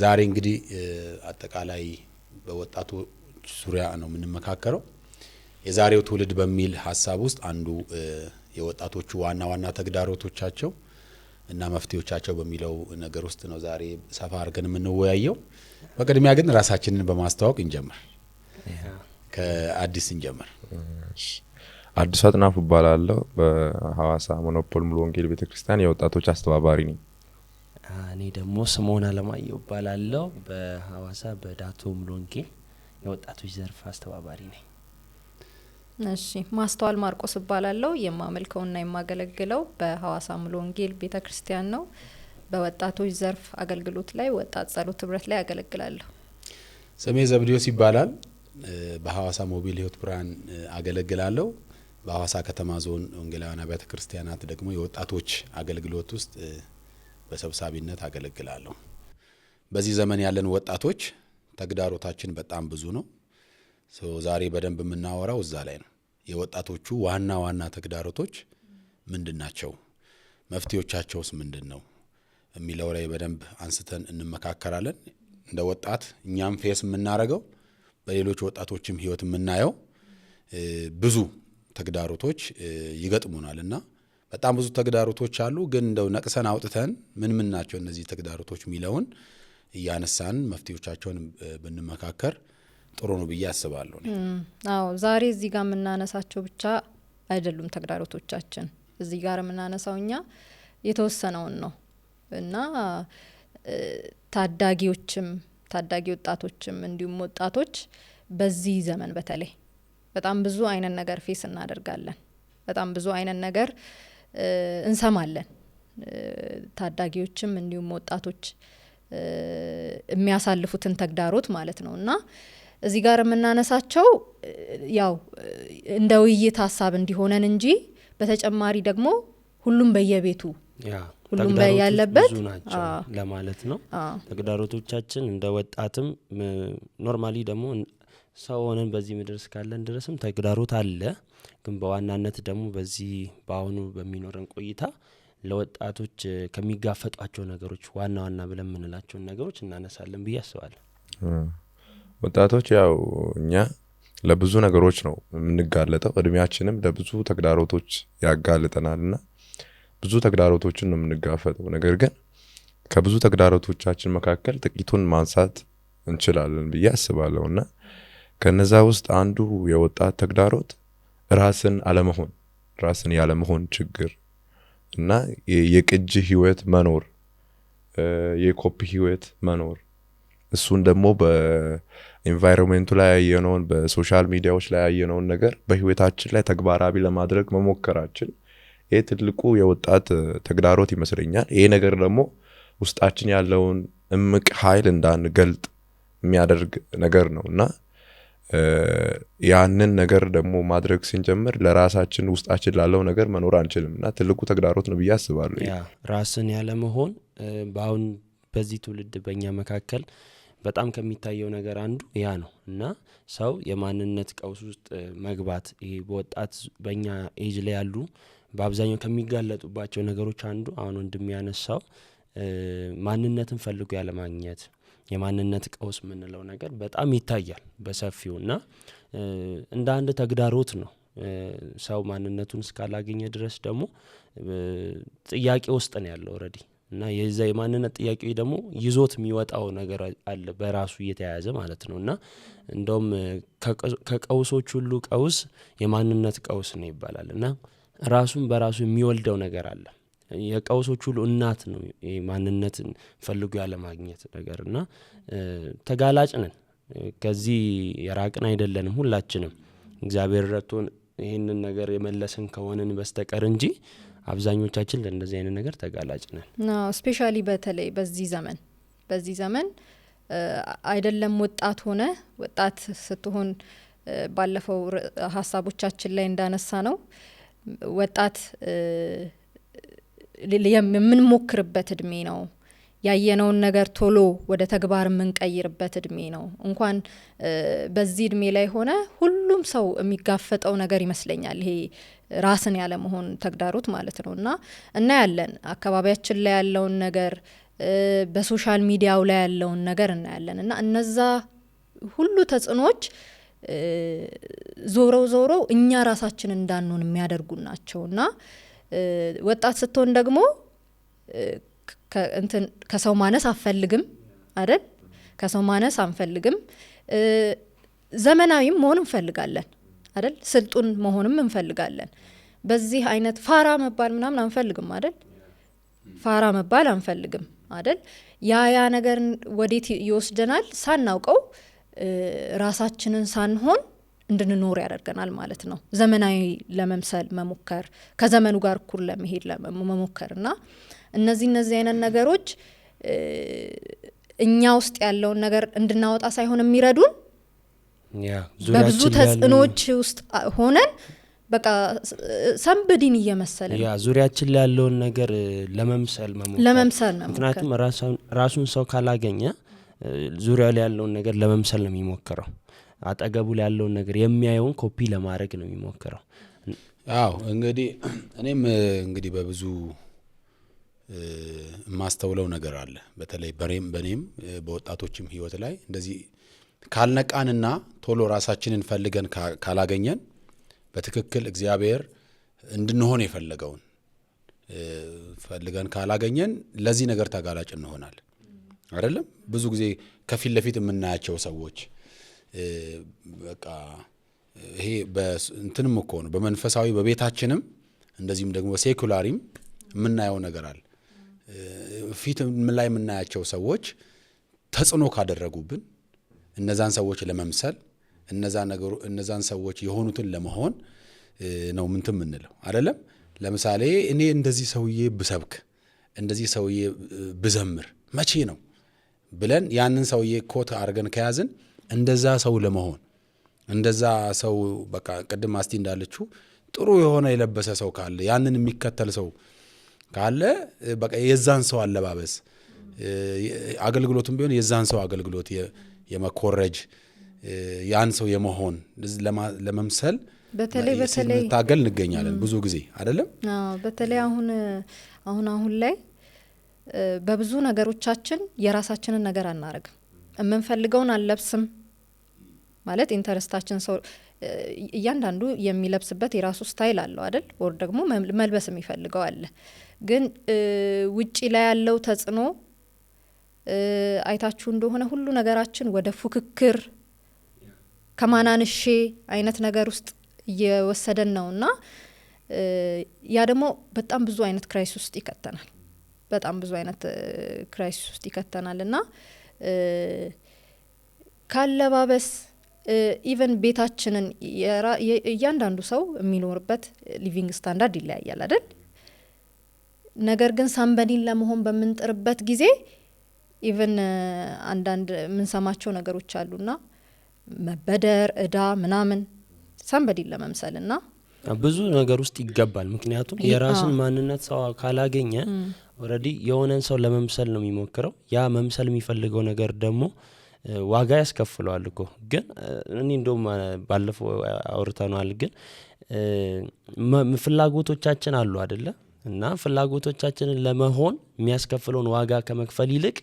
ዛሬ እንግዲህ አጠቃላይ በወጣቱ ዙሪያ ነው የምንመካከረው። የዛሬው ትውልድ በሚል ሐሳብ ውስጥ አንዱ የወጣቶቹ ዋና ተግዳሮቶቻቸው እና መፍትሄዎቻቸው በሚለው ነገር ውስጥ ነው ዛሬ ሰፋ አድርገን የምንወያየው። በቅድሚያ ግን ራሳችንን በማስተዋወቅ እንጀምር። ከአዲስ እንጀምር። አዲስ አጥናፉ እባላለሁ። በሐዋሳ ሞኖፖል ሙሉ ወንጌል ቤተክርስቲያን የወጣቶች አስተባባሪ ነኝ። እኔ ደግሞ ስሞን አለማየሁ እባላለሁ። በሐዋሳ በዳቶ ሙሉ ወንጌል የወጣቶች ዘርፍ አስተባባሪ ነኝ። እሺ፣ ማስተዋል ማርቆስ እባላለሁ። የማመልከውና የማገለግለው በሐዋሳ ሙሉ ወንጌል ቤተክርስቲያን ነው። በወጣቶች ዘርፍ አገልግሎት ላይ ወጣት ጸሎት ህብረት ላይ አገለግላለሁ። ስሜ ዘብዴዎስ ይባላል። በሐዋሳ ሞቢል ህይወት ብርሃን አገለግላለሁ። በሐዋሳ ከተማ ዞን ወንጌላውያን አብያተ ክርስቲያናት ደግሞ የወጣቶች አገልግሎት ውስጥ በሰብሳቢነት አገለግላለሁ። በዚህ ዘመን ያለን ወጣቶች ተግዳሮታችን በጣም ብዙ ነው። ዛሬ በደንብ የምናወራው እዛ ላይ ነው። የወጣቶቹ ዋና ተግዳሮቶች ምንድናቸው? መፍትሄዎቻቸውስ ምንድነው? የሚለው ላይ በደንብ አንስተን እንመካከራለን። እንደ ወጣት እኛም ፌስ የምናረገው በሌሎች ወጣቶችም ህይወት የምናየው ብዙ ተግዳሮቶች ይገጥሙናልና በጣም ብዙ ተግዳሮቶች አሉ። ግን እንደው ነቅሰን አውጥተን ምን ናቸው እነዚህ ተግዳሮቶች የሚለውን እያነሳን መፍትሄዎቻቸውን ብንመካከር ጥሩ ነው ብዬ አስባለሁ። አዎ፣ ዛሬ እዚህ ጋር የምናነሳቸው ብቻ አይደሉም ተግዳሮቶቻችን። እዚህ ጋር የምናነሳው እኛ የተወሰነውን ነው እና ታዳጊ ወጣቶችም እንዲሁም ወጣቶች በዚህ ዘመን በተለይ በጣም ብዙ አይነት ነገር ፌስ እናደርጋለን። በጣም ብዙ አይነት ነገር እንሰማለን። ታዳጊዎችም እንዲሁም ወጣቶች የሚያሳልፉትን ተግዳሮት ማለት ነው እና እዚህ ጋር የምናነሳቸው ያው እንደ ውይይት ሀሳብ እንዲሆነን እንጂ በተጨማሪ ደግሞ ሁሉም በየቤቱ ሁሉም ያለበት ብዙ ናቸው ለማለት ነው። ተግዳሮቶቻችን እንደ ወጣትም ኖርማሊ ደግሞ ሰው ሆነን በዚህ ምድር እስካለን ድረስም ተግዳሮት አለ። ግን በዋናነት ደግሞ በዚህ በአሁኑ በሚኖረን ቆይታ ለወጣቶች ከሚጋፈጧቸው ነገሮች ዋና ብለን የምንላቸውን ነገሮች እናነሳለን ብዬ አስባለሁ። ወጣቶች ያው እኛ ለብዙ ነገሮች ነው የምንጋለጠው። እድሜያችንም ለብዙ ተግዳሮቶች ያጋልጠናልና ብዙ ተግዳሮቶችን ነው የምንጋፈጠው። ነገር ግን ከብዙ ተግዳሮቶቻችን መካከል ጥቂቱን ማንሳት እንችላለን ብዬ አስባለሁና ከነዛ ውስጥ አንዱ የወጣት ተግዳሮት ራስን ያለመሆን ችግር እና የቅጂ ህይወት መኖር፣ የኮፒ ህይወት መኖር፣ እሱን ደግሞ በኤንቫይሮንመንቱ ላይ ያየነውን በሶሻል ሚዲያዎች ላይ ያየነውን ነገር በህይወታችን ላይ ተግባራዊ ለማድረግ መሞከራችን ይሄ ትልቁ የወጣት ተግዳሮት ይመስለኛል። ይሄ ነገር ደግሞ ውስጣችን ያለውን እምቅ ኃይል እንዳንገልጥ የሚያደርግ ነገር ነውና ያንን ነገር ደግሞ ማድረግ ስንጀምር ለራሳችን ውስጣችን ላለው ነገር መኖር አንችልምና ትልቁ ተግዳሮት ነው ብዬ አስባለሁ። ራስን ያለመሆን በአሁን በዚህ ትውልድ በእኛ መካከል በጣም ከሚታየው ነገር አንዱ ያ ነው እና ሰው የማንነት ቀውስ ውስጥ መግባት ይሄ በወጣት በእኛ ኤጅ ላይ ያሉ በአብዛኛው ከሚጋለጡባቸው ነገሮች አንዱ አሁን እንደሚያነሳው ማንነትን ፈልጎ ያለማግኘት የማንነት ቀውስ የምንለው ነገር በጣም ይታያል በሰፊውና እንደ አንድ ተግዳሮት ነው። ሰው ማንነቱን እስካላገኘ ድረስ ደግሞ ጥያቄ ውስጥ ነው ያለው ኦሬዲ እና የዛ የማንነት ጥያቄ ደግሞ ይዞት የሚወጣው ነገር አለ በራሱ እየተያያዘ ማለት ነውና እንደውም ከቀውሶች ሁሉ ቀውስ የማንነት ቀውስ ነው ይባላልና ራሱን በራሱ የሚወልደው ነገር አለ። የቀውሶች ሁሉ እናት ነው ማንነትን ፈልጎ ያለ ማግኘት ነገርና ተጋላጭ ነን። ከዚህ የራቅን አይደለንም ሁላችንም። እግዚአብሔር ረድቶን ይሄንን ነገር የመለስን ከሆነን በስተቀር እንጂ አብዛኞቻችን ለእንደዚህ አይነት ነገር ተጋላጭ ነን። ስፔሻሊ በተለይ በዚህ ዘመን አይደለም ወጣት ስትሆን ባለፈው ሀሳቦቻችን ላይ እንዳነሳ ነው ወጣት የምንሞክርበት እድሜ ነው። ያየነውን ነገር ቶሎ ወደ ተግባር የምንቀይርበት እድሜ ነው። እንኳን በዚህ እድሜ ላይ ሆነ ሁሉም ሰው የሚጋፈጠው ነገር ይመስለኛል ይሄ ራስን ያለ መሆን ተግዳሮት ማለት ነውና እና ያለን አካባቢያችን ላይ ያለውን ነገር በሶሻል ሚዲያው ላይ ያለውን ነገር እናያለን እና እነዛ ሁሉ ተጽዕኖዎች ዞሮ እኛ ራሳችን እንዳንሆን የሚያደርጉ ናቸውና ወጣት ስትሆን ደግሞ ከሰው ማነስ አንፈልግም አይደል? ከሰው ማነስ አንፈልግም። ዘመናዊም መሆን እንፈልጋለን አይደል? ስልጡን መሆንም እንፈልጋለን። በዚህ አይነት ፋራ መባል ምናምን አንፈልግም አይደል? ፋራ መባል አንፈልግም አይደል? ያ ነገር ወዴት ይወስደናል? ሳናውቀው ራሳችንን ሳንሆን እንድንኖር ያደርገናል ማለት ነው። ዘመናዊ ለመምሰል መሞከር፣ ከዘመኑ ጋር እኩል ለመሄድ መሞከር እና እነዚህ አይነት ነገሮች እኛ ውስጥ ያለውን ነገር እንድናወጣ ሳይሆን የሚረዱን በብዙ ተጽዕኖዎች ውስጥ ሆነን በቃ ሰንበዲን እየመሰለን ዙሪያችን ላይ ያለውን ነገር ለመምሰል መሞከር። ምክንያቱም ራሱን ሰው ካላገኘ ዙሪያ ላይ ያለውን ነገር ለመምሰል ነው የሚሞክረው። አጠገቡ ላይ ያለውን ነገር የሚያየውን ኮፒ ለማድረግ ነው የሚሞክረው። አዎ እንግዲህ እኔም እንግዲህ በብዙ ማስተውለው ነገር አለ። በተለይ በኔም በወጣቶችም ህይወት ላይ እንደዚህ ካልነቃንና ቶሎ ራሳችንን ፈልገን ካላገኘን በትክክል እግዚአብሔር እንድንሆን የፈለገውን ፈልገን ካላገኘን ለዚህ ነገር ተጋላጭ እንሆናለን አይደለም? ብዙ ጊዜ ከፊት ለፊት የምናያቸው ሰዎች በቃ ይሄ በእንትንም እኮ ነው በመንፈሳዊ በቤታችንም እንደዚህም ደግሞ ሴኩላሪም የምናየው ነገር አለ። ፊት ላይ የምናያቸው ሰዎች ተጽዕኖ ካደረጉብን እነዛን ሰዎች ለመምሰል እነዛን ሰዎች የሆኑትን ለመሆን ነው ምንትን ምንለው አይደለም? ለምሳሌ እኔ እንደዚህ ሰውዬ ብሰብክ እንደዚህ ሰውዬ ብዘምር መቼ ነው ብለን ያንን ሰውዬ ኮት አድርገን ከያዝን እንደዛ ሰው ለመሆን እንደዛ ሰው በቃ ቅድም አስቲ እንዳለችው ጥሩ የሆነ የለበሰ ሰው ካለ ያንን የሚከተል ሰው ካለ በቃ የዛን ሰው አለባበስ አገልግሎቱም ቢሆን የዛን ሰው አገልግሎት የመኮረጅ ያን ሰው የመሆን ለመምሰል በተለይ ታገል እንገኛለን ብዙ ጊዜ አይደለም? በተለይ አሁን ላይ በብዙ ነገሮቻችን የራሳችንን ነገር አናረግም። የምንፈልገውን አልለብስም ማለት ኢንተረስታችን ሰው እያንዳንዱ የሚለብስበት የራሱ ስታይል አለው አይደል? ወር ደግሞ መልበስ የሚፈልገው አለ። ግን ውጪ ላይ ያለው ተጽዕኖ አይታችሁ እንደሆነ ሁሉ ነገራችን ወደ ፉክክር ከማናንሼ አይነት ነገር ውስጥ እየወሰደን ነውና ያ ደግሞ በጣም ብዙ አይነት ክራይሲስ ውስጥ ይከተናል። በጣም ብዙ አይነት ክራይሲስ ውስጥ ይከተናልና ካለባበስ ኢቨን ቤታችንን እያንዳንዱ ሰው የሚኖርበት ሊቪንግ ስታንዳርድ ይለያያል አይደል? ነገር ግን ሳምበዲን ለመሆን በምንጥርበት ጊዜ ኢቨን አንዳንድ የምንሰማቸው ነገሮች አሉና መበደር እዳ ምናምን ሳምበዲን ለመምሰልና ብዙ ነገር ውስጥ ይገባል። ምክንያቱም የራስን ማንነት ሰው ካላገኘ ኦሬዲ የሆነን ሰው ለመምሰል ነው የሚሞክረው። ያ መምሰል የሚፈልገው ነገር ደግሞ ዋጋ ያስከፍለዋል እኮ። ግን እኔ እንደውም ባለፈው አውርተናል። ግን ፍላጎቶቻችን አሉ አይደለ? እና ፍላጎቶቻችንን ለመሆን የሚያስከፍለውን ዋጋ ከመክፈል ይልቅ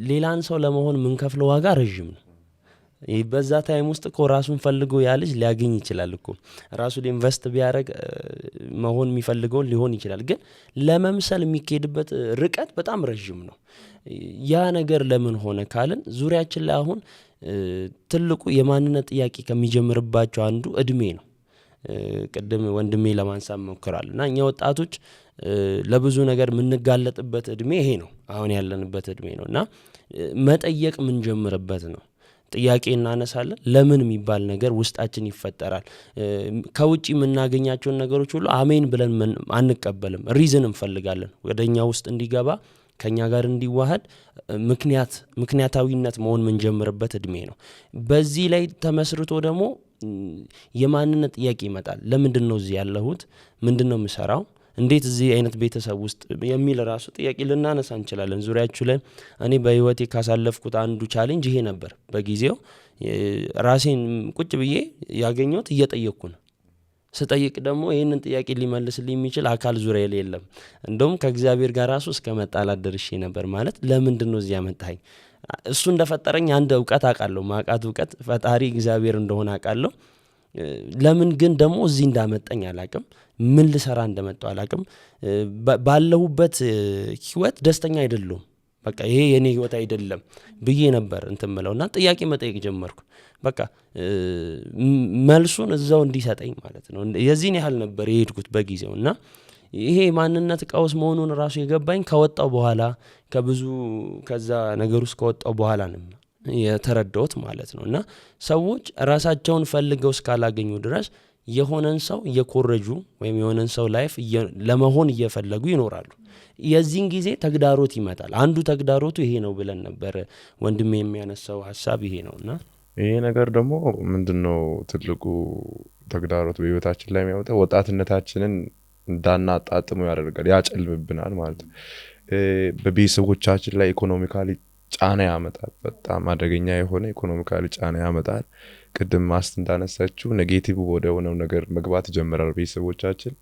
ሌላን ሰው ለመሆን የምንከፍለው ዋጋ ረዥም ነው። በዛ ታይም ውስጥ እኮ ራሱን ፈልጎ ያልጅ ሊያገኝ ይችላል እኮ። ራሱን ኢንቨስት ቢያደርግ መሆን የሚፈልገውን ሊሆን ይችላል። ግን ለመምሰል የሚካሄድበት ርቀት በጣም ረዥም ነው። ያ ነገር ለምን ሆነ ካልን ዙሪያችን ላይ አሁን ትልቁ የማንነት ጥያቄ ከሚጀምርባቸው አንዱ እድሜ ነው። ቅድም ወንድሜ ለማንሳት ሞክሯል። እና እኛ ወጣቶች ለብዙ ነገር የምንጋለጥበት እድሜ ይሄ ነው፣ አሁን ያለንበት እድሜ ነው። እና መጠየቅ የምንጀምርበት ነው። ጥያቄ እናነሳለን። ለምን የሚባል ነገር ውስጣችን ይፈጠራል። ከውጭ የምናገኛቸውን ነገሮች ሁሉ አሜን ብለን አንቀበልም። ሪዝን እንፈልጋለን ወደኛ ውስጥ እንዲገባ ከኛ ጋር እንዲዋሃድ ምክንያታዊነት መሆን የምንጀምርበት እድሜ ነው። በዚህ ላይ ተመስርቶ ደግሞ የማንነት ጥያቄ ይመጣል። ለምንድን ነው እዚህ ያለሁት? ምንድን ነው የምሰራው? እንዴት እዚህ አይነት ቤተሰብ ውስጥ የሚል ራሱ ጥያቄ ልናነሳ እንችላለን። ዙሪያችሁ ላይ እኔ በህይወቴ ካሳለፍኩት አንዱ ቻሌንጅ ይሄ ነበር። በጊዜው ራሴን ቁጭ ብዬ ያገኘሁት እየጠየቅኩ ነው። ስጠይቅ ደግሞ ይህንን ጥያቄ ሊመልስልኝ የሚችል አካል ዙሪያ የለም። እንደውም ከእግዚአብሔር ጋር ራሱ እስከ መጣላት ደርሼ ነበር። ማለት ለምንድን ነው እዚህ ያመጣኸኝ? እሱ እንደፈጠረኝ አንድ እውቀት አውቃለሁ። ማውቃት እውቀት ፈጣሪ እግዚአብሔር እንደሆነ አውቃለሁ። ለምን ግን ደግሞ እዚህ እንዳመጣኝ አላቅም። ምን ልሰራ እንደመጣው አላቅም። ባለሁበት ህይወት ደስተኛ አይደለሁም። በቃ ይሄ የኔ ህይወት አይደለም ብዬ ነበር እንትን ምለውና ጥያቄ መጠየቅ ጀመርኩ። በቃ መልሱን እዛው እንዲሰጠኝ ማለት ነው። የዚህን ያህል ነበር የሄድኩት በጊዜው እና ይሄ ማንነት ቀውስ መሆኑን ራሱ የገባኝ ከወጣው በኋላ ከብዙ ከዛ ነገር ውስጥ ከወጣው በኋላ ነው የተረዳሁት ማለት ነው። እና ሰዎች ራሳቸውን ፈልገው እስካላገኙ ድረስ የሆነን ሰው እየኮረጁ ወይም የሆነን ሰው ላይፍ ለመሆን እየፈለጉ ይኖራሉ። የዚህን ጊዜ ተግዳሮት ይመጣል። አንዱ ተግዳሮቱ ይሄ ነው ብለን ነበር ወንድሜ የሚያነሳው ሀሳብ ይሄ ነውና ይሄ ነገር ደግሞ ምንድነው ትልቁ ተግዳሮት በህይወታችን ላይ የሚያወጣው ወጣትነታችንን እንዳናጣጥሙ ያደርጋል፣ ያጨልምብናል ማለት ነው። በቤተሰቦቻችን ላይ ኢኮኖሚካሊ ጫና ያመጣል። በጣም አደገኛ የሆነ ኢኮኖሚካሊ ጫና ያመጣል። ቅድም ማስት እንዳነሳችው ኔጌቲቭ ወደ ሆነው ነገር መግባት ጀመራል ቤተሰቦቻችን።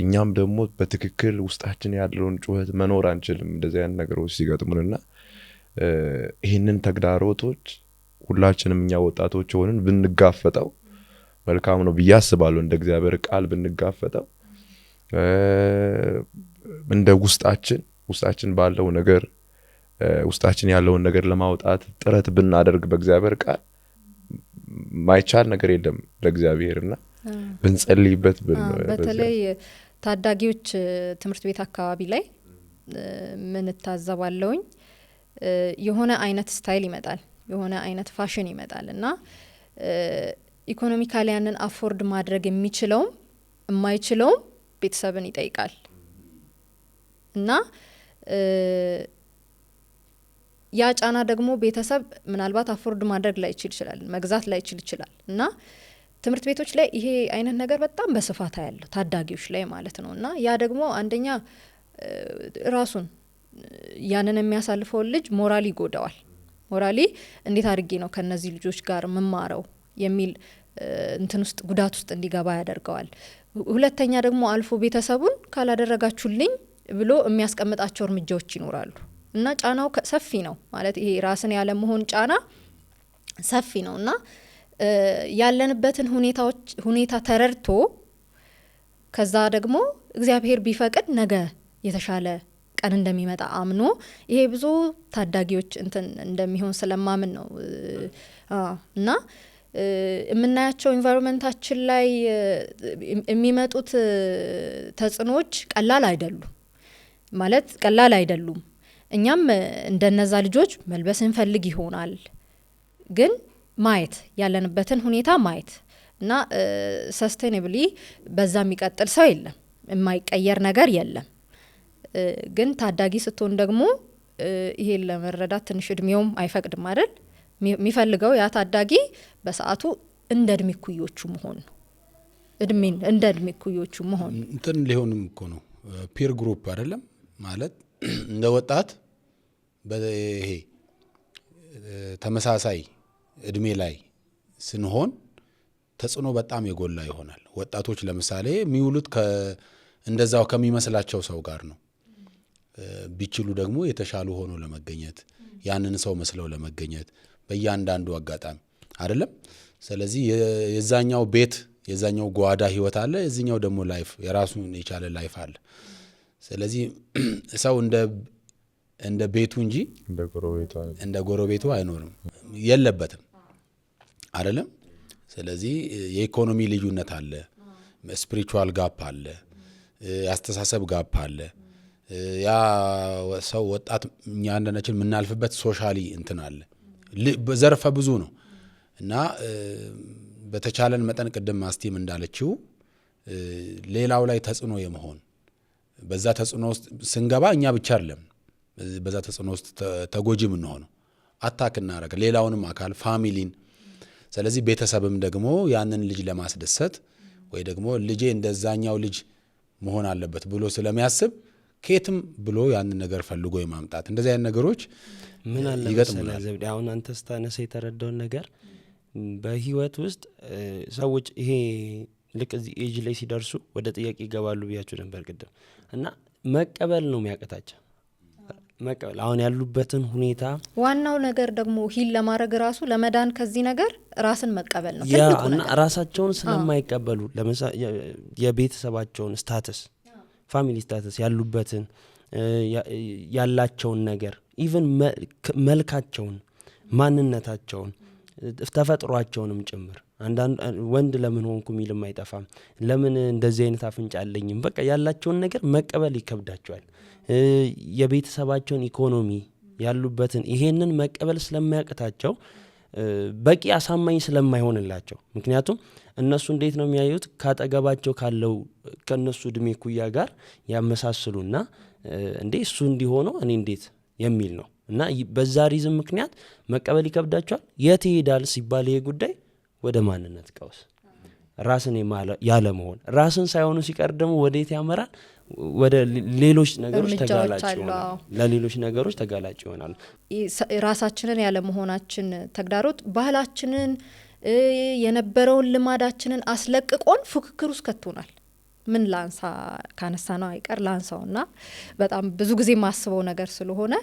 እኛም ደግሞ በትክክል ውስጣችን ያለውን ጩኸት መኖር አንችልም እንደዚህ አይነት ነገሮች ሲገጥሙንና ይህንን ተግዳሮቶች ሁላችንም እኛ ወጣቶች ሆነን ብንጋፈጠው መልካም ነው ብዬ አስባለሁ። እንደ እግዚአብሔር ቃል ብንጋፈጠው እንደ ውስጣችን ባለው ነገር ውስጣችን ያለውን ነገር ለማውጣት ጥረት ብናደርግ በእግዚአብሔር ቃል ማይቻል ነገር የለም ለእግዚአብሔርና ብንጸልይበት በተለይ ታዳጊዎች ትምህርት ቤት አካባቢ ላይ ምን ታዘባለውኝ የሆነ አይነት ስታይል ይመጣል፣ የሆነ አይነት ፋሽን ይመጣል እና ኢኮኖሚካሊ ያንን አፎርድ ማድረግ የሚችለውም የማይችለውም ቤተሰብን ይጠይቃል እና ያ ጫና ደግሞ ቤተሰብ ምናልባት አፎርድ ማድረግ ላይ ይችላል፣ መግዛት ላይ ይችላል እና ትምህርት ቤቶች ላይ ይሄ አይነት ነገር በጣም በስፋት ያለው ታዳጊዎች ላይ ማለት ነው። እና ያ ደግሞ አንደኛ ራሱን ያንን የሚያሳልፈው ልጅ ሞራሊ ይጎዳዋል። ሞራሊ እንዴት አድርጌ ነው ከነዚህ ልጆች ጋር መማረው የሚል እንትን ውስጥ ጉዳት ውስጥ እንዲገባ ያደርገዋል። ሁለተኛ ደግሞ አልፎ ቤተሰቡን ካላደረጋችሁልኝ ብሎ የሚያስቀምጣቸው እርምጃዎች ይኖራሉ እና ጫናው ሰፊ ነው ማለት ይሄ ራስን ያለ መሆን ጫና ሰፊ ነው እና ያለንበትን ሁኔታ ተረድቶ ከዛ ደግሞ እግዚአብሔር ቢፈቅድ ነገ የተሻለ ቀን እንደሚመጣ አምኖ ይሄ ብዙ ታዳጊዎች እንትን እንደሚሆን ስለማምን ነው እና የምናያቸው ኢንቫይሮንመንታችን ላይ የሚመጡት ተጽዕኖዎች ቀላል አይደሉም። እኛም እንደነዛ ልጆች መልበስ እንፈልግ ይሆናል፣ ግን ማየት ያለንበትን ሁኔታ ማየት እና ሰስቴኔብሊ በዛ የሚቀጥል ሰው የለም፣ የማይቀየር ነገር የለም። ግን ታዳጊ ስትሆን ደግሞ ይሄን ለመረዳት ትንሽ እድሜውም አይፈቅድም አይደል? የሚፈልገው ያ ታዳጊ በሰዓቱ እንደ እድሜ ኩዮቹ መሆን ነው። እንደ እድሜ ኩዮቹ መሆን እንትን ሊሆንም እኮ ነው ፒር ግሩፕ አይደለም ማለት እንደ ወጣት በይሄ ተመሳሳይ እድሜ ላይ ስንሆን ተጽዕኖ በጣም የጎላ ይሆናል። ወጣቶች ለምሳሌ የሚውሉት እንደዛው ከሚመስላቸው ሰው ጋር ነው። ቢችሉ ደግሞ የተሻሉ ሆኖ ለመገኘት ያንን ሰው መስለው ለመገኘት በእያንዳንዱ አጋጣሚ አይደለም። ስለዚህ የዛኛው ቤት የዛኛው ጓዳ ህይወት አለ፣ የዚህኛው ደግሞ ላይፍ የራሱን የቻለ ላይፍ አለ። ስለዚህ ሰው እንደ ቤቱ እንጂ እንደ ጎረቤቱ አይኖርም የለበትም አይደለም። ስለዚህ የኢኮኖሚ ልዩነት አለ፣ ስፒሪቹዋል ጋፕ አለ፣ ያስተሳሰብ ጋፕ አለ። ያ ሰው ወጣት እኛ እንደነችን የምናልፍበት ሶሻሊ እንትን አለ፣ ዘርፈ ብዙ ነው እና በተቻለን መጠን ቅድም ማስቲም እንዳለችው ሌላው ላይ ተጽዕኖ የመሆን በዛ ተጽዕኖ ውስጥ ስንገባ እኛ ብቻ አይደለም በዛ ተጽዕኖ ውስጥ ተጎጂ የምንሆነው፣ አታክ እናደርግ ሌላውንም አካል ፋሚሊን። ስለዚህ ቤተሰብም ደግሞ ያንን ልጅ ለማስደሰት ወይ ደግሞ ልጄ እንደዛኛው ልጅ መሆን አለበት ብሎ ስለሚያስብ ከየትም ብሎ ያንን ነገር ፈልጎ የማምጣት እንደዚህ አይነት ነገሮች ምን አለ መሰለህ ዘብዴ፣ አሁን አንተ ስታነሳ የተረዳውን ነገር በህይወት ውስጥ ሰዎች ይሄ ልክ እዚህ ኤጅ ላይ ሲደርሱ ወደ ጥያቄ ይገባሉ ብያችሁ ነበር ቅድም እና መቀበል ነው የሚያቀታቸው መቀበል አሁን ያሉበትን ሁኔታ ዋናው ነገር ደግሞ ሂል ለማድረግ ራሱ ለመዳን ከዚህ ነገር ራስን መቀበል ነው ያ ትልቁ እና ነገር ራሳቸውን ስለማይቀበሉ ለምሳሌ የቤተሰባቸውን ስታተስ ፋሚሊ ስታተስ ያሉበትን ያላቸውን ነገር ኢቨን መልካቸውን ማንነታቸውን ተፈጥሯቸውንም ጭምር አንዳንድ ወንድ ለምን ሆንኩ ሚልም አይጠፋም ለምን እንደዚህ አይነት አፍንጫ አለኝም በቃ ያላቸውን ነገር መቀበል ይከብዳቸዋል የቤተሰባቸውን ኢኮኖሚ ያሉበትን ይሄንን መቀበል ስለማያቅታቸው በቂ አሳማኝ ስለማይሆንላቸው ምክንያቱም እነሱ እንዴት ነው የሚያዩት ካጠገባቸው ካለው ከነሱ እድሜ ኩያ ጋር ያመሳስሉና እንዴ እሱ እንዲሆነው እኔ እንዴት የሚል ነው እና በዛ ሪዝም ምክንያት መቀበል ይከብዳቸዋል የት ይሄዳል ሲባል ይሄ ጉዳይ ወደ ማንነት ቀውስ ራስን ያለ መሆን ራስን ሳይሆኑ ሲቀር ደግሞ ወዴት ያመራል ወደ ሌሎች ነገሮች ተጋላጭ ይሆናል ለሌሎች ነገሮች ተጋላጭ ይሆናል ራሳችንን ያለ መሆናችን ተግዳሮት ባህላችንን የነበረውን ልማዳችንን አስለቅቆን ፉክክር ውስጥ ከቶናል ምን ላንሳ ካነሳ ነው አይቀር ላንሳውና በጣም ብዙ ጊዜ ማስበው ነገር ስለሆነ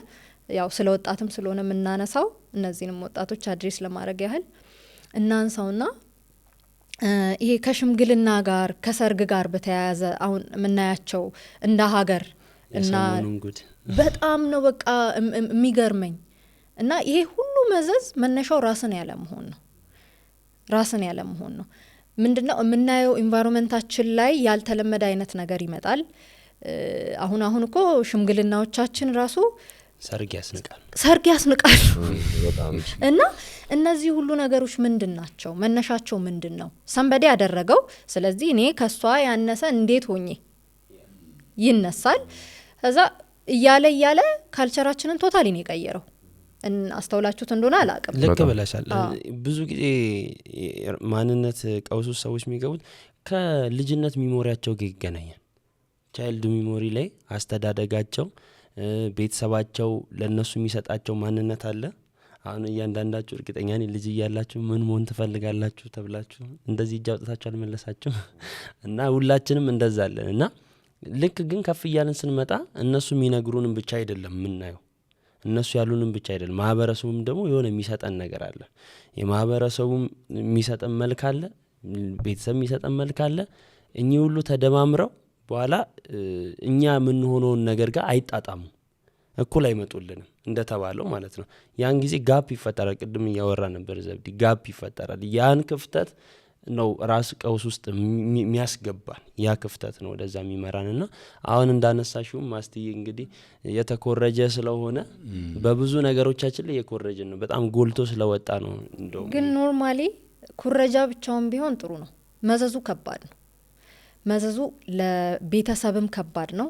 ያው ስለ ወጣትም ስለሆነ የምናነሳው እነዚህንም ወጣቶች አድሬስ ለማድረግ ያህል እናንሳውና ይሄ ከሽምግልና ጋር ከሰርግ ጋር በተያያዘ አሁን የምናያቸው እንደ ሀገር እና በጣም ነው በቃ የሚገርመኝ እና ይሄ ሁሉ መዘዝ መነሻው ራስን ያለ መሆን ነው ምንድነው የምናየው ኢንቫይሮንመንታችን ላይ ያልተለመደ አይነት ነገር ይመጣል አሁን እኮ ሽምግልናዎቻችን ራሱ ሰርግ ያስንቃል እና እነዚህ ሁሉ ነገሮች ምንድናቸው መነሻቸው ምንድነው ሰንበዴ ያደረገው ስለዚህ እኔ ከሷ ያነሰ እንዴት ሆኜ ይነሳል ከዛ እያለ ካልቸራችንን ቶታሊ ነው የቀየረው አስተውላችሁት እንደሆነ አላቅም ልክ ብለሻል ብዙ ጊዜ ማንነት ቀውሱ ሰዎች የሚገቡት ከልጅነት ሚሞሪያቸው ጋር ይገናኛል ቻይልድ ሚሞሪ ላይ አስተዳደጋቸው ቤተሰባቸው ለነሱ የሚሰጣቸው ማንነት አለ አሁን እያንዳንዳችሁ እርግጠኛ ነኝ ልጅ እያላችሁ ምን መሆን ትፈልጋላችሁ ተብላችሁ እንደዚህ እጅ አውጥታችሁ አልመለሳችሁ እና ሁላችንም እንደዛ አለን እና ልክ ግን ከፍ እያልን ስንመጣ እነሱ የሚነግሩንም ብቻ አይደለም የምናየው እነሱ ያሉንም ብቻ አይደለም ማህበረሰቡም ደግሞ የሆነ የሚሰጠን ነገር አለ የማህበረሰቡም የሚሰጠን መልክ አለ ቤተሰብ የሚሰጠን መልክ አለ እኚህ ሁሉ ተደማምረው በኋላ እኛ ምን ሆነውን ነገር ጋር አይጣጣሙ እኩል አይመጡልንም እንደተባለው ማለት ነው ያን ጊዜ ጋፕ ይፈጠራል ቅድም ያወራ ነበር ዘብዲ ጋፕ ይፈጠራል ያን ክፍተት ነው ራስ ቀውስ ውስጥ የሚያስገባን ያ ክፍተት ነው ወደዛ የሚመራንና አሁን እንዳነሳሽው ማስተይ እንግዲህ የተኮረጀ ስለሆነ በብዙ ነገሮቻችን ላይ የኮረጀን ነው በጣም ጎልቶ ስለወጣ ነው እንደው ግን ኖርማሊ ኩረጃ ብቻውን ቢሆን ጥሩ ነው መዘዙ ከባድ ነው መዘዙ ለቤተሰብም ከባድ ነው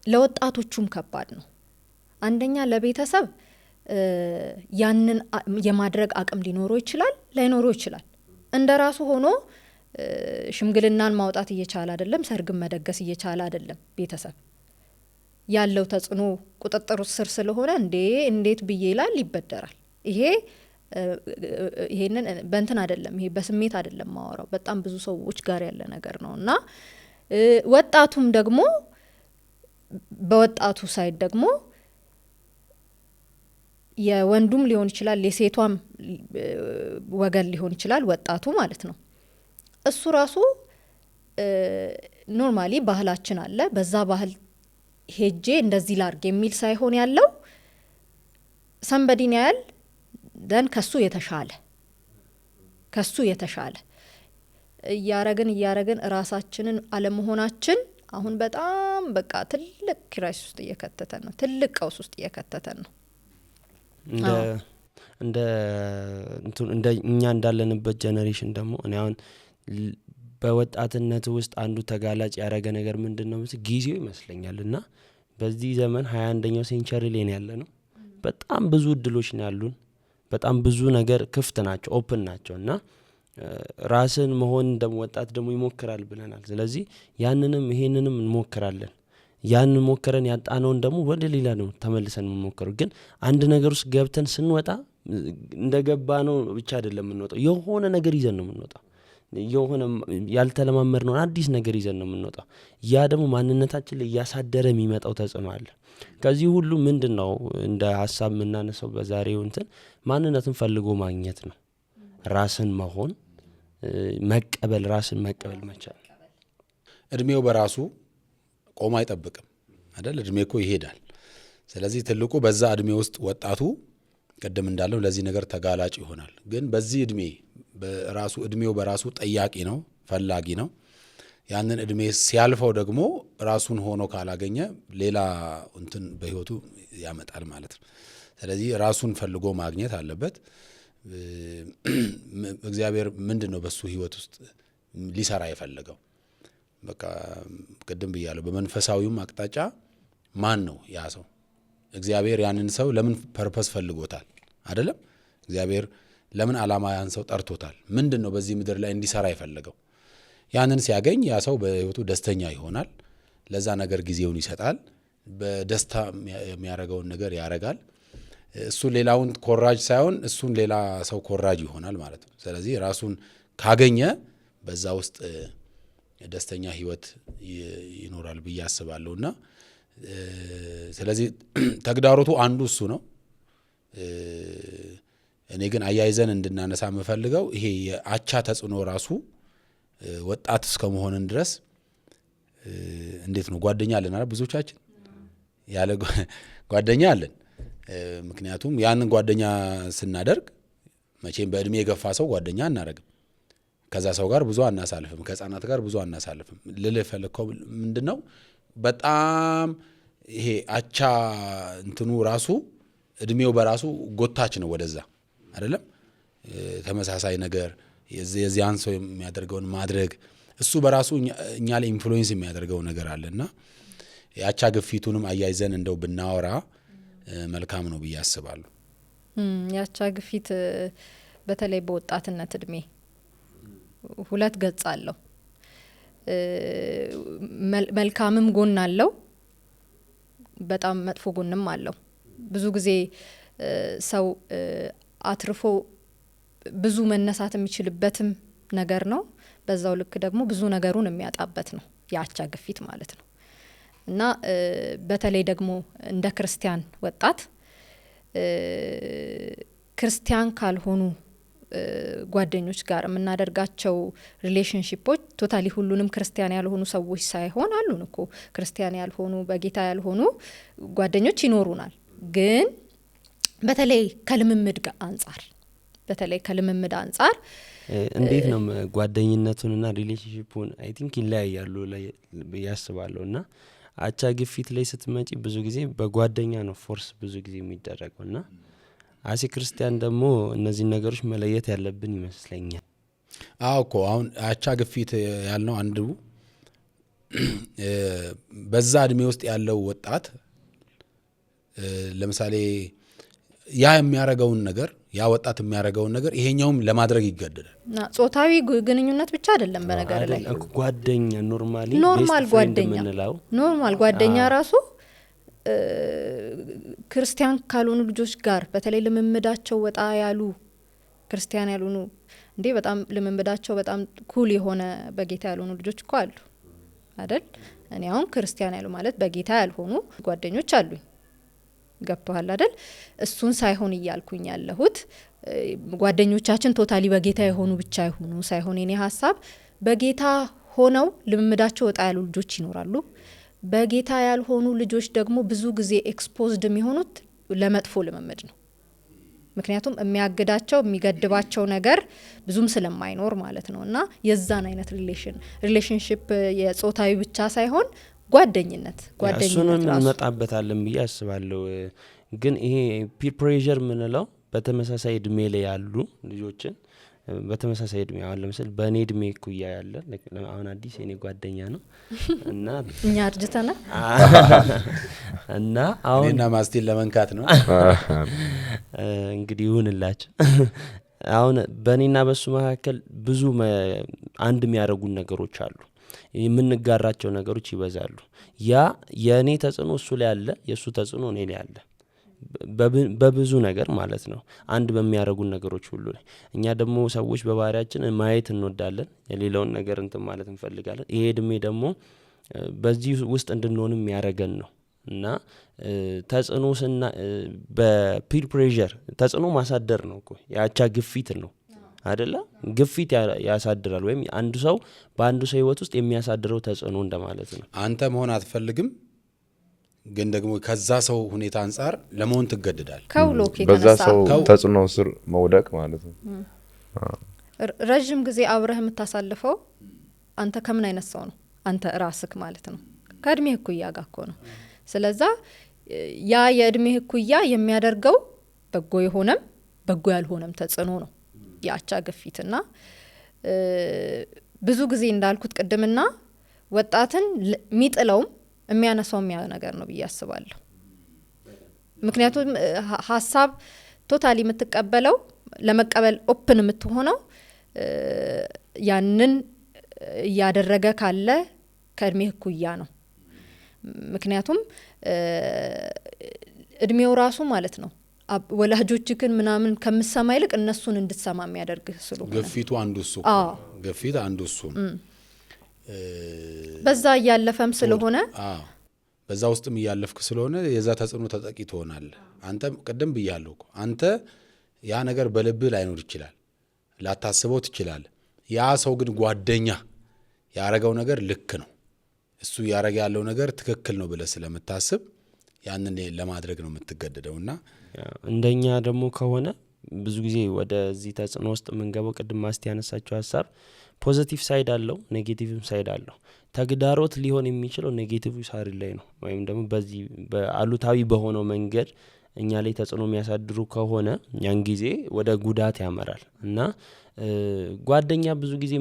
ለወጣቶቹም ከባድ ነው አንደኛ ለቤተሰብ ያንን የማድረግ አቅም ሊኖረው ይችላል ላይኖረው ይችላል እንደራሱ ሆኖ ሽምግልናን ማውጣት እየቻለ አይደለም ሰርግም መደገስ እየቻለ አይደለም ቤተሰብ ያለው ተጽዕኖ ቁጥጥር ስር ስለሆነ እንዴት ብዬ ይላል ይበደራል ይሄንን በእንትን አይደለም ይሄ በስሜት አይደለም ማወራው በጣም ብዙ ሰዎች ጋር ያለ ነገር ነውና ወጣቱም ደግሞ በወጣቱ ሳይድ ደግሞ የወንዱም ሊሆን ይችላል የሴቷም ወገን ሊሆን ይችላል ወጣቱ ማለት ነው እሱ ራሱ ኖርማሊ ባህላችን አለ በዛ ባህል ሄጄ እንደዚህ ላርግ የሚል ሳይሆን ያለው ሰንበዲን ያል ደን ከሱ የተሻለ እያረግን ራሳችንን አለመሆናችን አሁን በጣም በቃ ትልቅ ክራይስ ውስጥ እየከተተን ነው ትልቅ ቀውስ ውስጥ እየከተተን ነው እንደ እኛ እንዳለንበት ጀነሬሽን ደግሞ እኔ አሁን በወጣትነት ውስጥ አንዱ ተጋላጭ ያረገ ነገር ምንድነው ጊዜው ይመስለኛልና በዚህ ዘመን 21ኛው ሴንቸሪ ላይ ያለ ነው በጣም ብዙ እድሎች ነው ያሉን በጣም ብዙ ነገር ክፍት ናቸው ኦፕን ናቸውና ራስን መሆን ደግሞ ወጣት ደግሞ ይሞክራል ብለናል ስለዚህ ያንንም ይሄንንም እንሞክራለን ያን ሞከረን ያጣነውን ደግሞ ወደ ሌላ ነው ተመልሰን እንሞክረው ግን አንድ ነገር ውስጥ ገብተን ስንወጣ እንደገባ ነው ብቻ አይደለም የምንወጣው፣ የሆነ ነገር ይዘን ነው የምንወጣው። የሆነ ያልተለማመድ ነው አዲስ ነገር ይዘን ነው የምንወጣው። ያ ደግሞ ማንነታችን ላይ እያሳደረ የሚመጣው ተጽዕኖ አለ። ከዚህ ሁሉ ምንድን ነው እንደ ሀሳብ የምናነሳው በዛሬው እንትን ማንነትን ፈልጎ ማግኘት ነው። ራስን መሆን መቀበል፣ ራስን መቀበል መቻል። እድሜው በራሱ ቆሞ አይጠብቅም አይደል? እድሜ እኮ ይሄዳል። ስለዚህ ትልቁ በዛ እድሜ ውስጥ ወጣቱ ቅድም እንዳለው ለዚህ ነገር ተጋላጭ ይሆናል። ግን በዚህ እድሜ በራሱ እድሜው በራሱ ጠያቂ ነው፣ ፈላጊ ነው። ያንን እድሜ ሲያልፈው ደግሞ ራሱን ሆኖ ካላገኘ ሌላ እንትን በህይወቱ ያመጣል ማለት ነው። ስለዚህ ራሱን ፈልጎ ማግኘት አለበት። እግዚአብሔር ምንድን ነው በሱ ህይወት ውስጥ ሊሰራ የፈለገው? በቃ ቅድም ብያለሁ፣ በመንፈሳዊውም አቅጣጫ ማን ነው ያ ሰው? እግዚአብሔር ያንን ሰው ለምን ፐርፐስ ፈልጎታል አይደለም? እግዚአብሔር ለምን ዓላማ ያን ሰው ጠርቶታል? ምንድን ነው በዚህ ምድር ላይ እንዲሰራ የፈለገው? ያንን ሲያገኝ ያ ሰው በህይወቱ ደስተኛ ይሆናል። ለዛ ነገር ጊዜውን ይሰጣል። በደስታ የሚያደርገውን ነገር ያደርጋል። እሱ ሌላውን ኮራጅ ሳይሆን እሱን ሌላ ሰው ኮራጅ ይሆናል ማለት ነው። ስለዚህ ራሱን ካገኘ በዛ ውስጥ ደስተኛ ህይወት ይኖራል ብዬ አስባለሁ። እና ስለዚህ ተግዳሮቱ አንዱ እሱ ነው። እኔ ግን አያይዘን እንድናነሳ የምፈልገው ይሄ የአቻ ተጽዕኖ ራሱ ወጣት እስከመሆንን ድረስ እንዴት ነው? ጓደኛ አለን አይደል? ብዙዎቻችን ያለ ጓደኛ አለን። ምክንያቱም ያንን ጓደኛ ስናደርግ መቼም በእድሜ የገፋ ሰው ጓደኛ አናረግም። ከዛ ሰው ጋር ብዙ አናሳልፍም። ከህፃናት ጋር ብዙ አናሳልፍም። ልልህ ፈለግከው ምንድነው? በጣም ይሄ አቻ እንትኑ ራሱ እድሜው በራሱ ጎታች ነው ወደዛ አይደለም? ተመሳሳይ ነገር የዚያን ሰው የሚያደርገውን ማድረግ እሱ በራሱ እኛ ላይ ኢንፍሉዌንስ የሚያደርገው ነገር አለና የአቻ ግፊቱንም አያይዘን እንደው ብናወራ መልካም ነው ብዬ አስባለሁ። የአቻ ግፊት በተለይ በወጣትነት እድሜ ሁለት ገጽ አለው። መልካምም ጎን አለው፣ በጣም መጥፎ ጎንም አለው። ብዙ ጊዜ ሰው አትርፎ ብዙ መነሳት የሚችልበትም ነገር ነው። በዛው ልክ ደግሞ ብዙ ነገሩን የሚያጣበት ነው የአቻ ግፊት ማለት ነው። እና በተለይ ደግሞ እንደ ክርስቲያን ወጣት ክርስቲያን ካልሆኑ ጓደኞች ጋር የምናደርጋቸው ሪሌሽንሺፖች ቶታሊ ሁሉንም ክርስቲያን ያልሆኑ ሰዎች ሳይሆን አሉን እኮ ክርስቲያን ያልሆኑ በጌታ ያልሆኑ ጓደኞች ይኖሩናል። ግን በተለይ ከልምምድ አንጻር እንዴት ነው ጓደኝነቱንና ሪሌሽንሺፑን አይ ቲንክ ይለያያሉ ያስባለሁ። እና አቻ ግፊት ላይ ስትመጪ ብዙ ጊዜ በጓደኛ ነው ፎርስ ብዙ ጊዜ የሚደረገው እና አሲ ክርስቲያን ደግሞ እነዚህ ነገሮች መለየት ያለብን ይመስለኛል። አዎ እኮ አሁን አቻ ግፊት ያልነው አንዱ በዛ እድሜ ውስጥ ያለው ወጣት ለምሳሌ ያ የሚያረጋውን ነገር ያ ወጣት የሚያረጋውን ነገር ይሄኛውም ለማድረግ ይገደዳል። ጾታዊ ግንኙነት ብቻ አይደለም፣ በነገር ላይ ጓደኛ ኖርማል ጓደኛ ራሱ ክርስቲያን ካልሆኑ ልጆች ጋር በተለይ ልምምዳቸው ወጣ ያሉ ክርስቲያን ያልሆኑ እንዴ በጣም ልምምዳቸው በጣም ኩል የሆነ በጌታ ያልሆኑ ልጆች እኮ አሉ አይደል? እኔ አሁን ክርስቲያን ያሉ ማለት በጌታ ያልሆኑ ጓደኞች አሉኝ። ገብቶሃል አይደል? እሱን ሳይሆን እያልኩኝ ያለሁት ጓደኞቻችን ቶታሊ በጌታ የሆኑ ብቻ ይሆኑ ሳይሆን የኔ ሀሳብ በጌታ ሆነው ልምምዳቸው ወጣ ያሉ ልጆች ይኖራሉ። በጌታ ያልሆኑ ልጆች ደግሞ ብዙ ጊዜ ኤክስፖዝድ የሚሆኑት ለመጥፎ ልምምድ ነው። ምክንያቱም የሚያግዳቸው የሚገድባቸው ነገር ብዙም ስለማይኖር ማለት ነው። እና የዛን አይነት ሪሌሽንሺፕ የጾታዊ ብቻ ሳይሆን ጓደኝነት እሱንም እንመጣበታለን ብዬ አስባለሁ። ግን ይሄ ፒር ፕሬዠር ምንለው በተመሳሳይ እድሜ ላይ ያሉ ልጆችን በተመሳሳይ እድሜ አሁን ለምሳሌ በእኔ እድሜ እኩያ ያለ አሁን አዲስ የኔ ጓደኛ ነው እና እኛ አርጅተና እና አሁን እና ማስቲል ለመንካት ነው እንግዲህ ይሁንላችሁ። አሁን በእኔና በሱ መካከል ብዙ አንድ የሚያደርጉን ነገሮች አሉ፣ የምንጋራቸው ነገሮች ይበዛሉ። ያ የእኔ ተጽዕኖ እሱ ላይ አለ፣ የእሱ ተጽዕኖ እኔ ላይ አለ። በብዙ ነገር ማለት ነው አንድ በሚያደርጉን ነገሮች ሁሉ ላይ እኛ ደግሞ ሰዎች በባህሪያችን ማየት እንወዳለን የሌላውን ነገር እንትን ማለት እንፈልጋለን ይሄ እድሜ ደግሞ በዚህ ውስጥ እንድንሆንም ያረገን ነው እና ተጽዕኖ በፒር ፕሬዠር ተጽዕኖ ማሳደር ነው እኮ ያቻ ግፊት ነው አይደለ ግፊት ያሳድራል ወይም አንዱ ሰው በአንዱ ሰው ህይወት ውስጥ የሚያሳድረው ተጽዕኖ እንደማለት ነው አንተ መሆን አትፈልግም ግን ደግሞ ከዛ ሰው ሁኔታ አንፃር ለመሆን ትገደዳል በዛ ሰው ተጽዕኖ ስር መውደቅ ማለት ነው ረጅም ጊዜ አብረህ የምታሳልፈው አንተ ከምን አይነት ሰው ነው አንተ ራስክ ማለት ነው ከእድሜህ እኩያ ጋር እኮ ነው ስለዛ ያ የእድሜህ እኩያ የሚያደርገው በጎ የሆነም በጎ ያልሆነም ተጽዕኖ ነው ያቻ ግፊትና ብዙ ጊዜ እንዳልኩት ቅድምና ወጣትን ሚጥለውም የሚያነሳው ነገር ነው ብዬ አስባለሁ ምክንያቱም ሐሳብ ቶታሊ የምትቀበለው ለመቀበል ኦፕን የምትሆነው ያንን ያደረገ ካለ ከእድሜህ እኩያ ነው ምክንያቱም እድሜው ራሱ ማለት ነው ወላጆችክን ምናምን ከምሰማ ይልቅ እነሱን እንድትሰማ የሚያደርግህ ስለሆነ ግፊቱ አንዱ እሱ ግፊት አንዱ እሱ በዛ ያለፈም ስለሆነ በዛ ውስጥም ያለፍክ ስለሆነ የዛ ተጽዕኖ ተጠቂ ትሆናለህ አንተ ቀደም ብያለሁ እኮ አንተ ያ ነገር በልብህ ላይኖር ይችላል ላታስበው ትችላለህ ያ ሰው ግን ጓደኛ ያረጋው ነገር ልክ ነው እሱ ያረጋ ያለው ነገር ትክክል ነው ብለህ ስለምታስብ ያንን ለማድረግ ነው የምትገደደውና እንደኛ ደግሞ ከሆነ ብዙ ጊዜ ወደዚህ ተጽዕኖ ውስጥ የምንገባው ቅድም ማስቲ ያነሳቸው ሐሳብ ፖዚቲቭ ሳይድ አለው ኔጌቲቭም ሳይድ አለው ተግዳሮት ሊሆን የሚችለው ኔጌቲቭ ሳይድ ላይ ነው ወይም ደግሞ በዚህ በአሉታዊ በሆነው መንገድ እኛ ላይ ተጽዕኖ የሚያሳድሩ ከሆነ ያን ጊዜ ወደ ጉዳት ያመራል እና ጓደኛ ብዙ ጊዜ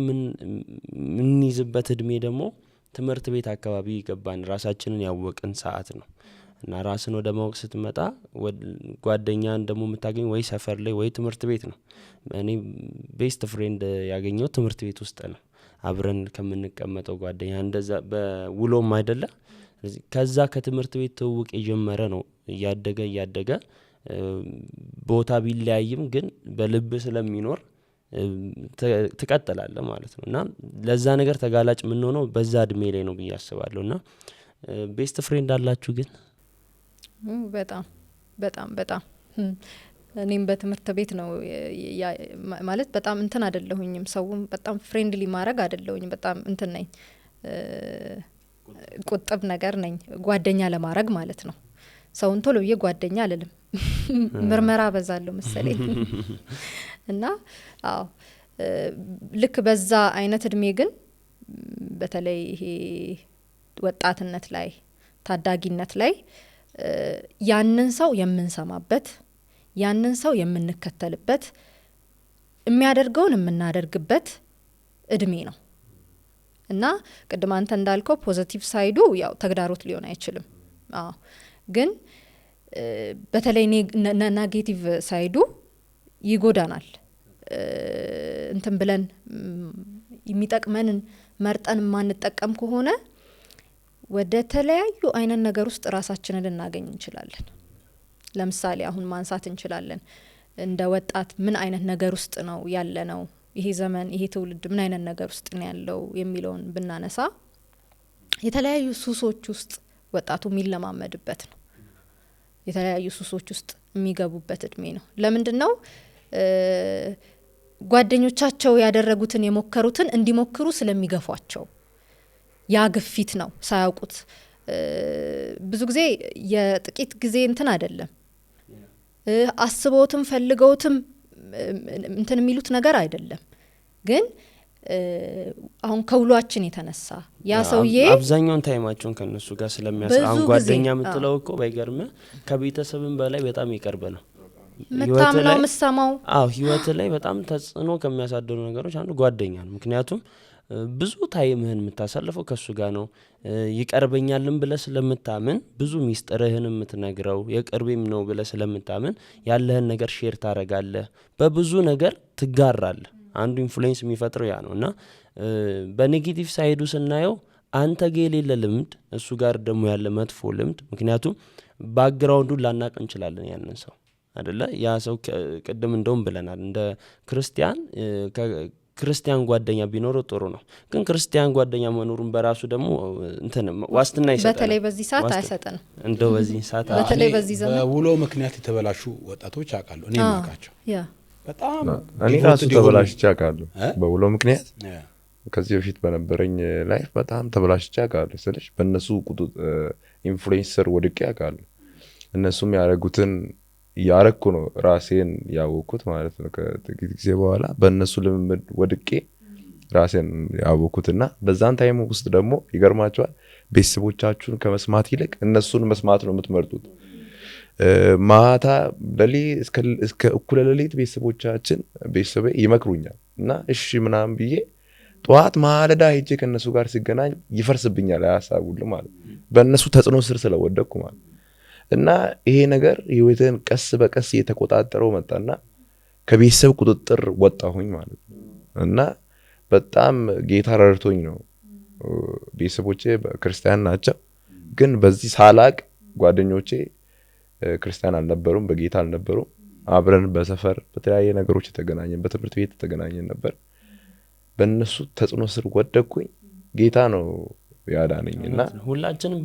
ምን ይዝበት እድሜ ደግሞ ትምህርት ቤት አካባቢ ይገባን ራሳችንን ያወቅን ሰዓት ነው እና ራስን ወደ ማወቅ ስትመጣ ጓደኛን ደግሞ የምታገኝ ወይ ሰፈር ላይ ወይ ትምህርት ቤት ነው እኔ ቤስት ፍሬንድ ያገኘው ትምህርት ቤት ውስጥ ነው አብረን ከምንቀመጠው ጓደኛ እንደዛ በውሎም አይደለ ከዛ ከትምህርት ቤት ትውውቅ የጀመረ ነው እያደገ ቦታ ቢለያይም ግን በልብ ስለሚኖር ትቀጥላለ ማለት ነው እና ለዛ ነገር ተጋላጭ ምን ሆነው በዛ እድሜ ላይ ነው ብዬ አስባለሁና ቤስት ፍሬንድ አላችሁ ግን በጣም በጣም በጣም እኔም በትምህርት ቤት ነው ማለት በጣም እንትን አይደለሁኝም ሰውም በጣም ፍሬንድሊ ማድረግ አይደለሁኝም በጣም እንትን ነኝ ቁጥብ ነገር ነኝ ጓደኛ ለማድረግ ማለት ነው ሰውን ቶሎ ብዬ ጓደኛ አልልም ምርመራ በዛለው መሰለኝ እና አዎ ልክ በዛ አይነት እድሜ ግን በተለይ ይሄ ወጣትነት ላይ ታዳጊነት ላይ ያንን ሰው የምንሰማበት ያንን ሰው የምንከተልበት የሚያደርገውን የምናደርግበት እድሜ ነው እና ቅድም አንተ እንዳልከው ፖዚቲቭ ሳይዱ ያው ተግዳሮት ሊሆን አይችልም ግን በተለይ ኔጌቲቭ ሳይዱ ይጎዳናል እንትን ብለን የሚጠቅመንን መርጠን ማንጠቀም ከሆነ ወደ ተለያዩ አይነት ነገር ውስጥ ራሳችንን ልናገኝ እንችላለን ለምሳሌ አሁን ማንሳት እንችላለን እንደ ወጣት ምን አይነት ነገር ውስጥ ነው ያለነው ይሄ ዘመን ይሄ ትውልድ ምን አይነት ነገር ውስጥ ነው ያለው የሚለውን ብናነሳ የተለያዩ ሱሶች ውስጥ ወጣቱ የሚለማመድበት ነው የተለያዩ ሱሶች ውስጥ የሚገቡበት እድሜ ነው ለምንድነው ጓደኞቻቸው ያደረጉትን የሞከሩትን እንዲሞክሩ ስለሚገፏቸው ያ ግፊት ነው ሳያውቁት ብዙ ጊዜ የጥቂት ጊዜ እንትን አይደለም አስቦትም ፈልገውትም እንትን የሚሉት ነገር አይደለም ግን አሁን ከውሏችን የተነሳ ያ ሰውዬ አብዛኛውን ታይማቸውን ከነሱ ጋር ስለሚያስራ አሁን ጓደኛ የምትለው እኮ ባይገርም ከቤተሰብም በላይ በጣም ይቀርብ ነው መታምነው ምሰማው ህይወት ላይ በጣም ተጽዕኖ ከሚያሳድሩ ነገሮች አንዱ ጓደኛ ነው ምክንያቱም ብዙ ታይምህን የምታሳልፈው ከሱ ጋር ነው ይቀርበኛልም ብለ ስለምታምን ብዙ ሚስጥርህን የምትነግረው የቅርቤም ነው ብለ ስለምታምን ያለህን ነገር ሼር ታረጋለህ በብዙ ነገር ትጋራለህ አንዱ ኢንፍሉዌንስ የሚፈጥረው ያ ነውና በኔጌቲቭ ሳይዱ ስናየው አንተ ጋር የሌለ ልምድ እሱ ጋር ደግሞ ያለ መጥፎ ልምድ ምክንያቱም ባክግራውንዱን ላናቅ እንችላለን ያንን ሰው አይደለ ያ ሰው ቅድም እንደውም ብለናል እንደ ክርስቲያን ክርስቲያን ጓደኛ ቢኖረው ጥሩ ነው ግን ክርስቲያን ጓደኛ መኖሩን በራሱ ደግሞ እንትን ዋስትና ይሰጣል በተለይ በዚህ ሰዓት አይሰጥንም እንደው በዚህ ሰዓት በተለይ በዚህ ዘመን በውሎ ምክንያት የተበላሹ ወጣቶች አውቃለሁ እኔ ማውቃቸው ያ በጣም እኔ ራሱ ተበላሽቼ አውቃለሁ በውሎ ምክንያት ከዚህ በፊት በነበረኝ ላይፍ በጣም ተበላሽቼ አውቃለሁ ስለሽ በእነሱ ኢንፍሉዌንሰር ወድቄ አውቃለሁ እነሱም ያደረጉትን ያረኩ ነው ራሴን ያወኩት ማለት ነው ከጥቂት ጊዜ በኋላ በእነሱ ልምምድ ወድቄ ራሴን ያወኩትና በዛን ታይም ውስጥ ደግሞ ይገርማቸዋል ቤተሰቦቻችሁን ከመስማት ይልቅ እነሱን መስማት ነው የምትመርጡት ማታ እስከ እኩለ ሌሊት ቤተሰቤ ይመክሩኛል እና እሺ ምናምን ብዬ ጠዋት ማለዳ ሄጄ ከነሱ ጋር ሲገናኝ ይፈርስብኛል ያሳውል ማለት በእነሱ ተጽዕኖ ስር ስለወደቅኩ ማለት እና ይሄ ነገር ህይወትን ቀስ በቀስ እየተቆጣጠረው መጣና ከቤተሰብ ቁጥጥር ወጣሁኝ ማለት ነው እና በጣም ጌታ ረድቶኝ ነው ቤተሰቦቼ ክርስቲያን ናቸው ግን በዚህ ሳላቅ ጓደኞቼ ክርስቲያን አልነበሩም በጌታ አልነበሩም አብረን በሰፈር በተለያየ ነገሮች ተገናኘን በትምህርት ቤት ተገናኘን ነበር በእነሱ ተጽዕኖ ስር ወደቅኩኝ ጌታ ነው ያዳነኝና ሁላችንም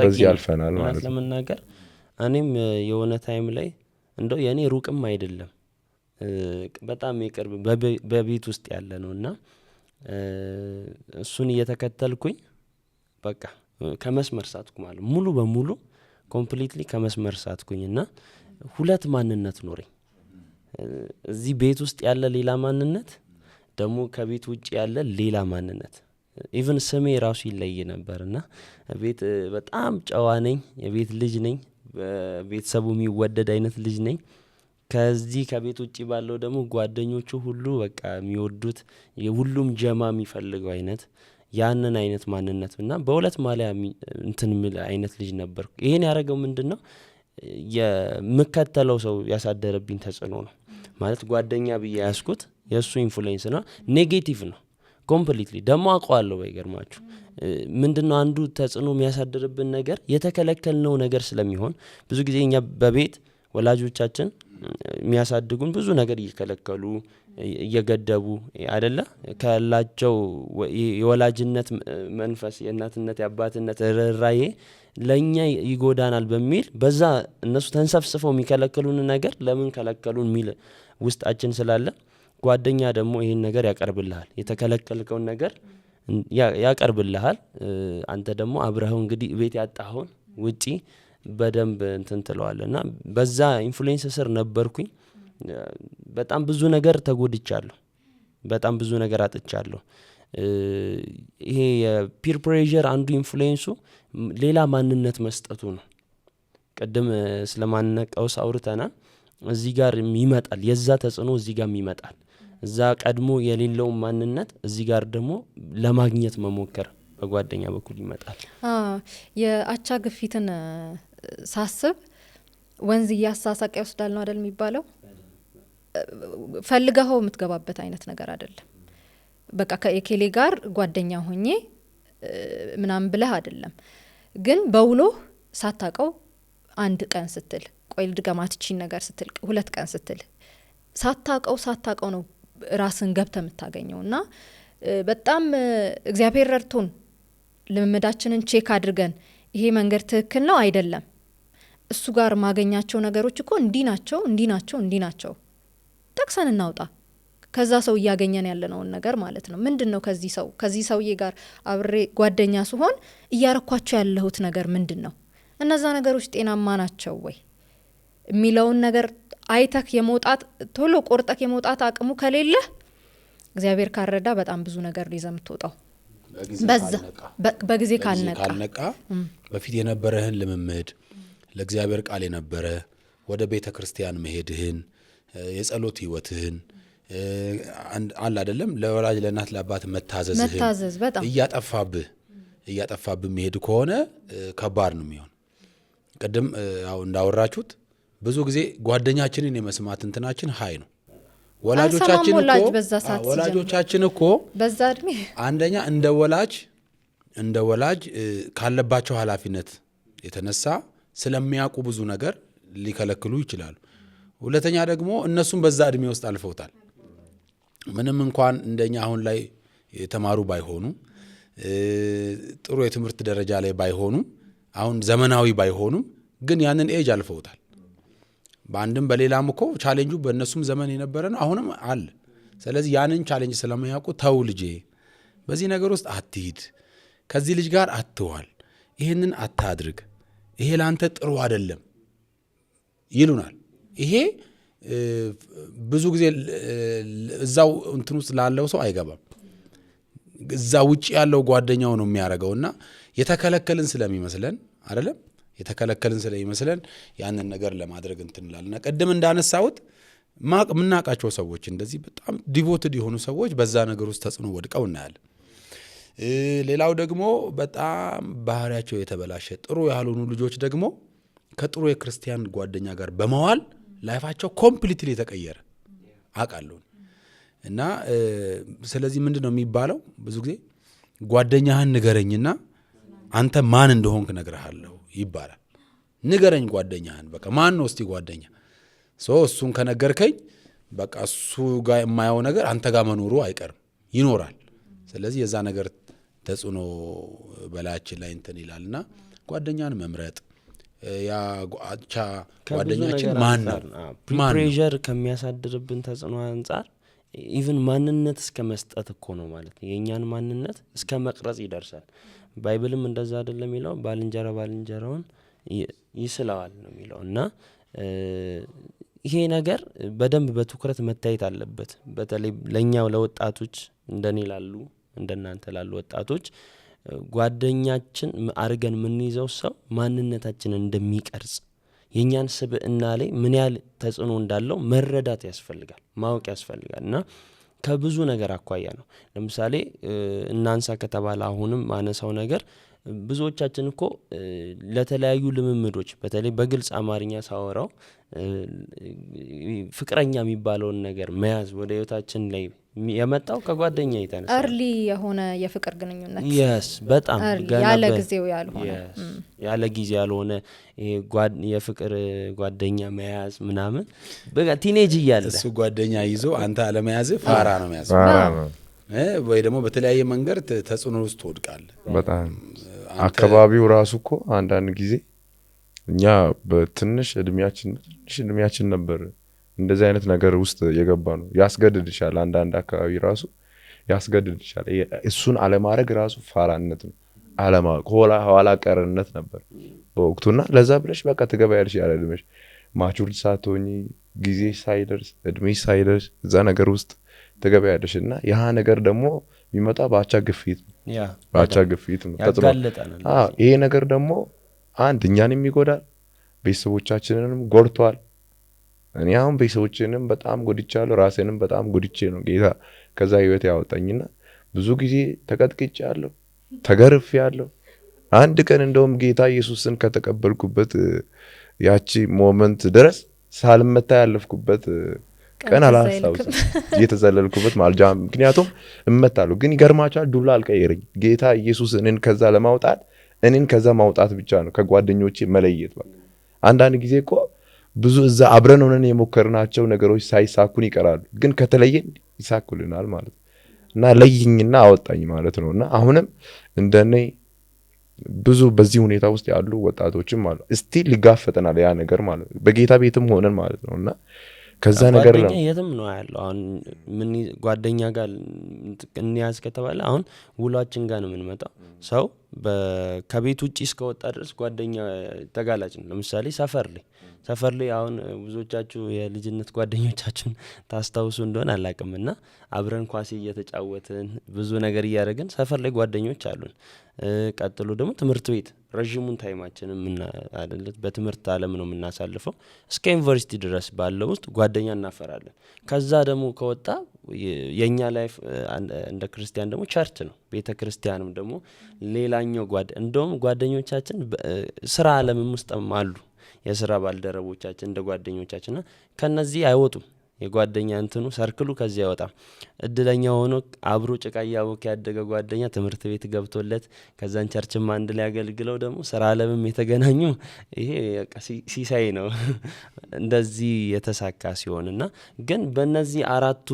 በዚህ አልፈናል ማለት ነው ለምናገር እኔም የሆነ ታይም ላይ እንደው የኔ ሩቅም አይደለም በጣም ይቅርብ በቤት ውስጥ ያለ ነውና እሱን እየተከተልኩኝ በቃ ከመስመር ሳትኩ ማለት ሙሉ በሙሉ ኮምፕሊትሊ ከመስመር ሳትኩኝና ሁለት ማንነት ኖረኝ እዚህ ቤት ውስጥ ያለ ሌላ ማንነት ደግሞ ከቤት ውጪ ያለ ሌላ ማንነት ኢቭን ስሜ ራሱ ይለይ ነበርና ቤት በጣም ጨዋ ነኝ የቤት ልጅ ነኝ በቤተሰቡ የሚወደድ አይነት ልጅ ነኝ ከዚህ ከቤት ውጪ ባለው ደግሞ ጓደኞቹ ሁሉ በቃ የሚወዱት የሁሉም ጀማ የሚፈልገው አይነት ያንን አይነት ማንነትና በሁለት ማሊያ እንትን ሚል አይነት ልጅ ነበርኩ ይሄን ያደረገው ምንድነው የምከተለው ሰው ያሳደረብኝ ተጽዕኖ ነው ማለት ጓደኛ ብዬ ያስኩት የሱ ኢንፍሉዌንስ ነው ኔጌቲቭ ነው ኮምፕሊትሊ ደሞ አቋለው ባይገርማችሁ ምንድነው አንዱ ተጽዕኖ የሚያሳድርብን ነገር የተከለከልነው ነገር ስለሚሆን ብዙ ጊዜ እኛ በቤት ወላጆቻችን የሚያሳድጉን ብዙ ነገር እየከለከሉ እየገደቡ አይደለ ካላቸው የወላጅነት መንፈስ የእናትነት የአባትነት ራዬ ለኛ ይጎዳናል በሚል በዛ እነሱ ተንሰፍስፈው የሚከለክሉን ነገር ለምን ከለከሉን ሚል ውስጣችን ስላለ ጓደኛ ደግሞ ይሄን ነገር ያቀርብልሃል የተከለከልከውን ነገር ያቀርብልሃል አንተ ደግሞ አብረው እንግዲህ ቤት ያጣሁን ውጪ በደንብ እንትን ትለዋለና በዛ ኢንፍሉዌንስ ስር ነበርኩኝ በጣም ብዙ ነገር ተጎድቻለሁ በጣም ብዙ ነገር አጥቻለሁ ይሄ የፒር ፕሬዠር አንዱ ኢንፍሉዌንሱ ሌላ ማንነት መስጠቱ ነው ቀደም ስለማንነት ቀውስ አውርተናል እዚህ ጋር ይመጣል የዛ ተጽዕኖ እዚህ ጋር ይመጣል እዛ ቀድሞ የሌለው ማንነት እዚህ ጋር ደግሞ ለማግኘት መሞከር በጓደኛ በኩል ይመጣል የአቻ ግፊትን ሳስብ ወንዝ ያሳሳቀ ይወስዳል ነው አይደል የሚባለው ፈልገው የምትገባበት አይነት ነገር አይደለም በቃ ከኤኬሌ ጋር ጓደኛ ሆኜ ምናም ብለህ አይደለም ግን በውሎ ሳታቀው አንድ ቀን ስትል ቆይ ልድገማትቺን ነገር ስትል ሁለት ቀን ስትል ሳታቀው ነው ራስን ገብተ የምታገኘውና በጣም እግዚአብሔር ረድቶን ልምምዳችንን ቼክ አድርገን ይሄ መንገድ ትክክል ነው አይደለም እሱ ጋር ማገኛቸው ነገሮች እኮ እንዲ ናቸው ተክሰን እናውጣ ከዛ ሰው ያገኘን ያለነው ነገር ማለት ነው ምንድነው ከዚህ ሰውዬ ጋር አብሬ ጓደኛ ሲሆን እያረኳቸው ያለሁት ነገር ምንድነው እነዛ ነገሮች ጤናማ ናቸው ወይ የሚለውን ነገር አይተክ የመውጣት ቶሎ ቆርጠክ የመውጣት አቅሙ ከሌለ እግዚአብሔር ካረዳ በጣም ብዙ ነገር ሊዘምትወጣው በጊዜ ካልነቃ በፊት የነበረህን ልምምድ ለእግዚአብሔር ቃል የነበረ ወደ ቤተ ክርስቲያን መሄድህን የጸሎት ህይወትህን አለ አይደለም ለወላጅ ለእናት ለአባት መታዘዝ በጣም እያጠፋብህ መሄድ ከሆነ ከባድ ነው የሚሆን ቀደም ያው እንዳወራችሁት ብዙ ጊዜ ጓደኛችንን የመስማት እንትናችን ሃይ ነው ወላጆቻችን እኮ በዛ እድሜ አንደኛ እንደ ወላጅ ካለባቸው ኃላፊነት የተነሳ ስለሚያውቁ ብዙ ነገር ሊከለክሉ ይችላሉ። ሁለተኛ ደግሞ እነሱም በዛ እድሜ ውስጥ አልፈውታል። ምንም እንኳን እንደኛ አሁን ላይ የተማሩ ባይሆኑ ጥሩ የትምህርት ደረጃ ላይ ባይሆኑ አሁን ዘመናዊ ባይሆኑም ግን ያንን ኤጅ አልፈውታል። በአንድም በሌላም እኮ ቻሌንጁ በእነሱም ዘመን የነበረ ነው፣ አሁንም አለ። ስለዚህ ያንን ቻሌንጅ ስለማያውቁ ተው ልጄ በዚህ ነገር ውስጥ አትሂድ፣ ከዚህ ልጅ ጋር አትዋል፣ ይህንን አታድርግ፣ ይሄ ላንተ ጥሩ አይደለም ይሉናል። ይሄ ብዙ ጊዜ እዛው እንትን ውስጥ ላለው ሰው አይገባም። እዛ ውጪ ያለው ጓደኛው ነው የሚያደርገውና የተከለከልን ስለሚመስለን አይደለም የተከለከልን ስለሚመስለን ያንን ነገር ለማድረግ እንትንላልና ቀደም እንዳነሳሁት ምናቃቸው ሰዎች እንደዚህ በጣም ዲቮትድ የሆኑ ሰዎች በዛ ነገር ውስጥ ተጽዕኖ ወድቀው እናያለን። ሌላው ደግሞ በጣም ባህሪያቸው የተበላሸ ጥሩ ያልሆኑ ልጆች ደግሞ ከጥሩ የክርስቲያን ጓደኛ ጋር በመዋል ላይፋቸው ኮምፕሊትሊ የተቀየረ አውቃለሁ። እና ስለዚህ ምንድነው የሚባለው ብዙ ጊዜ ጓደኛህን ንገረኝና አንተ ማን እንደሆንክ እነግርሃለሁ ይባላል። ንገረኝ ጓደኛህን፣ በቃ ማን ነው እስቲ ጓደኛ? እሱን ከነገርከኝ በቃ እሱ ጋር የማየው ነገር አንተ ጋር መኖሩ አይቀርም ይኖራል። ስለዚህ የዛ ነገር ተጽዕኖ በላያችን ላይ እንትን ይላልና ጓደኛን መምረጥ ያ አቻ ጓደኛችን ማን ነው ፕሬዠር ከሚያሳድርብን ተጽዕኖ አንጻር ኢቭን ማንነት እስከ መስጠት እኮ ነው ማለት ነው። የኛን ማንነት እስከ መቅረጽ ይደርሳል። ባይብልም እንደዛ አይደለም የሚለው ባልንጀራ ባልንጀራውን ይስለዋል ነው የሚለው። እና ይሄ ነገር በደንብ በትኩረት መታየት አለበት። በተለይ ለኛው ለወጣቶች እንደኔ ላሉ እንደናንተ ላሉ ወጣቶች ጓደኛችን አርገን የምንይዘው ሰው ማንነታችንን እንደሚቀርጽ የኛን ስብዕና ላይ ምን ያህል ተጽዕኖ እንዳለው መረዳት ያስፈልጋል፣ ማወቅ ያስፈልጋል። እና ከብዙ ነገር አኳያ ነው። ለምሳሌ እናንሳ ከተባለ አሁንም ማነሳው ነገር ብዙዎቻችን እኮ ለተለያዩ ልምምዶች በተለይ በግልጽ አማርኛ ሳወራው ፍቅረኛ የሚባለውን ነገር መያዝ ወደ ህይወታችን ላይ የመጣው ከጓደኛ የተነሳ አርሊ የሆነ የፍቅር ግንኙነት በጣም ያለ ጊዜው ያልሆነ ያለ ጊዜ ያልሆነ የፍቅር ጓደኛ መያዝ ምናምን በቃ ቲኔጅ እያለ እሱ ጓደኛ ይዞ አንተ አለመያዝ ፋራ ነው መያዝ ወይ ደግሞ በተለያየ መንገድ ተጽዕኖ ውስጥ ትወድቃለህ። በጣም አካባቢው ራሱ እኮ አንዳንድ ጊዜ እኛ በትንሽ እድሜያችን ነበር እንደዚህ አይነት ነገር ውስጥ የገባ ነው። ያስገድድሻል፣ አንዳንድ አካባቢ ራሱ ያስገድድሻል። እሱን አለማድረግ ራሱ ፋራነት ነው፣ ኋላ ቀርነት ነበር በወቅቱና ለዛ ብለሽ በቃ ትገባያለሽ ያለ እድሜሽ ማቹርድ ሳትሆኚ ጊዜ ሳይደርስ እድሜሽ ሳይደርስ እዛ ነገር ውስጥ ትገባያለሽ። እና ያ ነገር ደግሞ የሚመጣ በአቻ ግፊት ነው፣ በአቻ ግፊት ነው ያጋለጣናል። ይሄ ነገር ደግሞ አንድ እኛንም ይጎዳል፣ ቤተሰቦቻችንንም ጎድቷል። እኔ አሁን ቤተሰቦቼንም በጣም ጎድቻለሁ፣ ራሴንም በጣም ጎድቼ ነው ጌታ ከዛ ህይወት ያወጣኝና ብዙ ጊዜ ተቀጥቅጫለሁ፣ ተገርፌያለሁ። አንድ ቀን እንደውም ጌታ ኢየሱስን ከተቀበልኩበት ያቺ ሞመንት ድረስ ሳልመታ ያለፍኩበት ቀን አላስታውስም። እየተዘለልኩበት ማልጃ ምክንያቱም እመታለሁ። ግን ይገርማችኋል ዱላ አልቀየረኝ ጌታ ኢየሱስ እኔን ከዛ ለማውጣት እኔን ከዛ ማውጣት ብቻ ነው ከጓደኞቼ መለየት። በቃ አንዳንድ ጊዜ እኮ ብዙ እዛ አብረን ሆነን የሞከርናቸው ነገሮች ሳይሳኩን ይቀራሉ፣ ግን ከተለየን ይሳኩልናል ማለት ነው። እና ለይኝና አወጣኝ ማለት ነው። እና አሁንም እንደኔ ብዙ በዚህ ሁኔታ ውስጥ ያሉ ወጣቶችም አሉ እስቲ ሊጋፈጠናል ያ ነገር ማለት ነው፣ በጌታ ቤትም ሆነን ማለት ነው። እና ከዛ ነገር ጓደኛ የትም ነው ያለው። አሁን ምን ጓደኛ ጋር እንያዝ ከተባለ አሁን ውሏችን ጋር ነው የምንመጣው። ሰው ከቤት ውጪ እስከወጣ ድረስ ጓደኛ ተጋላጭ ነው። ለምሳሌ ሰፈር ላይ አሁን ብዙዎቻችሁ የልጅነት ጓደኞቻችሁን ታስታውሱ እንደሆነ አላቅምና አብረን ኳስ እየተጫወትን ብዙ ነገር እያደረግን ሰፈር ላይ ጓደኞች አሉን። ቀጥሎ ደግሞ ትምህርት ቤት ረጅሙን ታይማችን በትምህርት ዓለም ነው የምናሳልፈው። እስከ ዩኒቨርሲቲ ድረስ ባለው ውስጥ ጓደኛ እናፈራለን። ከዛ ደግሞ ከወጣ የኛ ላይፍ እንደ ክርስቲያን ደግሞ ቸርች ነው፣ ቤተ ክርስቲያንም ደግሞ ሌላኛው እንደውም ጓደኞቻችን ስራ ዓለምም ውስጥም አሉ የስራ ባልደረቦቻችን እንደ ጓደኞቻችንና ከነዚህ አይወጡም። የጓደኛ እንትኑ ሰርክሉ ከዚህ አይወጣም። እድለኛ ሆኖ አብሮ ጭቃ እያቦካ ያደገ ጓደኛ ትምህርት ቤት ገብቶለት ከዛን ቸርችም አንድ ላይ ያገልግለው ደግሞ ስራ ዓለምም የተገናኙ ይሄ ሲሳይ ነው እንደዚህ የተሳካ ሲሆንና ግን በእነዚህ አራቱ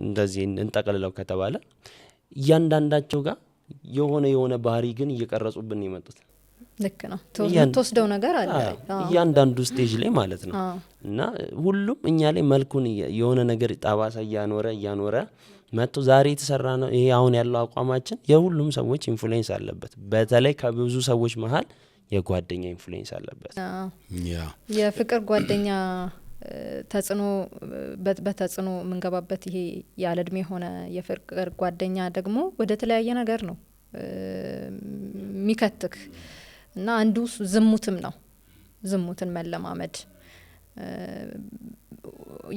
እንደዚህ እንጠቅልለው ከተባለ እያንዳንዳቸው ጋር የሆነ ባህሪ ግን እየቀረጹብን የመጡት ልክ ነው። የምትወስደው ነገር አለ እያንዳንዱ ስቴጅ ላይ ማለት ነው። እና ሁሉም እኛ ላይ መልኩን የሆነ ነገር ጠባሳ እያኖረ መጥቶ ዛሬ የተሰራ ነው። ይሄ አሁን ያለው አቋማችን የሁሉም ሰዎች ኢንፍሉዌንስ አለበት። በተለይ ከብዙ ሰዎች መሀል የጓደኛ ኢንፍሉዌንስ አለበት። የፍቅር ጓደኛ ተጽዕኖ በተጽዕኖ የምንገባበት ይሄ ያለ እድሜ ሆነ የፍቅር ጓደኛ ደግሞ ወደ ተለያየ ነገር ነው ሚከትክ እና አንዱ ዝሙትም ነው። ዝሙትን መለማመድ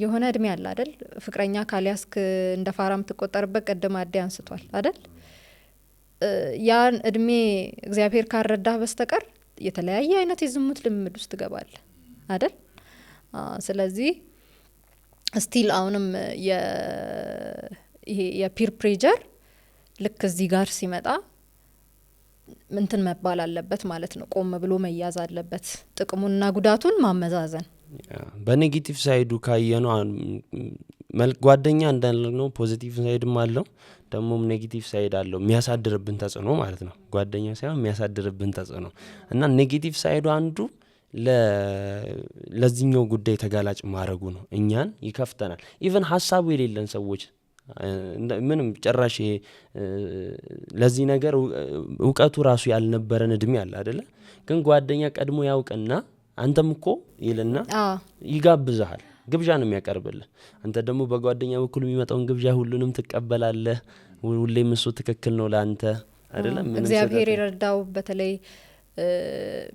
የሆነ እድሜ አለ አይደል? ፍቅረኛ ካልያስክ እንደ ፋራም ተቆጠርበት ቀደም አዲ አንስቷል አይደል? ያን እድሜ እግዚአብሔር ካረዳህ በስተቀር የተለያየ አይነት የዝሙት ልምምድ ውስጥ ትገባል አይደል? ስለዚህ ስቲል አሁንም ይሄ የፒር ፕሬጀር ልክ እዚህ ጋር ሲመጣ እንትን መባል አለበት ማለት ነው። ቆም ብሎ መያዝ አለበት። ጥቅሙንና ጉዳቱን ማመዛዘን። በኔጌቲቭ ሳይዱ ካየነው ጓደኛ እንዳልነው ፖዚቲቭ ሳይድም አለው ደግሞም ኔጌቲቭ ሳይድ አለው የሚያሳድርብን ተጽዕኖ ማለት ነው። ጓደኛ ሳይሆን የሚያሳድርብን ተጽዕኖ እና ኔጌቲቭ ሳይዱ አንዱ ለዚህኛው ጉዳይ ተጋላጭ ማድረጉ ነው። እኛን ይከፍተናል። ኢቨን ሀሳቡ የሌለን ሰዎች ምንም ጭራሽ ለዚህ ነገር እውቀቱ ራሱ ያልነበረን እድሜ አለ አይደለ? ግን ጓደኛ ቀድሞ ያውቅና አንተም እኮ ይልና ይጋብዛል። ግብዣ ነው የሚያቀርብልህ። አንተ ደግሞ በጓደኛ በኩል የሚመጣውን ግብዣ ሁሉንም ትቀበላለህ። ሁሌም እሱ ትክክል ነው ለአንተ አይደለም። እግዚአብሔር ይረዳው በተለይ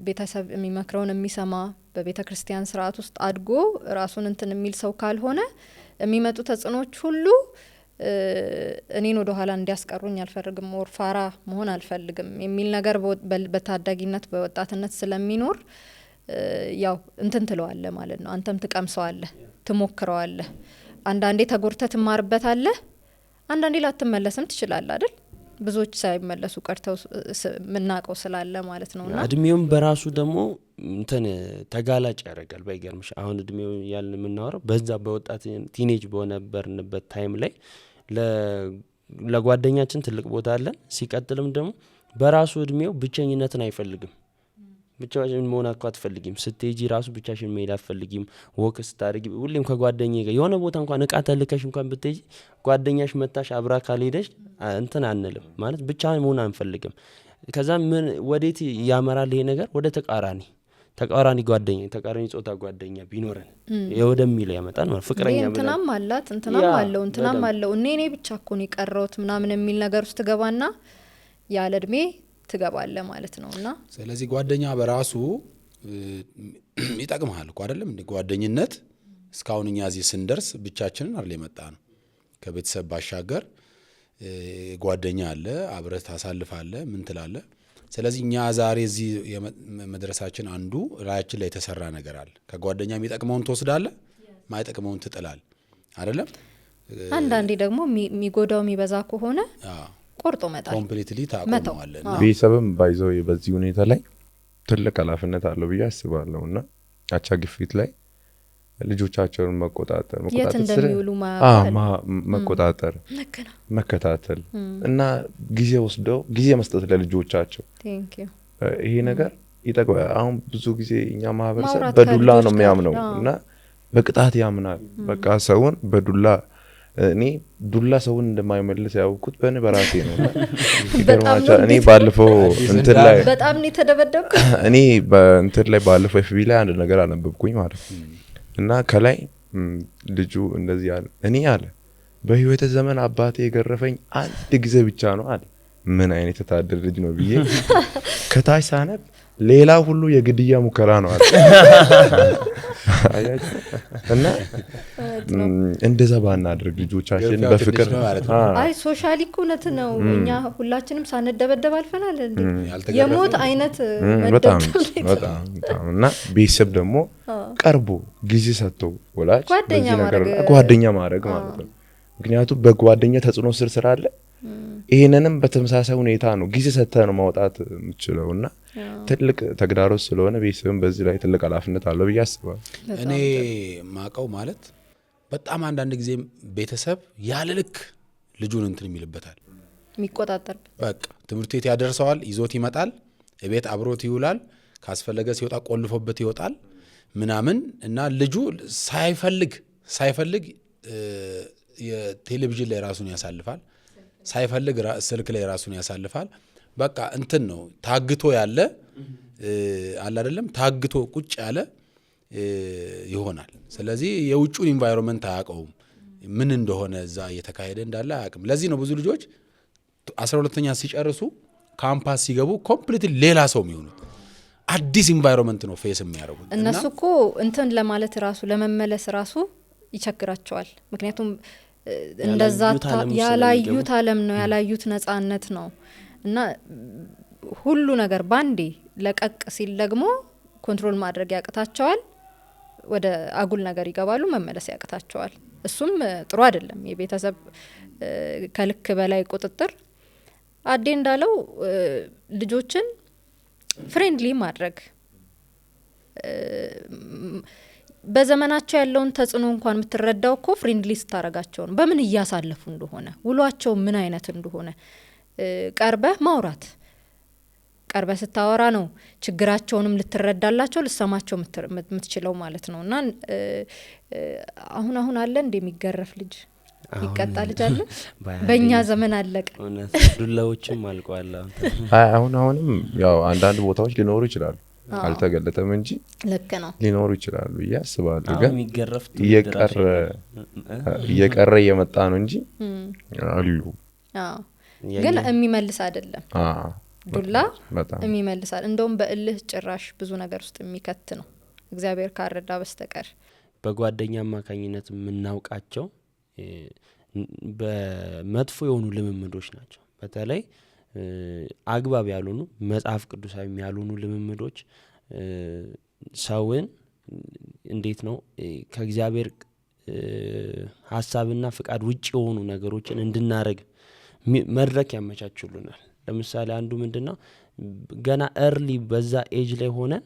ቤተሰብ የሚመክረውን የሚሰማ በቤተ ክርስቲያን ስርዓት ውስጥ አድጎ ራሱን እንትን የሚል ሰው ካልሆነ የሚመጡ ተጽዕኖች ሁሉ እኔን ወደ ኋላ እንዲያስቀሩኝ አልፈልግም፣ ፋራ መሆን አልፈልግም የሚል ነገር በታዳጊነት በወጣትነት ስለሚኖር ያው እንትን ትለዋለህ ማለት ነው። አንተም ትቀምሰዋለህ፣ ትሞክረዋለህ። አንዳንዴ ተጎርተህ ትማርበታለህ፣ አንዳንዴ ላትመለስም ትችላለህ አይደል? ብዙዎች ሳይመለሱ ቀርተው ምናቀው ስላለ ማለት ነውና እድሜውም በራሱ ደግሞ እንትን ተጋላጭ ያደርጋል። ባይገርምሽ አሁን እድሜው ያልን የምናወራው በዛ በወጣት ቲኔጅ በነበርንበት ታይም ላይ ለጓደኛችን ትልቅ ቦታ አለን። ሲቀጥልም ደግሞ በራሱ እድሜው ብቸኝነትን አይፈልግም። ብቻሽን መሆን አትፈልጊም። ስትሄጂ ራሱ ብቻሽን መሄድ አትፈልጊም። ወክ ስታደርጊ ሁሌም ከጓደኛዬ ጋር የሆነ ቦታ እንኳን እቃ ተልከሽ እንኳን ብትሄጂ ጓደኛሽ መታሽ አብራ ካልሄደሽ እንትን አንልም ማለት ብቻ መሆን አንፈልግም። ከዛ ምን ወዴት ያመራል ይሄ ነገር? ወደ ተቃራኒ ጓደኛ ተቃራኒ ጾታ ጓደኛ ቢኖረን የወደሚለው ያመጣል ማለት ፍቅረኛ ብለን እንትናም አላት እንትናም አለው እንትናም አለው እኔ ብቻ እኮ ነው የቀረውት ምናምን የሚል ነገር ውስጥ ገባና ያለ እድሜ ትገባለ ማለት ነውና ስለዚህ ጓደኛ በራሱ ይጠቅማል እኮ አይደለም እንዴ? ጓደኝነት እስካሁን እኛ እዚህ ስንደርስ ብቻችንን አይደል የመጣ ነው። ከቤተሰብ ባሻገር ጓደኛ አለ፣ አብረህ ታሳልፋለህ፣ ምን ትላለህ። ስለዚህ እኛ ዛሬ እዚህ መድረሳችን አንዱ ራያችን ላይ የተሰራ ነገር አለ። ከጓደኛ የሚጠቅመውን ትወስዳለህ፣ ማይጠቅመውን ትጥላለህ አይደለም? አንዳንዴ ደግሞ የሚጎዳው የሚበዛ ከሆነ ቆርጦ መጣል ኮምፕሊትሊ ታቆማለህ። ቤተሰብም ባይዘው በዚህ ሁኔታ ላይ ትልቅ ኃላፊነት አለው ብዬ አስባለሁና አቻ ግፊት ላይ ልጆቻቸውን መቆጣጠር መከታተል እና ጊዜ ወስደው ጊዜ መስጠት ለልጆቻቸው ይሄ ነገር ይጠቅማል። አሁን ብዙ ጊዜ እኛ ማህበረሰብ በዱላ ነው የሚያምነው እና በቅጣት ያምናል። በቃ ሰውን በዱላ እኔ ዱላ ሰውን እንደማይመልስ ያውቁት በራሴ ነው። እኔ ባለፈው እንትን ላይ በጣም ነው ተደበደብኩ። እኔ በእንትን ላይ ባለፈው ኤፍቢ ላይ አንድ ነገር አነበብኩኝ ማለት እና ከላይ ልጁ እንደዚህ አለ፣ እኔ አለ በህይወት ዘመን አባቴ የገረፈኝ አንድ ጊዜ ብቻ ነው አለ። ምን አይነት የታደለ ልጅ ነው ብዬ ከታች ሳነብ ሌላ ሁሉ የግድያ ሙከራ ነው አለ እና እንደዛ ባናድርግ ልጆቻችን በፍቅር አይ ሶሻሊ እውነት ነው። እኛ ሁላችንም ሳንደበደብ አልፈናል እንዴ? የሞት አይነት በጣም እና ቤተሰብ ደግሞ ቀርቦ ጊዜ ሰጥቶ ወላጅ ጓደኛ ማድረግ ማለት ነው። ምክንያቱም በጓደኛ ተጽዕኖ ስር ስላለ ይሄንንም በተመሳሳይ ሁኔታ ነው ጊዜ ሰጥተህ ነው ማውጣት የምትችለውና ትልቅ ተግዳሮት ስለሆነ ቤተሰብም በዚህ ላይ ትልቅ ኃላፊነት አለው ብዬ አስባለሁ። እኔ ማቀው ማለት በጣም አንዳንድ ጊዜ ቤተሰብ ያለ ልክ ልጁን እንትን የሚልበታል የሚቆጣጠር በቃ ትምህርት ቤት ያደርሰዋል፣ ይዞት ይመጣል፣ ቤት አብሮት ይውላል፣ ካስፈለገ ሲወጣ ቆልፎበት ይወጣል ምናምን እና ልጁ ሳይፈልግ የቴሌቪዥን ላይ ራሱን ያሳልፋል፣ ሳይፈልግ ስልክ ላይ ራሱን ያሳልፋል። በቃ እንትን ነው ታግቶ ያለ አለ አይደለም ታግቶ ቁጭ ያለ ይሆናል። ስለዚህ የውጩን ኢንቫይሮንመንት አያውቀውም ምን እንደሆነ እዛ እየተካሄደ እንዳለ አያውቅም። ለዚህ ነው ብዙ ልጆች 12ኛ ሲጨርሱ ካምፓስ ሲገቡ ኮምፕሊትሊ ሌላ ሰው የሚሆኑት። አዲስ ኢንቫይሮንመንት ነው ፌስ የሚያደርጉት። እነሱ እኮ እንትን ለማለት ራሱ ለመመለስ ራሱ ይቸግራቸዋል። ምክንያቱም እንደዛ ያላዩት ዓለም ነው ያላዩት ነጻነት ነው እና ሁሉ ነገር ባንዴ ለቀቅ ሲል ደግሞ ኮንትሮል ማድረግ ያቅታቸዋል። ወደ አጉል ነገር ይገባሉ፣ መመለስ ያቅታቸዋል። እሱም ጥሩ አይደለም። የቤተሰብ ከልክ በላይ ቁጥጥር አዴ እንዳለው ልጆችን ፍሬንድሊ ማድረግ በዘመናቸው ያለውን ተጽዕኖ እንኳን የምትረዳው እኮ ፍሬንድሊ ስታረጋቸው ነው። በምን እያሳለፉ እንደሆነ ውሏቸው ምን አይነት እንደሆነ ቀርበህ ማውራት። ቀርበህ ስታወራ ነው ችግራቸውንም ልትረዳላቸው ልሰማቸው የምትችለው ማለት ነው። እና አሁን አለ እንደሚገረፍ ልጅ ይቀጣ ልጅ አለ። በእኛ ዘመን አለቀ። ዱላዎችም አልቀዋል። አሁንም ያው አንዳንድ ቦታዎች ሊኖሩ ይችላሉ አልተገለጠም እንጂ ልክ ነው ሊኖሩ ይችላሉ ያስባሉ። ግን እየቀረ እየመጣ ነው እንጂ አሉ። ግን የሚመልስ አይደለም ዱላ የሚመልስ እንደውም በእልህ ጭራሽ ብዙ ነገር ውስጥ የሚከት ነው እግዚአብሔር ካረዳ በስተቀር። በጓደኛ አማካኝነት የምናውቃቸው በመጥፎ የሆኑ ልምምዶች ናቸው። በተለይ አግባብ ያልሆኑ መጽሐፍ ቅዱሳዊ ያልሆኑ ልምምዶች ሰውን እንዴት ነው ከእግዚአብሔር ሐሳብና ፍቃድ ውጪ የሆኑ ነገሮችን እንድናረግ መድረክ ያመቻቹልናል። ለምሳሌ አንዱ ምንድነው ገና early በዛ ኤጅ ላይ ሆነን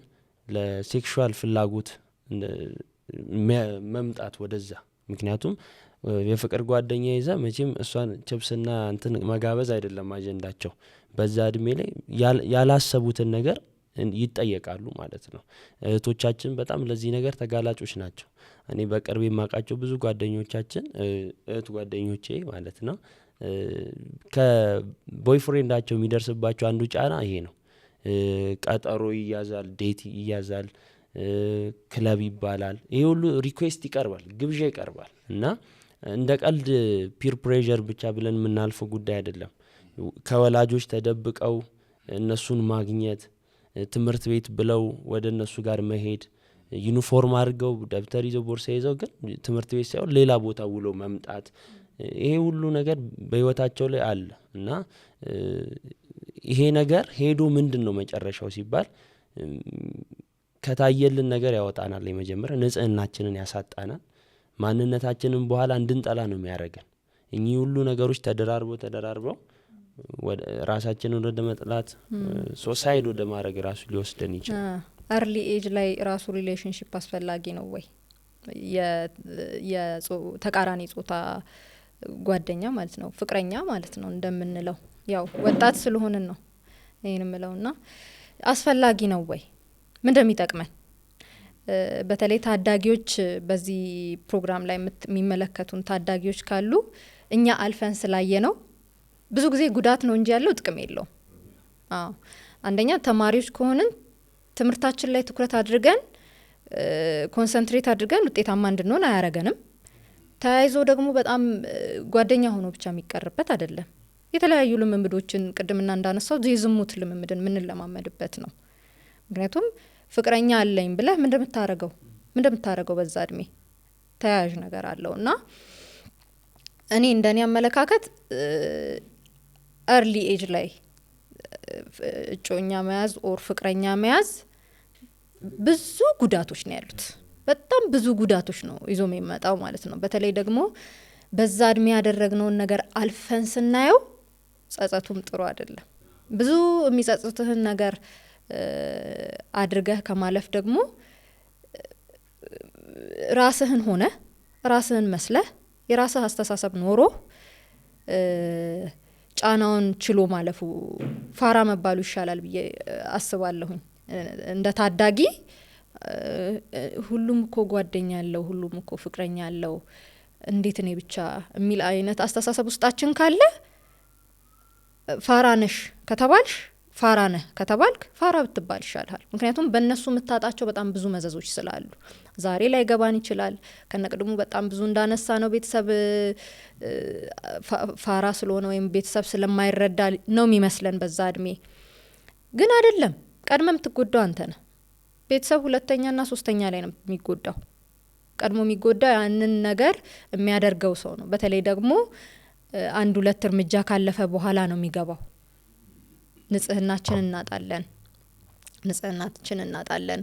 ለሴክሹዋል ፍላጎት መምጣት ወደዛ። ምክንያቱም የፍቅር ጓደኛ ይዛ መቼም እሷን ችፕስና እንትን መጋበዝ አይደለም አጀንዳቸው። በዛ እድሜ ላይ ያላሰቡትን ነገር ይጠየቃሉ ማለት ነው። እህቶቻችን በጣም ለዚህ ነገር ተጋላጮች ናቸው። እኔ በቅርብ የማውቃቸው ብዙ ጓደኞቻችን እህት ጓደኞቼ ማለት ነው ከቦይፍሬንዳቸው የሚደርስባቸው አንዱ ጫና ይሄ ነው። ቀጠሮ ይያዛል፣ ዴት ይያዛል፣ ክለብ ይባላል። ይሄ ሁሉ ሪኩዌስት ይቀርባል፣ ግብዣ ይቀርባል እና እንደ ቀልድ ፒር ፕሬዠር ብቻ ብለን የምናልፈው ጉዳይ አይደለም። ከወላጆች ተደብቀው እነሱን ማግኘት፣ ትምህርት ቤት ብለው ወደ እነሱ ጋር መሄድ፣ ዩኒፎርም አድርገው ደብተር ይዘው ቦርሳ ይዘው ግን ትምህርት ቤት ሳይሆን ሌላ ቦታ ውሎ መምጣት፣ ይሄ ሁሉ ነገር በህይወታቸው ላይ አለ እና ይሄ ነገር ሄዶ ምንድነው መጨረሻው ሲባል ከታየልን ነገር ያወጣናል። የመጀመሪያ ንጽህናችንን ያሳጣናል። ማንነታችንን በኋላ እንድንጠላ ነው የሚያደርገን። እኚህ ሁሉ ነገሮች ተደራርበው ራሳችንን ወደ መጥላት ሶሳይድ ወደ ማድረግ ራሱ ሊወስደን ይችላል። early age ላይ ራሱ ሪሌሽንሺፕ አስፈላጊ ነው ወይ? የተቃራኒ ጾታ ጓደኛ ማለት ነው ፍቅረኛ ማለት ነው እንደምንለው ያው ወጣት ስለሆነን ነው ይሄን ምለውና አስፈላጊ ነው ወይ? ምን እንደሚጠቅመን በተለይ ታዳጊዎች በዚህ ፕሮግራም ላይ የሚመለከቱን ታዳጊዎች ካሉ እኛ አልፈን ስላየ ነው ብዙ ጊዜ ጉዳት ነው እንጂ ያለው ጥቅም የለውም። አንደኛ ተማሪዎች ከሆነን ትምህርታችን ላይ ትኩረት አድርገን ኮንሰንትሬት አድርገን ውጤታማ እንድንሆን አያረገንም። ተያይዞ ደግሞ በጣም ጓደኛ ሆኖ ብቻ የሚቀርበት አይደለም። የተለያዩ ልምምዶችን ቅድምና እንዳነሳው የዝሙት ልምምድን ምን ለማመድበት ነው። ምክንያቱም ፍቅረኛ አለኝ ብለህ ምን እንደምታረገው በዛ እድሜ ተያያዥ ነገር አለውና እኔ እንደኔ አመለካከት early age ላይ እጮኛ መያዝ ኦር ፍቅረኛ መያዝ ብዙ ጉዳቶች ነው ያሉት። በጣም ብዙ ጉዳቶች ነው ይዞ የሚመጣው ማለት ነው። በተለይ ደግሞ በዛ እድሜ ያደረግነውን ነገር አልፈን ስናየው ጸጸቱም ጥሩ አይደለም። ብዙ የሚጸጽትህን ነገር አድርገህ ከማለፍ ደግሞ ራስህን መስለህ የራስህ አስተሳሰብ ኖሮ ጫናውን ችሎ ማለፉ ፋራ መባሉ ይሻላል ብዬ አስባለሁኝ። እንደ ታዳጊ ሁሉም እኮ ጓደኛ አለው፣ ሁሉም እኮ ፍቅረኛ አለው፣ እንዴት እኔ ብቻ የሚል አይነት አስተሳሰብ ውስጣችን ካለ ፋራ ነሽ ከተባልሽ ፋራ ነህ ከተባልክ ፋራ ብትባል ይሻላል። ምክንያቱም በእነሱ የምታጣቸው በጣም ብዙ መዘዞች ስላሉ ዛሬ ላይ ገባን ይችላል። ከነቅድሙ በጣም ብዙ እንዳነሳ ነው ቤተሰብ ፋራ ስለሆነ ወይም ቤተሰብ ስለማይረዳ ነው የሚመስለን በዛ እድሜ። ግን አይደለም። ቀድመ የምትጎዳው አንተ ነህ። ቤተሰብ ሁለተኛና ሶስተኛ ላይ ነው የሚጎዳው። ቀድሞ የሚጎዳው ያንን ነገር የሚያደርገው ሰው ነው። በተለይ ደግሞ አንድ ሁለት እርምጃ ካለፈ በኋላ ነው የሚገባው። ንጽህናችን እናጣለን።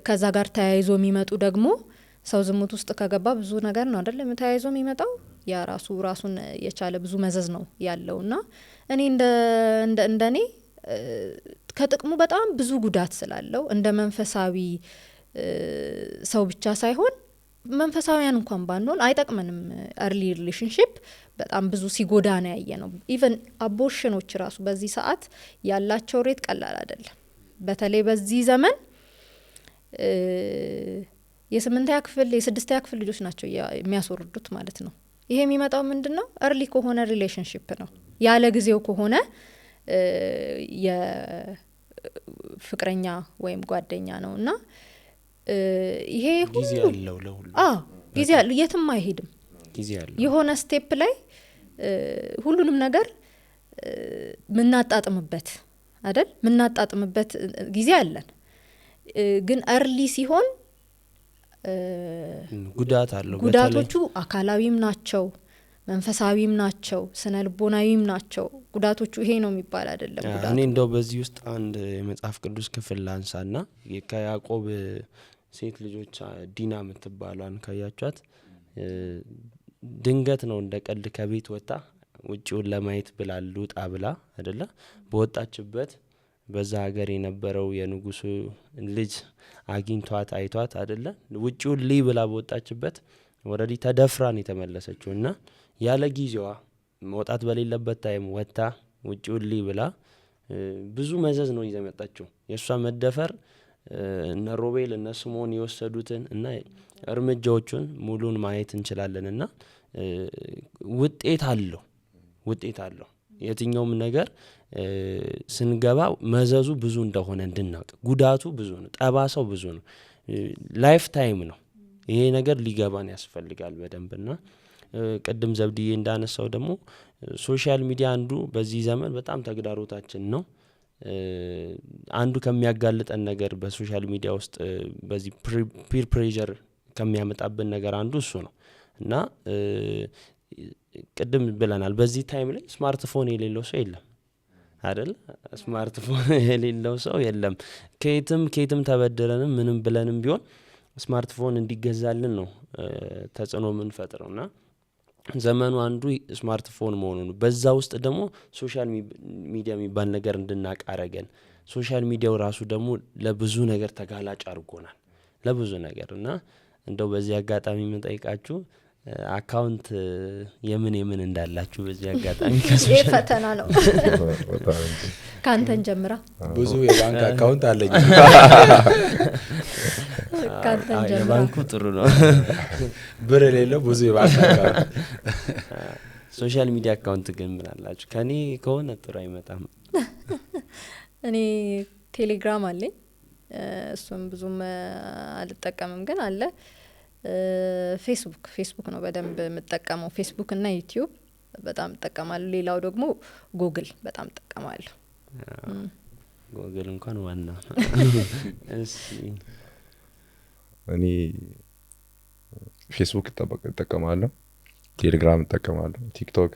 ከዛ ጋር ተያይዞ የሚመጡ ደግሞ ሰው ዝሙት ውስጥ ከገባ ብዙ ነገር ነው አይደለም ተያይዞ የሚመጣው። ያ ራሱን የቻለ ብዙ መዘዝ ነው ያለውና እኔ እንደኔ ከጥቅሙ በጣም ብዙ ጉዳት ስላለው እንደ መንፈሳዊ ሰው ብቻ ሳይሆን መንፈሳዊያን እንኳን ባንሆን አይጠቅመንም። early relationship በጣም ብዙ ሲጎዳ ነው ያየነው። ኢቨን አቦርሽኖች ራሱ በዚህ ሰዓት ያላቸው ሬት ቀላል አይደለም። በተለይ በዚህ ዘመን የ8ኛ ክፍል የ6ኛ ክፍል ልጆች ናቸው የሚያስወርዱት ማለት ነው። ይሄ የሚመጣው ምንድነው? early ከሆነ ሪሌሽንሺፕ ነው። ያለ ጊዜው ከሆነ የፍቅረኛ ወይም ጓደኛ ነውና ይሄ ጊዜ ያለው ለሁሉ ጊዜ ያለው የትም አይሄድም። ጊዜ ያለው የሆነ ስቴፕ ላይ ሁሉንም ነገር ምናጣጥምበት አይደል? ምናጣጥምበት ጊዜ አለን። ግን early ሲሆን ጉዳት አለው። ጉዳቶቹ አካላዊም ናቸው፣ መንፈሳዊም ናቸው፣ ስነልቦናዊም ናቸው። ጉዳቶቹ ይሄ ነው የሚባል አይደለም። ጉዳቱ እኔ እንደው በዚህ ውስጥ አንድ የመጽሐፍ ቅዱስ ክፍል ላንሳና ከያዕቆብ ሴት ልጆች ዲና የምትባሏን ካያቻት ድንገት ነው እንደ ቀልድ ከቤት ወጣ ውጪውን ለማየት ብላ ልውጣ ብላ አይደለ? በወጣችበት በዛ ሀገር የነበረው የንጉሱ ልጅ አግኝቷት አይቷት አይደለ? ውጪውን ልይ ብላ በወጣችበት ወረዲ ተደፍራን የተመለሰችውና ያለ ጊዜዋ መውጣት በሌለበት ታይም ወጣ ውጪውን ልይ ብላ ብዙ መዘዝ ነው ይዘመጣችው። የሷ መደፈር እነ ሮቤል እነ ስምዖን የወሰዱትን እና እርምጃዎቹን ሙሉን ማየት እንችላለንና ውጤት አለው። የትኛውም ነገር ስንገባ መዘዙ ብዙ እንደሆነ እንድናውቅ፣ ጉዳቱ ብዙ ነው፣ ጠባሳው ብዙ ነው፣ ላይፍ ታይም ነው። ይሄ ነገር ሊገባን ያስፈልጋል በደንብና ቅድም ዘብድዬ እንዳነሳው ደግሞ ሶሻል ሚዲያ አንዱ በዚህ ዘመን በጣም ተግዳሮታችን ነው። አንዱ ከሚያጋልጠን ነገር በሶሻል ሚዲያ ውስጥ በዚህ ፒር ፕሬዠር ከሚያመጣብን ነገር አንዱ እሱ ነው እና ቅድም ብለናል በዚህ ታይም ላይ ስማርትፎን የሌለው ሰው የለም አይደል? ስማርትፎን የሌለው ሰው የለም። ከየትም ተበድረንም ምንም ብለንም ቢሆን ስማርትፎን እንዲገዛልን ነው ተጽዕኖ ምን ፈጥረውና ዘመኑ አንዱ ስማርትፎን መሆኑ ነው። በዛ ውስጥ ደግሞ ሶሻል ሚዲያ የሚባል ነገር እንድናቃረገን ሶሻል ሚዲያው ራሱ ደግሞ ለብዙ ነገር ተጋላጭ አድርጎናል ለብዙ ነገር እና እንደው በዚህ አጋጣሚ የምንጠይቃችሁ አካውንት የምን እንዳላችሁ በዚህ አጋጣሚ ከሶሻል ፈተና ነው ካንተን ጀምራ ብዙ የባንክ አካውንት አለኝ። ካንተን ጀምራ የባንኩ ጥሩ ነው ብር የሌለው ብዙ የባንክ አካውንት ሶሻል ሚዲያ አካውንት ግን ምን አላችሁ? ከኔ ከሆነ ጥሩ አይመጣም። እኔ ቴሌግራም አለኝ፣ እሱም ብዙም አልጠቀምም ግን አለ። ፌስቡክ ነው በደንብ የምጠቀመው። ፌስቡክ እና ዩቲዩብ በጣም እጠቀማለሁ። ሌላው ደግሞ ጉግል በጣም እጠቀማለሁ። ጎግል እንኳን ዋና እሺ እኔ ፌስቡክ እጠቀማለሁ፣ ቴሌግራም እጠቀማለሁ፣ ቲክቶክ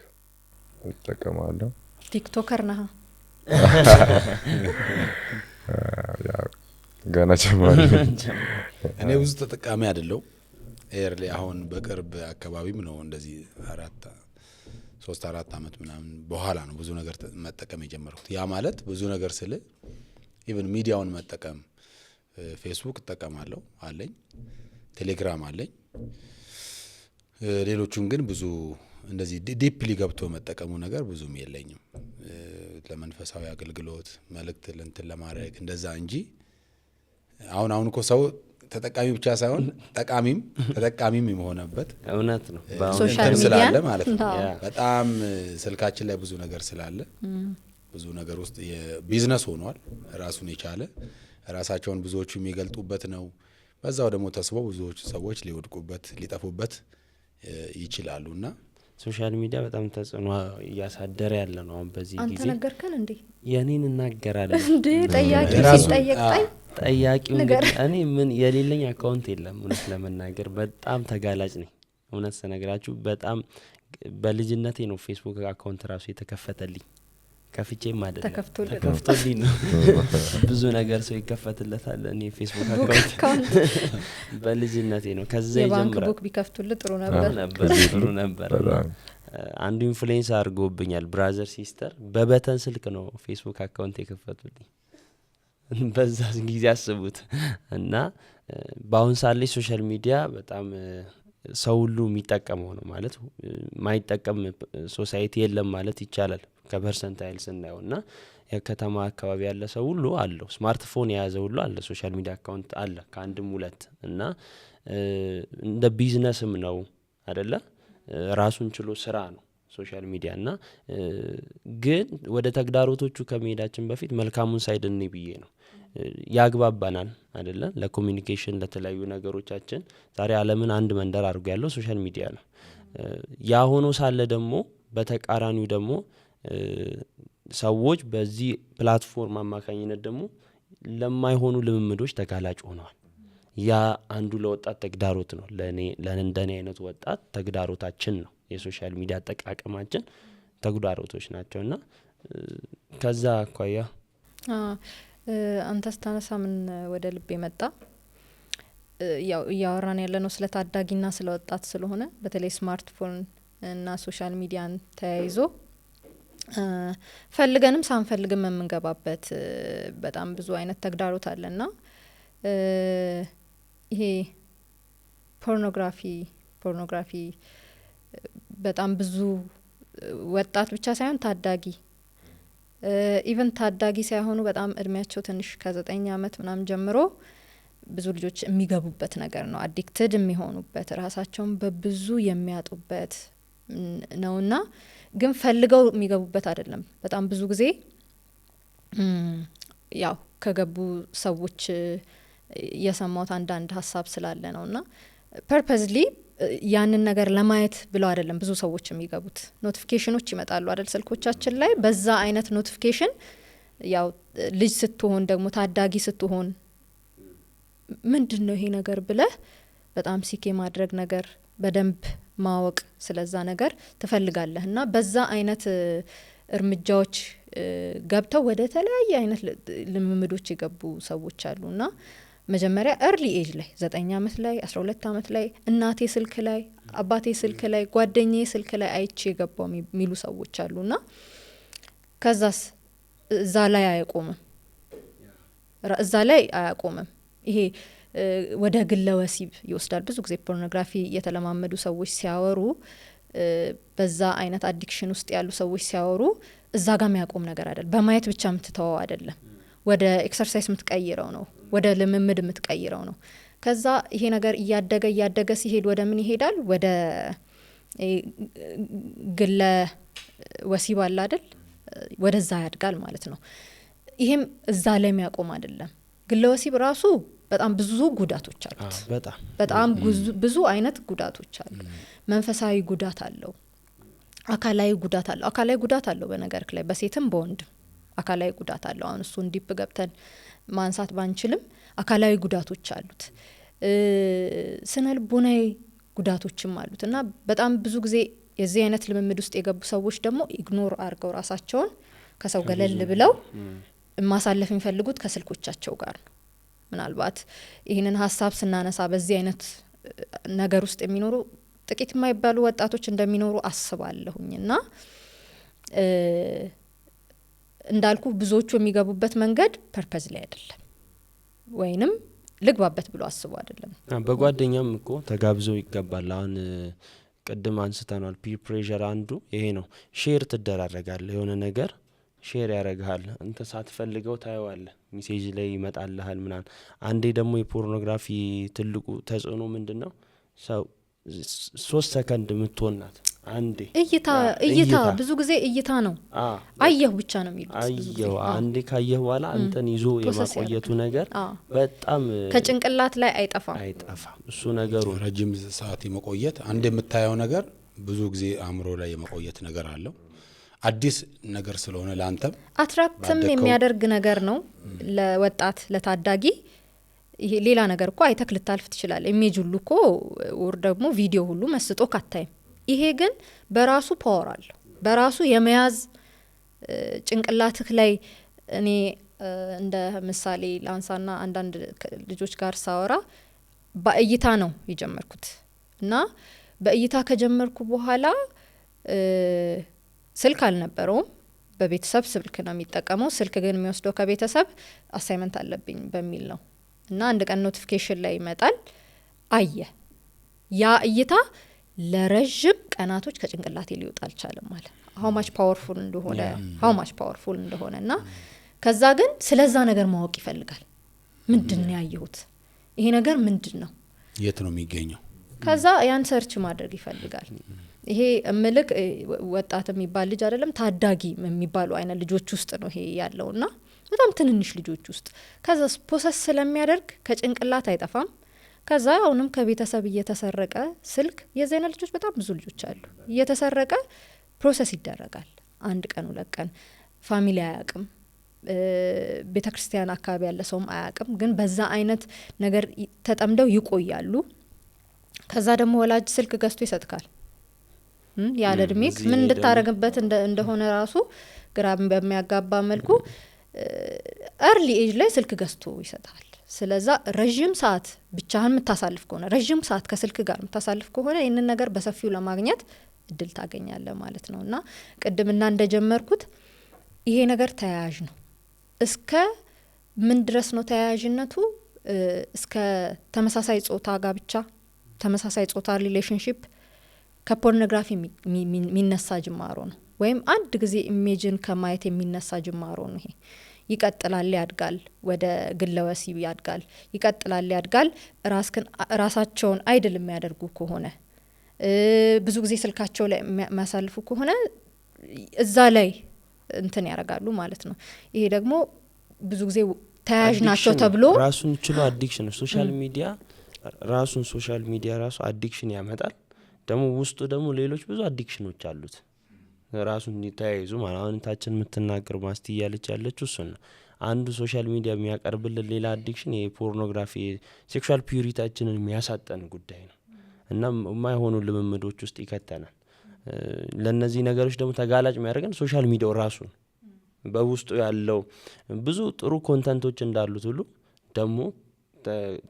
እጠቀማለሁ። ቲክቶከር ነህ? ያው ገና ጀማሪ እኔ ብዙ ተጠቃሚ አይደለሁ። ኤርሊ አሁን በቅርብ አካባቢም ነው እንደዚህ 3-4 አመት ምናምን በኋላ ነው ብዙ ነገር መጠቀም የጀመርኩት። ያ ማለት ብዙ ነገር ስለ ኢቭን ሚዲያውን መጠቀም ፌስቡክ እጠቀማለሁ አለኝ፣ ቴሌግራም አለኝ። ሌሎቹን ግን ብዙ እንደዚህ ዲፕሊ ገብቶ መጠቀሙ ነገር ብዙም የለኝም። ለመንፈሳዊ አገልግሎት መልእክት እንትን ለማድረግ እንደዛ እንጂ አሁን እኮ ሰው ተጠቃሚ ብቻ ሳይሆን ጠቃሚም ተጠቃሚም የሆነበት እውነት ነው ሶሻል ሚዲያ ስላለ ማለት ነው። ያ በጣም ስልካችን ላይ ብዙ ነገር ስላለ ብዙ ነገር ውስጥ የቢዝነስ ሆኗል ራሱን የቻለ ራሳቸውን ብዙዎቹ የሚገልጡበት ነው። በዛው ደግሞ ተስበው ብዙዎች ሰዎች ሊወድቁበት ሊጠፉበት ይችላሉና ሶሻል ሚዲያ በጣም ተጽዕኖ እያሳደረ ያለ ነው አሁን በዚህ ጊዜ። አንተ ነገርከን እንዴ? የኔን እናገራለን እንዴ? ጠያቂ ሲጠየቅ ጠያቂው እንግዲህ እኔ ምን የሌለኝ አካውንት የለም። እውነት ለመናገር በጣም ተጋላጭ ነኝ። እውነት ስነግራችሁ በጣም በልጅነቴ ነው ፌስቡክ አካውንት ራሱ የተከፈተልኝ። ከፍቼም አይደለም ተከፍቶልኝ ነው። ብዙ ነገር ሰው ይከፈትለታል። እኔ ፌስቡክ አካውንት በልጅነቴ ነው። ከዛ ይጀምራል። የባንክ ቡክ ቢከፍቱልህ ጥሩ ነበር። አንዱ ኢንፍሉዌንስ አድርጎብኛል። ብራዘር ሲስተር በበተን ስልክ ነው ፌስቡክ አካውንት የከፈቱልኝ። በዛ ጊዜ አስቡት። እና በአሁን ሰዓት ላይ ሶሻል ሚዲያ በጣም ሰው ሁሉ የሚጠቀመው ነው ማለት ማይጠቀም ሶሳይቲ የለም ማለት ይቻላል ከፐርሰንታይል ስናየውና የከተማ አካባቢ ያለ ሰው ሁሉ አለው ስማርትፎን የያዘ ሁሉ አለ ሶሻል ሚዲያ አካውንት አለ ከአንድም ሁለት። እና እንደ ቢዝነስም ነው አይደለ? ራሱን ችሎ ስራ ነው ሶሻል ሚዲያ። እና ግን ወደ ተግዳሮቶቹ ከመሄዳችን በፊት መልካሙን ሳይድ እንይ ብዬ ነው። ያግባባናል አይደለ? ለኮሚኒኬሽን ለተለያዩ ነገሮቻችን ዛሬ ዓለምን አንድ መንደር አድርጎ ያለው ሶሻል ሚዲያ ነው። ያ ሆኖ ሳለ ደግሞ በተቃራኒው ደግሞ ሰዎች በዚህ ፕላትፎርም አማካኝነት ደግሞ ለማይሆኑ ልምምዶች ተጋላጭ ሆነዋል። ያ አንዱ ለወጣት ተግዳሮት ነው። ለእንደኔ አይነት ወጣት ተግዳሮታችን ነው። የሶሻል ሚዲያ አጠቃቀማችን ተግዳሮቶች ናቸውና ከዛ አኳያ አንተ ስታነሳ ምን ወደ ልቤ መጣ? ያው እያወራን ያለነው ስለ ታዳጊና ስለ ወጣት ስለሆነ በተለይ ስማርትፎን እና ሶሻል ሚዲያን ተያይዞ ፈልገንም ሳንፈልግም የምንገባበት በጣም ብዙ አይነት ተግዳሮት አለና ይሄ ፖርኖግራፊ በጣም ብዙ ወጣት ብቻ ሳይሆን ታዳጊ ኢቨን ታዳጊ ሳይሆኑ በጣም እድሜያቸው ትንሽ ከ9 አመት ምናምን ጀምሮ ብዙ ልጆች የሚገቡበት ነገር ነው። አዲክትድ የሚሆኑበት ራሳቸውን በብዙ የሚያጡበት ነውና ግን ፈልገው የሚገቡበት አይደለም። በጣም ብዙ ጊዜ ያው ከገቡ ሰዎች የሰማሁት አንዳንድ ሀሳብ ስላለ ነውና ፐርፐዝሊ ያንን ነገር ለማየት ብለው አይደለም ብዙ ሰዎች የሚገቡት። ኖቲፊኬሽኖች ይመጣሉ አይደል ስልኮቻችን ላይ። በዛ አይነት ኖቲፊኬሽን ያው ልጅ ስትሆን ደግሞ ታዳጊ ስትሆን ምንድነው ይሄ ነገር ብለህ በጣም ሲኬ ማድረግ ነገር በደንብ ማወቅ ስለዛ ነገር ትፈልጋለህ እና በዛ አይነት እርምጃዎች ገብተው ወደ ተለያየ አይነት ልምምዶች የገቡ ሰዎች አሉና መጀመሪያ early age ላይ 9 አመት ላይ 12 አመት ላይ እናቴ ስልክ ላይ አባቴ ስልክ ላይ ጓደኛዬ ስልክ ላይ አይቼ የገባው የሚሉ ሰዎች አሉና ከዛስ እዛ ላይ አያቆምም። ይሄ ወደ ግለ ወሲብ ይወስዳል። ብዙ ጊዜ ፖርኖግራፊ የተለማመዱ ሰዎች ሲያወሩ በዛ አይነት አዲክሽን ውስጥ ያሉ ሰዎች ሲያወሩ እዛ ጋር የሚያቆም ነገር አይደለም። በማየት ብቻ የምትተወው አይደለም። ወደ ኤክሰርሳይዝ የምትቀይረው ነው። ወደ ልምምድ የምትቀይረው ነው። ከዛ ይሄ ነገር እያደገ ሲሄድ ወደ ምን ይሄዳል? ወደ ግለ ወሲብ አለ አይደል? ወደዛ ያድጋል ማለት ነው። ይሄም እዛ ላይ የሚያቆም አይደለም። ግለ ወሲብ ራሱ በጣም ብዙ ጉዳቶች አሉት። በጣም ብዙ አይነት ጉዳቶች አሉ። መንፈሳዊ ጉዳት አለው፣ አካላዊ ጉዳት አለው። በነገር ላይ በሴትም በወንድም አካላዊ ጉዳት አለው። አሁን እሱን ዲፕ ገብተን ማንሳት ባንችልም አካላዊ ጉዳቶች አሉት፣ ስነልቦናዊ ጉዳቶችም አሉት እና በጣም ብዙ ጊዜ የዚህ አይነት ልምምድ ውስጥ የገቡ ሰዎች ደግሞ ኢግኖር አድርገው ራሳቸውን ከሰው ገለል ብለው ማሳለፍ የሚፈልጉት ከስልኮቻቸው ጋር ነው። ምናልባት ይህንን ሀሳብ ስናነሳ በዚህ አይነት ነገር ውስጥ የሚኖሩ ጥቂት የማይባሉ ወጣቶች እንደሚኖሩ አስባለሁኝ እና እንዳልኩ ብዙዎቹ የሚገቡበት መንገድ ፐርፐዝ ላይ አይደለም ወይንም ልግባበት ብሎ አስቡ አይደለም። በጓደኛም እኮ ተጋብዘው ይገባል። አሁን ቅድም አንስተናል ፒር ፕሬዠር አንዱ ይሄ ነው። ሼር ትደራረጋለህ፣ የሆነ ነገር ሼር ያረጋል፣ አንተ ሳትፈልገው ታየዋለህ፣ ሜሴጅ ላይ ይመጣልሃል ምናምን። አንዴ ደግሞ የፖርኖግራፊ ትልቁ ተጽዕኖ ምንድነው? ሰው 3 ሰከንድ ምትሆናት አንዴ እይታ ብዙ ጊዜ እይታ ነው። አየሁ ብቻ ነው የሚሉት። አየሁ አንዴ ካየሁ በኋላ አንተን ይዞ የማቆየቱ ነገር በጣም ከጭንቅላት ላይ አይጠፋም። እሱ ነገሩ ረጅም ሰዓት የመቆየት አንድ የምታየው ነገር ብዙ ጊዜ አእምሮ ላይ የመቆየት ነገር አለው። አዲስ ነገር ስለሆነ ላንተም አትራክትም የሚያደርግ ነገር ነው ለወጣት ለታዳጊ። ይሄ ሌላ ነገር እኮ አይተክ ልታልፍ ትችላል። ኢሜጅ ሁሉ እኮ ወር ደግሞ ቪዲዮ ሁሉ መስጦ ካታይም። ይሄ ግን በራሱ ፓወር አለው፣ በራሱ የመያዝ ጭንቅላትክ ላይ እኔ እንደ ምሳሌ ላንሳና አንዳንድ ልጆች ጋር ሳወራ በእይታ ነው የጀመርኩት እና በእይታ ከጀመርኩ በኋላ ስልክ አልነበረውም። በቤተሰብ ስልክ ነው የሚጠቀመው። ስልክ ግን የሚወስደው ከቤተሰብ አሳይመንት አለብኝ በሚል ነው እና አንድ ቀን ኖቲፊኬሽን ላይ ይመጣል። አየ ያ እይታ ለረጅም ቀናቶች ከጭንቅላቴ ሊወጣ አልቻለም ማለት how much powerful እንደሆነ እና ከዛ ግን ስለዛ ነገር ማወቅ ይፈልጋል። ምንድነው ያየሁት? ይሄ ነገር ምንድነው? የት ነው የሚገኘው? ከዛ ያን ሰርች ማድረግ ይፈልጋል። ይሄ እምልክ ወጣት የሚባል ልጅ አይደለም ታዳጊ የሚባሉ አይነት ልጆች ውስጥ ነው ይሄ ያለውና በጣም ትንንሽ ልጆች ውስጥ ከዛ ፕሮሰስ ስለሚያደርግ ከጭንቅላት አይጠፋም። ከዛ አሁንም ከቤተሰብ እየተሰረቀ ስልክ የዘና ልጆች በጣም ብዙ ልጆች አሉ እየተሰረቀ ፕሮሰስ ይደረጋል። 1 ቀን 2 ቀን ፋሚሊ አያቅም፣ ቤተክርስቲያን አካባቢ ያለ ሰውም አያቅም። ግን በዛ አይነት ነገር ተጠምደው ይቆያሉ። ከዛ ደግሞ ወላጅ ስልክ ገዝቶ ይሰጥካል ያለ እድሜክ ምን እንድታረግበት እንደሆነ ራሱ ግራም በሚያጋባ መልኩ early age ላይ ስልክ ገዝቶ ይሰጣል። ስለዛ ረጅም ሰዓት ብቻህን የምታሳልፍ ከሆነ ረጅም ሰዓት ከስልክ ጋር የምታሳልፍ ከሆነ ይህንን ነገር በሰፊው ለማግኘት እድል ታገኛለህ ማለት ነውና ቅድምና እንደጀመርኩት ይሄ ነገር ተያያዥ ነው። እስከ ምን ድረስ ነው ተያያዥነቱ? እስከ ተመሳሳይ ጾታ ጋብቻ፣ ተመሳሳይ ጾታ ሪሌሽንሺፕ ከፖርኖግራፊ የሚነሳ ጅማሮ ነው። ወይም አንድ ጊዜ ኢሜጅን ከማየት የሚነሳ ጅማሮ ነው። ይሄ ይቀጥላል፣ ያድጋል፣ ወደ ግለ ወሲብ ያድጋል፣ ይቀጥላል፣ ያድጋል። ራሳቸውን አይድል የሚያደርጉ ከሆነ ብዙ ጊዜ ስልካቸው ላይ የሚያሳልፉ ከሆነ እዛ ላይ እንትን ያረጋሉ ማለት ነው። ይሄ ደግሞ ብዙ ጊዜ ተያያዥ ናቸው ተብሎ ራሱን ችሎ አዲክሽን ሶሻል ሚዲያ ራሱ አዲክሽን ያመጣል። ደግሞ ውስጡ ደግሞ ሌሎች ብዙ አዲክሽኖች አሉት ራሱን ተያይዙ ማለት አሁን ታችን የምትናገር ማስቲ ያለች ያለችው እሱ ነው። አንዱ ሶሻል ሚዲያ የሚያቀርብልን ሌላ አዲክሽን የፖርኖግራፊ ሴክሹዋል ፒዩሪቲያችንን የሚያሳጠን ጉዳይ ነው እና የማይሆኑ ልምምዶች ውስጥ ይከተናል። ለነዚህ ነገሮች ደግሞ ተጋላጭ የሚያደርገን ሶሻል ሚዲያው ራሱ በውስጡ ያለው ብዙ ጥሩ ኮንተንቶች እንዳሉት ሁሉ ደግሞ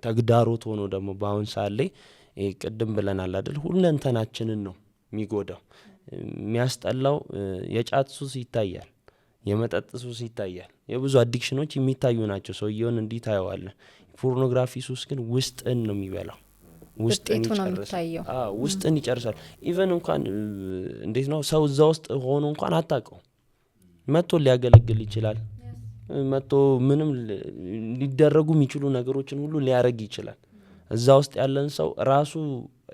ተግዳሮት ሆኖ ደግሞ በአሁን ሰዓት ላይ ቅድም ብለናል አይደል ሁለንተናችንን ነው የሚጎዳው። የሚያስጠላው የጫት ሱስ ይታያል፣ የመጠጥ ሱስ ይታያል፣ የብዙ አዲክሽኖች የሚታዩ ናቸው። ሰውየውን እንዲታየዋለ። ፖርኖግራፊ ሱስ ግን ውስጥን ነው የሚበላው፣ ውስጥን ይጨርሳል። ኢቨን እንኳን እንዴት ነው ሰው እዛ ውስጥ ሆኖ እንኳን አታውቀው መጥቶ ሊያገለግል ይችላል። መጥቶ ምንም ሊደረጉ የሚችሉ ነገሮችን ሁሉ ሊያረግ ይችላል። እዛ ውስጥ ያለን ሰው ራሱ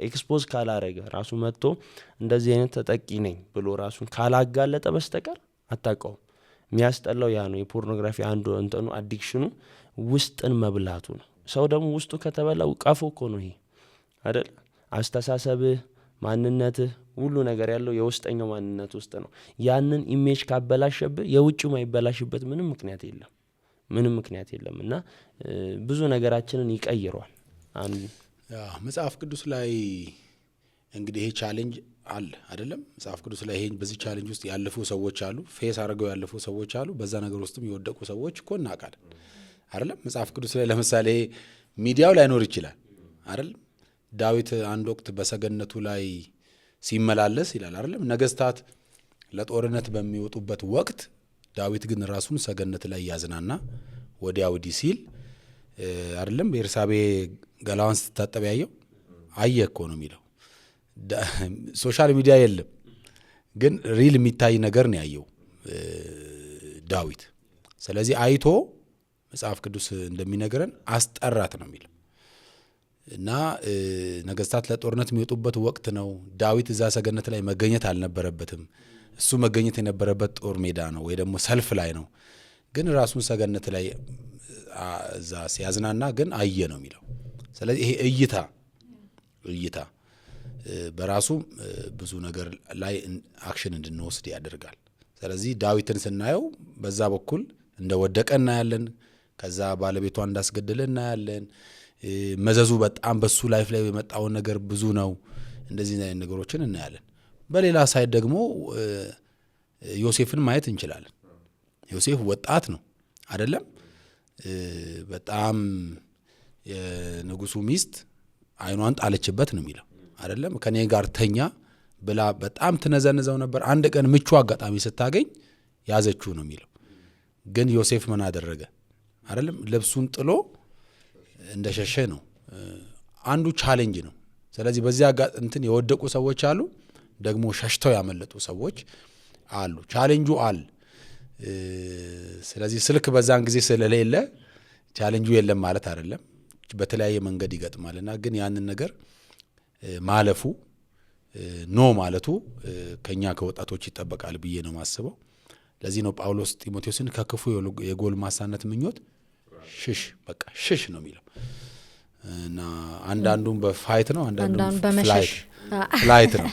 ኤክስፖዝ ካላረገ ራሱ መጥቶ እንደዚህ አይነት ተጠቂ ነኝ ብሎ ራሱን ካላጋለጠ በስተቀር አታውቀው። የሚያስጠላው ያ ነው። የፖርኖግራፊ አንዱ እንትኑ አዲክሽኑ ውስጥን መብላቱ ነው። ሰው ደግሞ ውስጡ ከተበላው ቀፎ እኮ ነው ይሄ አይደል? አስተሳሰብህ፣ ማንነትህ ሁሉ ነገር ያለው የውስጠኛው ማንነት ውስጥ ነው። ያንን ኢሜጅ ካበላሸብህ የውጭው ማይበላሽበት ምንም ምክንያት የለም እና ብዙ ነገራችንን ይቀይረዋል። መጽሐፍ ቅዱስ ላይ እንግዲህ ይሄ ቻሌንጅ አለ አይደለም? መጽሐፍ ቅዱስ ላይ ይሄ በዚህ ቻሌንጅ ውስጥ ያለፉ ሰዎች አሉ፣ ፌስ አድርገው ያለፉ ሰዎች አሉ፣ በዛ ነገር ውስጥም የወደቁ ሰዎች እኮ እናውቃለን አይደለም? መጽሐፍ ቅዱስ ላይ ለምሳሌ ሚዲያው ላይኖር ይችላል አይደለም? ዳዊት አንድ ወቅት በሰገነቱ ላይ ሲመላለስ ይላል አይደለም? ነገስታት ለጦርነት በሚወጡበት ወቅት ዳዊት ግን ራሱን ሰገነት ላይ ያዝናና ወዲያ ወዲህ ሲል አይደለም? ቤርሳቤ ገላዋን ስትታጠብ ያየው አየ እኮ ነው የሚለው። ሶሻል ሚዲያ የለም፣ ግን ሪል የሚታይ ነገር ነው ያየው ዳዊት። ስለዚህ አይቶ መጽሐፍ ቅዱስ እንደሚነግረን አስጠራት ነው የሚለው እና ነገስታት ለጦርነት የሚወጡበት ወቅት ነው። ዳዊት እዛ ሰገነት ላይ መገኘት አልነበረበትም። እሱ መገኘት የነበረበት ጦር ሜዳ ነው ወይ ደግሞ ሰልፍ ላይ ነው። ግን ራሱን ሰገነት ላይ እዛ ሲያዝናና ግን አየ ነው የሚለው። ስለዚህ ይሄ እይታ በራሱ ብዙ ነገር ላይ አክሽን እንድንወስድ ያደርጋል። ስለዚህ ዳዊትን ስናየው በዛ በኩል እንደወደቀ እናያለን። ከዛ ባለቤቷ እንዳስገደለ እናያለን። መዘዙ በጣም በሱ ላይፍ ላይ የመጣውን ነገር ብዙ ነው። እንደዚህ አይነት ነገሮችን እናያለን። በሌላ ሳይድ ደግሞ ዮሴፍን ማየት እንችላለን። ዮሴፍ ወጣት ነው አይደለም? በጣም የንጉሱ ሚስት አይኗን ጣለችበት ነው የሚለው አይደለም? ከኔ ጋር ተኛ ብላ በጣም ትነዘንዘው ነበር። አንድ ቀን ምቹ አጋጣሚ ስታገኝ ያዘችው ነው የሚለው። ግን ዮሴፍ ምን አደረገ አይደለም? ልብሱን ጥሎ እንደሸሸ ነው። አንዱ ቻሌንጅ ነው። ስለዚህ በዚያ እንትን የወደቁ ሰዎች አሉ፣ ደግሞ ሸሽተው ያመለጡ ሰዎች አሉ። ቻሌንጁ አለ። ስለዚህ ስልክ በዛን ጊዜ ስለሌለ ቻሌንጁ የለም ማለት አይደለም። በተለያየ መንገድ ይገጥማልና ግን ያንን ነገር ማለፉ ኖ ማለቱ ከኛ ከወጣቶች ይጠበቃል ብዬ ነው ማስበው። ለዚህ ነው ጳውሎስ ጢሞቴዎስን ከክፉ የጎልማሳነት ምኞት ሽሽ፣ በቃ ሽሽ ነው የሚለው እና አንዳንዱን በፋይት ነው፣ አንዳንዱን ፍላይት ነው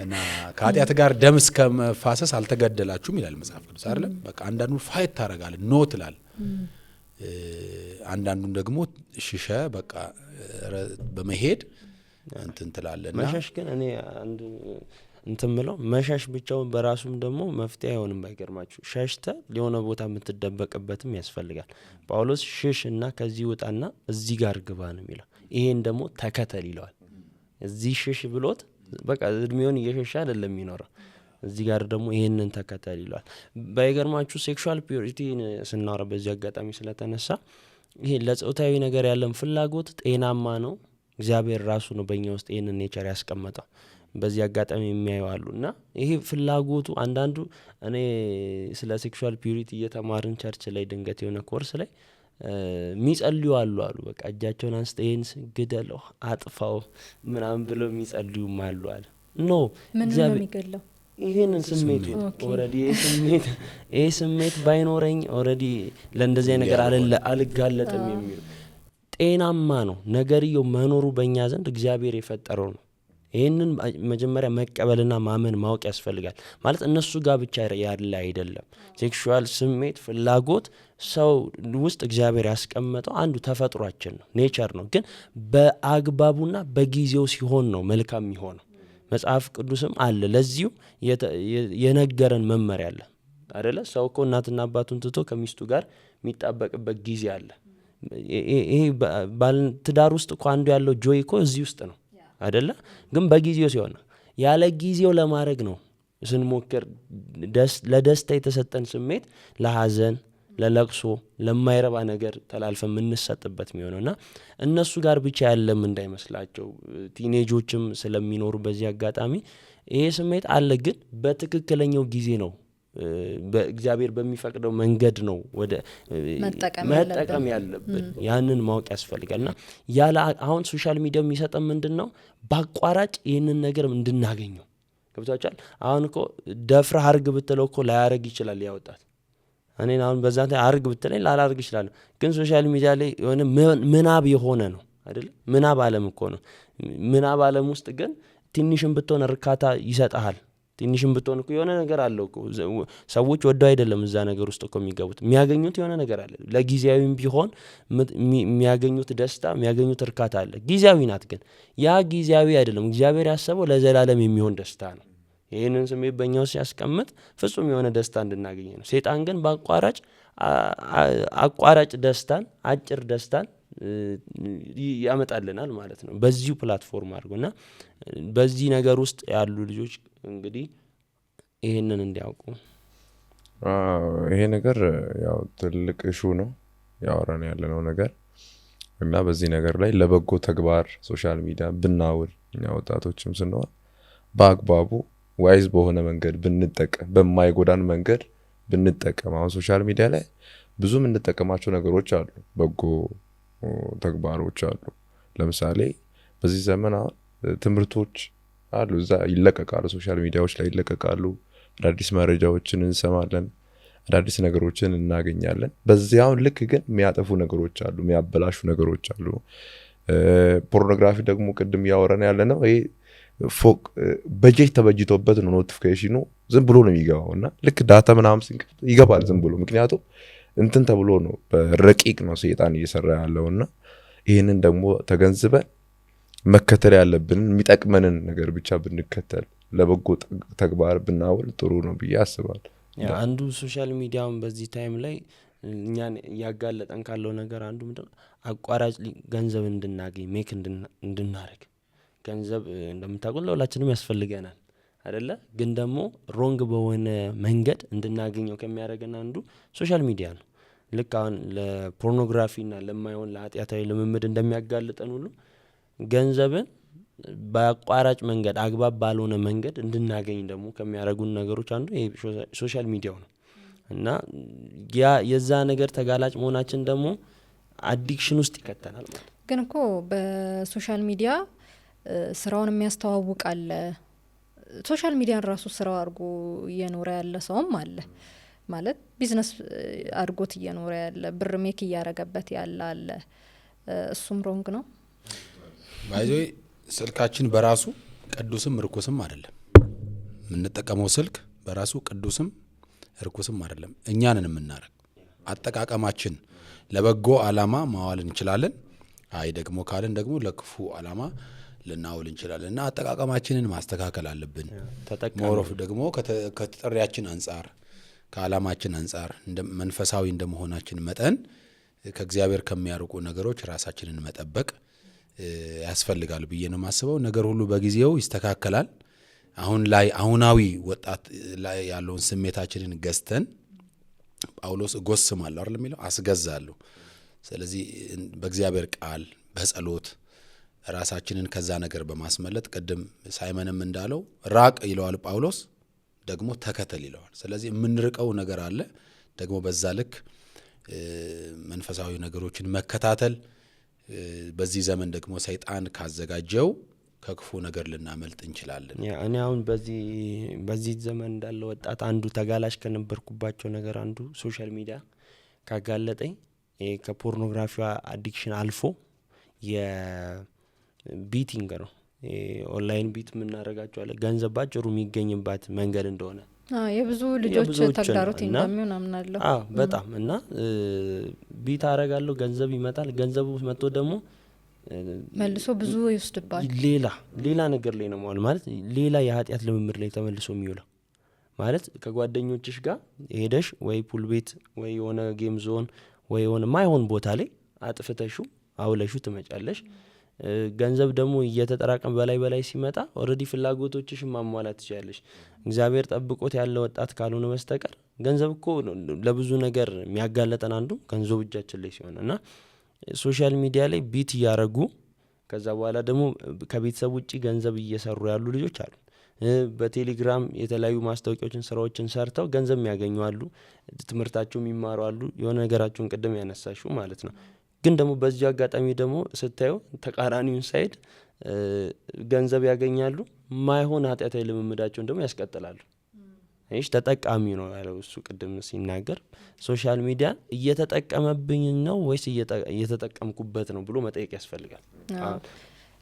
እና ከኃጢአት ጋር ደም እስከ መፋሰስ አልተገደላችሁም ይላል መጽሐፍ ቅዱስ አይደለም? በቃ አንዳንዱን ፋይት ታደርጋለህ፣ ኖ ትላለህ። አንዳንዱን ደግሞ ሽሸ በቃ በመሄድ እንትን ትላለና መሸሽ ግን እኔ አንድ እንትን ምለው መሸሽ ብቻውን በራሱም ደግሞ መፍትሄ አይሆንም። ባይገርማችሁ ሸሽተ ሊሆነ ቦታ የምትደበቅበትም ያስፈልጋል። ጳውሎስ ሽሽ እና ከዚህ ውጣና እዚህ ጋር ግባ ነው የሚለው። ይሄን ደግሞ ተከተል ይለዋል። እዚህ ሽሽ ብሎት በቃ እድሜውን እየሸሻ አይደለም የሚኖረው፣ እዚህ ጋር ደግሞ ይሄንን ተከተል ይለዋል። ባይገርማችሁ ሴክሹዋል ፒዩሪቲ ስናወራ በዚህ አጋጣሚ ስለተነሳ ይሄ ለጾታዊ ነገር ያለን ፍላጎት ጤናማ ነው። እግዚአብሔር ራሱ ነው በእኛ ውስጥ ይህንን ኔቸር ያስቀመጠው። በዚህ አጋጣሚ የሚያዩ አሉ እና ይሄ ፍላጎቱ አንዳንዱ እኔ ስለ ሴክሹዋል ፒዩሪቲ እየተማርን ቸርች ላይ ድንገት የሆነ ኮርስ ላይ የሚጸልዩ አሉ በቃ እጃቸውን አንስተ ይህን ግደለው አጥፋው ምናምን ብለው የሚጸልዩም አሉ አለ። ኖ ምንም የሚገለው ይሄንን ስሜቱ ኦልሬዲ ይሄ ስሜት ባይኖረኝ ኦልሬዲ ለእንደዚህ ነገር አልጋለጥም የሚሉ ጤናማ ነው ነገርየው መኖሩ በእኛ ዘንድ እግዚአብሔር የፈጠረው ነው። ይህንን መጀመሪያ መቀበልና ማመን ማወቅ ያስፈልጋል። ማለት እነሱ ጋር ብቻ ያለ አይደለም። ሴክሹዋል ስሜት ፍላጎት ሰው ውስጥ እግዚአብሔር ያስቀመጠው አንዱ ተፈጥሯችን ነው፣ ኔቸር ነው። ግን በአግባቡና በጊዜው ሲሆን ነው መልካም የሚሆነው። መጽሐፍ ቅዱስም አለ ለዚሁ የነገረን መመሪያ አለ አይደለ? ሰው እኮ እናትና አባቱን ትቶ ከሚስቱ ጋር የሚጣበቅበት ጊዜ አለ። ይሄ ትዳር ውስጥ እኮ አንዱ ያለው ጆይ እኮ እዚህ ውስጥ ነው አይደለ? ግን በጊዜው ሲሆን ያለ ጊዜው ለማድረግ ነው ስንሞክር ለደስታ የተሰጠን ስሜት ለሐዘን፣ ለለቅሶ፣ ለማይረባ ነገር ተላልፈ የምንሰጥበት የሚሆነውና እነሱ ጋር ብቻ ያለም እንዳይመስላቸው ቲኔጆችም ስለሚኖሩ በዚህ አጋጣሚ ይሄ ስሜት አለ። ግን በትክክለኛው ጊዜ ነው በእግዚአብሔር በሚፈቅደው መንገድ ነው ወደ መጠቀም ያለብን። ያንን ማወቅ ያስፈልጋልና ያለ አሁን ሶሻል ሚዲያ የሚሰጠን ምንድነው በአቋራጭ ይህንን ነገር እንድናገኘው ገብታችኋል። አሁን እኮ ደፍረህ አርግ ብትለው እኮ ላያረግ ይችላል ያወጣት። እኔ አሁን በዛ አርግ ብትለኝ ላላርግ ይችላል። ግን ሶሻል ሚዲያ ላይ የሆነ ምናብ የሆነ ነው አይደል? ምናብ ዓለም እኮ ነው። ምናብ ዓለም ውስጥ ግን ትንሽም ብትሆን እርካታ ይሰጣል። ትንሽም ብትሆን እኮ የሆነ ነገር አለው እኮ ሰዎች ወደው አይደለም እዛ ነገር ውስጥ እኮ የሚገቡት፣ የሚያገኙት የሆነ ነገር አለ። ለጊዜያዊም ቢሆን የሚያገኙት ደስታ የሚያገኙት እርካታ አለ። ጊዜያዊ ናት፣ ግን ያ ጊዜያዊ አይደለም። እግዚአብሔር ያሰበው ለዘላለም የሚሆን ደስታ ነው። ይህንን ስሜት በእኛ ውስጥ ሲያስቀምጥ ፍጹም የሆነ ደስታ እንድናገኝ ነው። ሴጣን ግን አቋራጭ ደስታን፣ አጭር ደስታን ያመጣልናል ማለት ነው በዚሁ ፕላትፎርም አድርጎና በዚህ ነገር ውስጥ ያሉ ልጆች እንግዲህ ይህንን እንዲያውቁ። ይሄ ነገር ያው ትልቅ እሹ ነው ያወራን ያለነው ነገር እና በዚህ ነገር ላይ ለበጎ ተግባር ሶሻል ሚዲያ ብናውል እኛ ወጣቶችም ስንሆን በአግባቡ ዋይዝ በሆነ መንገድ ብንጠቀም፣ በማይጎዳን መንገድ ብንጠቀም። አሁን ሶሻል ሚዲያ ላይ ብዙ የምንጠቀማቸው ነገሮች አሉ፣ በጎ ተግባሮች አሉ። ለምሳሌ በዚህ ዘመን ትምህርቶች አሉ፣ እዛ ይለቀቃሉ፣ ሶሻል ሚዲያዎች ላይ ይለቀቃሉ። አዳዲስ መረጃዎችን እንሰማለን፣ አዳዲስ ነገሮችን እናገኛለን። በዚያው ልክ ግን የሚያጠፉ ነገሮች አሉ፣ የሚያበላሹ ነገሮች አሉ። ፖርኖግራፊ ደግሞ ቅድም እያወራን ያለ ነው። ይሄ ፎቅ በጀት ተበጅቶበት ነው ኖቲፊኬሽኑ ዝም ብሎ ነው የሚገባው እና ልክ ዳታ ምናምን ይገባል ዝም ብሎ። ምክንያቱም እንትን ተብሎ ነው በረቂቅ ነው ሰይጣን እየሰራ ያለውና ይህንን ደግሞ ተገንዝበን መከተል ያለብንን የሚጠቅመንን ነገር ብቻ ብንከተል ለበጎ ተግባር ብናውል ጥሩ ነው ብዬ አስባለሁ። አንዱ ሶሻል ሚዲያውን በዚህ ታይም ላይ እኛን እያጋለጠን ካለው ነገር አንዱ ምንድነው አቋራጭ ገንዘብ እንድናገኝ ሜክ እንድናደርግ። ገንዘብ እንደምታውቁት ለሁላችንም ያስፈልገናል አይደለ? ግን ደግሞ ሮንግ በሆነ መንገድ እንድናገኘው ከሚያደርገን አንዱ ሶሻል ሚዲያ ነው። ልክ አሁን ለፖርኖግራፊና ለማይሆን ለኃጢአታዊ ልምምድ እንደሚያጋልጠን ሁሉ ገንዘብን በአቋራጭ መንገድ አግባብ ባልሆነ መንገድ እንድናገኝ ደግሞ ከሚያደርጉን ነገሮች አንዱ ሶሻል ሚዲያው ነው እና የዛ ነገር ተጋላጭ መሆናችን ደግሞ አዲክሽን ውስጥ ይከተናል ማለት። ግን እኮ በሶሻል ሚዲያ ስራውን የሚያስተዋውቃል፣ ሶሻል ሚዲያን ራሱ ስራው አድርጎ እየኖረ ያለ ሰውም አለ ማለት ቢዝነስ አድርጎት እየኖረ ያለ ብር ሜክ እያረገበት ያለ አለ። እሱም ሮንግ ነው። ባይዞ ስልካችን በራሱ ቅዱስም ርኩስም አይደለም። የምንጠቀመው ስልክ በራሱ ቅዱስም ርኩስም አይደለም። እኛንን የምናረግ አጠቃቀማችን ለበጎ አላማ ማዋል እንችላለን። አይ ደግሞ ካልን ደግሞ ለክፉ አላማ ልናውል እንችላለን እና አጠቃቀማችንን ማስተካከል አለብን። ሞሮፍ ደግሞ ከተጠሪያችን አንጻር ከአላማችን አንጻር መንፈሳዊ እንደመሆናችን መጠን ከእግዚአብሔር ከሚያርቁ ነገሮች ራሳችንን መጠበቅ ያስፈልጋል ብዬ ነው የማስበው። ነገር ሁሉ በጊዜው ይስተካከላል። አሁን ላይ አሁናዊ ወጣት ላይ ያለውን ስሜታችንን ገዝተን ጳውሎስ እጎስማለሁ አይደል የሚለው አስገዛለሁ። ስለዚህ በእግዚአብሔር ቃል በጸሎት ራሳችንን ከዛ ነገር በማስመለጥ ቅድም ሳይመንም እንዳለው ራቅ ይለዋል ጳውሎስ፣ ደግሞ ተከተል ይለዋል። ስለዚህ የምንርቀው ነገር አለ፣ ደግሞ በዛ ልክ መንፈሳዊ ነገሮችን መከታተል በዚህ ዘመን ደግሞ ሰይጣን ካዘጋጀው ከክፉ ነገር ልናመልጥ እንችላለን። እኔ አሁን በዚህ ዘመን እንዳለ ወጣት አንዱ ተጋላጭ ከነበርኩባቸው ነገር አንዱ ሶሻል ሚዲያ ካጋለጠኝ ከፖርኖግራፊ አዲክሽን አልፎ የቢቲንግ ነው። ኦንላይን ቢት የምናደርጋቸው አለ ገንዘብ ባጭሩ የሚገኝባት መንገድ እንደሆነ የብዙ ልጆች ተግዳሮት እንደሚሆን አምናለሁ። በጣም እና ቢት አረጋለሁ፣ ገንዘብ ይመጣል። ገንዘቡ መጥቶ ደግሞ መልሶ ብዙ ይወስድባል። ሌላ ነገር ላይ ነው ማለት ሌላ የኃጢአት ልምምድ ላይ ተመልሶ የሚውለው ማለት ከጓደኞችሽ ጋር ሄደሽ ወይ ፑል ቤት ወይ የሆነ ጌም ዞን ወይ የሆነ ማይሆን ቦታ ላይ አጥፍተሹ አውለሹ ትመጫለሽ። ገንዘብ ደግሞ እየተጠራቀም በላይ ሲመጣ ኦልሬዲ ፍላጎቶችሽን ማሟላት ትችላለሽ። እግዚአብሔር ጠብቆት ያለ ወጣት ካልሆነ በስተቀር ገንዘብ እኮ ለብዙ ነገር የሚያጋለጠን አንዱ ገንዘብ እጃችን ላይ ሲሆን እና ሶሻል ሚዲያ ላይ ቢት እያረጉ ከዛ በኋላ ደግሞ ከቤተሰብ ውጪ ገንዘብ እየሰሩ ያሉ ልጆች አሉ። በቴሌግራም የተለያዩ ማስታወቂያዎችን ስራዎችን ሰርተው ገንዘብ የሚያገኙ አሉ። ትምህርታቸው የሚማሩ አሉ። የሆነ ነገራቸውን ቅድም ያነሳሹ ማለት ነው። ግን ደግሞ በዚህ አጋጣሚ ደግሞ ስታዩ ተቃራኒውን ሳይድ ገንዘብ ያገኛሉ፣ ማይሆን ኃጢአታዊ ልምምዳቸውን ደግሞ ያስቀጥላሉ። እሺ ተጠቃሚ ነው ያለው እሱ ቅድም ሲናገር ሶሻል ሚዲያ እየተጠቀመብኝ ነው ወይስ እየተጠቀምኩበት ነው ብሎ መጠየቅ ያስፈልጋል።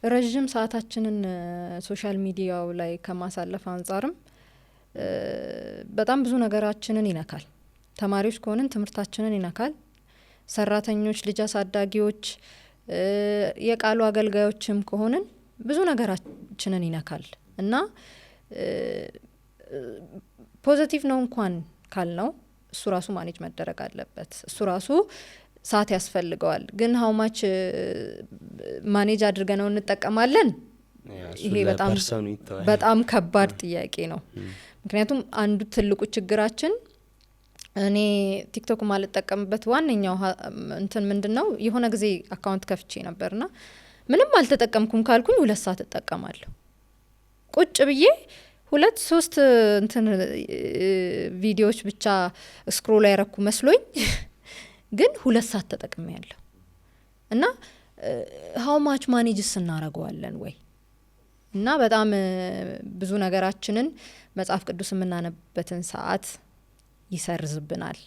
ረዥም ሰዓታችንን ሶሻል ሚዲያው ላይ ከማሳለፍ አንጻርም በጣም ብዙ ነገራችንን ይነካል። ተማሪዎች ከሆንን ትምህርታችንን ይነካል። ሰራተኞች፣ ልጅ አሳዳጊዎች፣ የቃሉ አገልጋዮችም ከሆንን ብዙ ነገራችንን ይነካል እና ፖዚቲቭ ነው እንኳን ካልነው እሱ ራሱ ማኔጅ መደረግ አለበት። እሱ ራሱ ሰዓት ያስፈልገዋል። ግን ሀው ማች ማኔጅ አድርገነው እንጠቀማለን? ይሄ በጣም ከባድ ጥያቄ ነው። ምክንያቱም አንዱ ትልቁ ችግራችን እኔ ቲክቶክ ማልጠቀምበት ዋነኛው እንትን ምንድነው የሆነ ጊዜ አካውንት ከፍቼ ነበርና ምንም አልተጠቀምኩም ካልኩኝ 2 ሰዓት እጠቀማለሁ። ቁጭ ብዬ 2-3 እንትን ቪዲዮዎች ብቻ ስክሮል ያረኩ መስሎኝ ግን 2 ሰዓት ተጠቅሜያለሁ። እና how much manage እናረጋለን ወይ? እና በጣም ብዙ ነገራችንን መጽሐፍ ቅዱስ የምናነበበትን ሰዓት ይሰርዝብናል።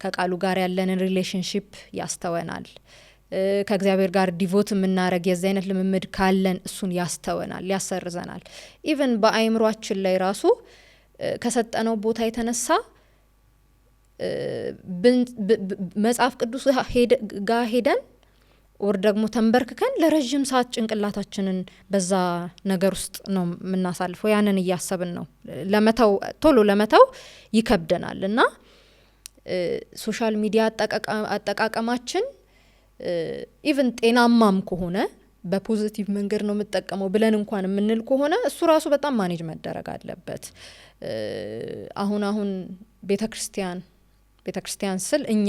ከቃሉ ጋር ያለንን ሪሌሽንሺፕ ያስተወናል። ከእግዚአብሔር ጋር ዲቮት የምናረግ የዚህ አይነት ልምምድ ካለን እሱን ያስተወናል፣ ያሰርዘናል። ኢቨን በአይምሯችን ላይ ራሱ ከሰጠነው ቦታ የተነሳ መጽሐፍ ቅዱስ ጋር ሄደን ወር ደግሞ ተንበርክከን ለረጅም ሰዓት ጭንቅላታችንን በዛ ነገር ውስጥ ነው የምናሳልፈው። ያንን እያሰብን ነው ለመተው ቶሎ ለመተው ይከብደናል። እና ሶሻል ሚዲያ አጠቃቀማችን ኢቭን ጤናማም ከሆነ በፖዚቲቭ መንገድ ነው የምጠቀመው ብለን እንኳን የምንል ከሆነ እሱ ራሱ በጣም ማኔጅ መደረግ አለበት። አሁን ቤተክርስቲያን ስል እኛ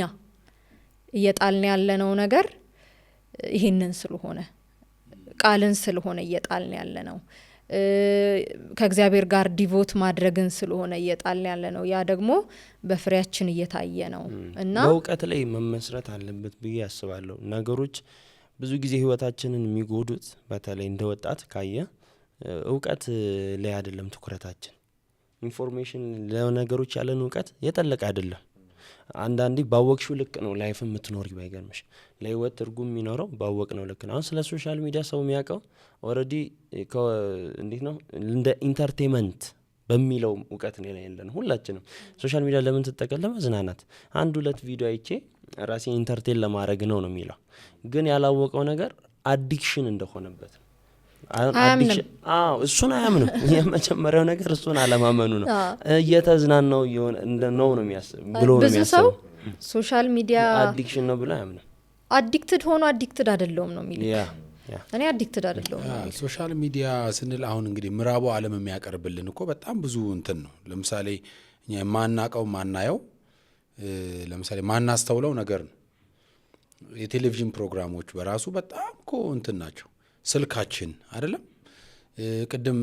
እየጣልን ያለነው ነገር ይሄንን ስለሆነ ቃልን ስለሆነ እየጣልን ያለነው ከእግዚአብሔር ጋር ዲቮት ማድረግን ስለሆነ እየጣልን ያለነው ያ ደግሞ በፍሬያችን እየታየ ነው እና በእውቀት ላይ መመስረት አለበት ብዬ አስባለሁ። ነገሮች ብዙ ጊዜ ህይወታችንን የሚጎዱት በተለይ እንደ ወጣት ካየ እውቀት ላይ አይደለም ትኩረታችን። ኢንፎርሜሽን ለነገሮች ያለን እውቀት የጠለቀ አይደለም። አንዳንዴ ባወቅሽው ልክ ነው ላይፍ የምትኖር ባይገርምሽ። ለህይወት ትርጉም የሚኖረው ባወቅ ነው ልክ ነው። አሁን ስለ ሶሻል ሚዲያ ሰው የሚያውቀው ኦልሬዲ እንዴት ነው እንደ ኢንተርቴንመንት በሚለው እውቀት ነው ያለን ሁላችንም። ሶሻል ሚዲያ ለምን ተጠቀለ? ለመዝናናት 1-2 ቪዲዮ አይቼ ራሴን ኢንተርቴን ለማድረግ ነው የሚለው። ግን ያላወቀው ነገር አዲክሽን እንደሆነበት ነው። እሱን አያምንም። የመጀመሪያው ነገር እሱን አለማመኑ ነው። እየተዝናናው ነው ብሎ ነው የሚያስበው። ሶሻል ሚዲያ አዲክሽን ነው ብሎ አያምንም። አዲክትድ ሆኖ አዲክትድ አይደለውም ነው የሚለው። እኔ አዲክትድ አይደለውም ነው። ሶሻል ሚዲያ ስንል አሁን እንግዲህ ምዕራቡ ዓለም የሚያቀርብልን እኮ በጣም ብዙ እንትን ነው። ለምሳሌ እኛ የማናቀው ማናየው ለምሳሌ ማናስተውለው ነገር ነው። የቴሌቪዥን ፕሮግራሞች በራሱ በጣም እኮ እንትን ናቸው። ስልካችን አይደለም ቅድም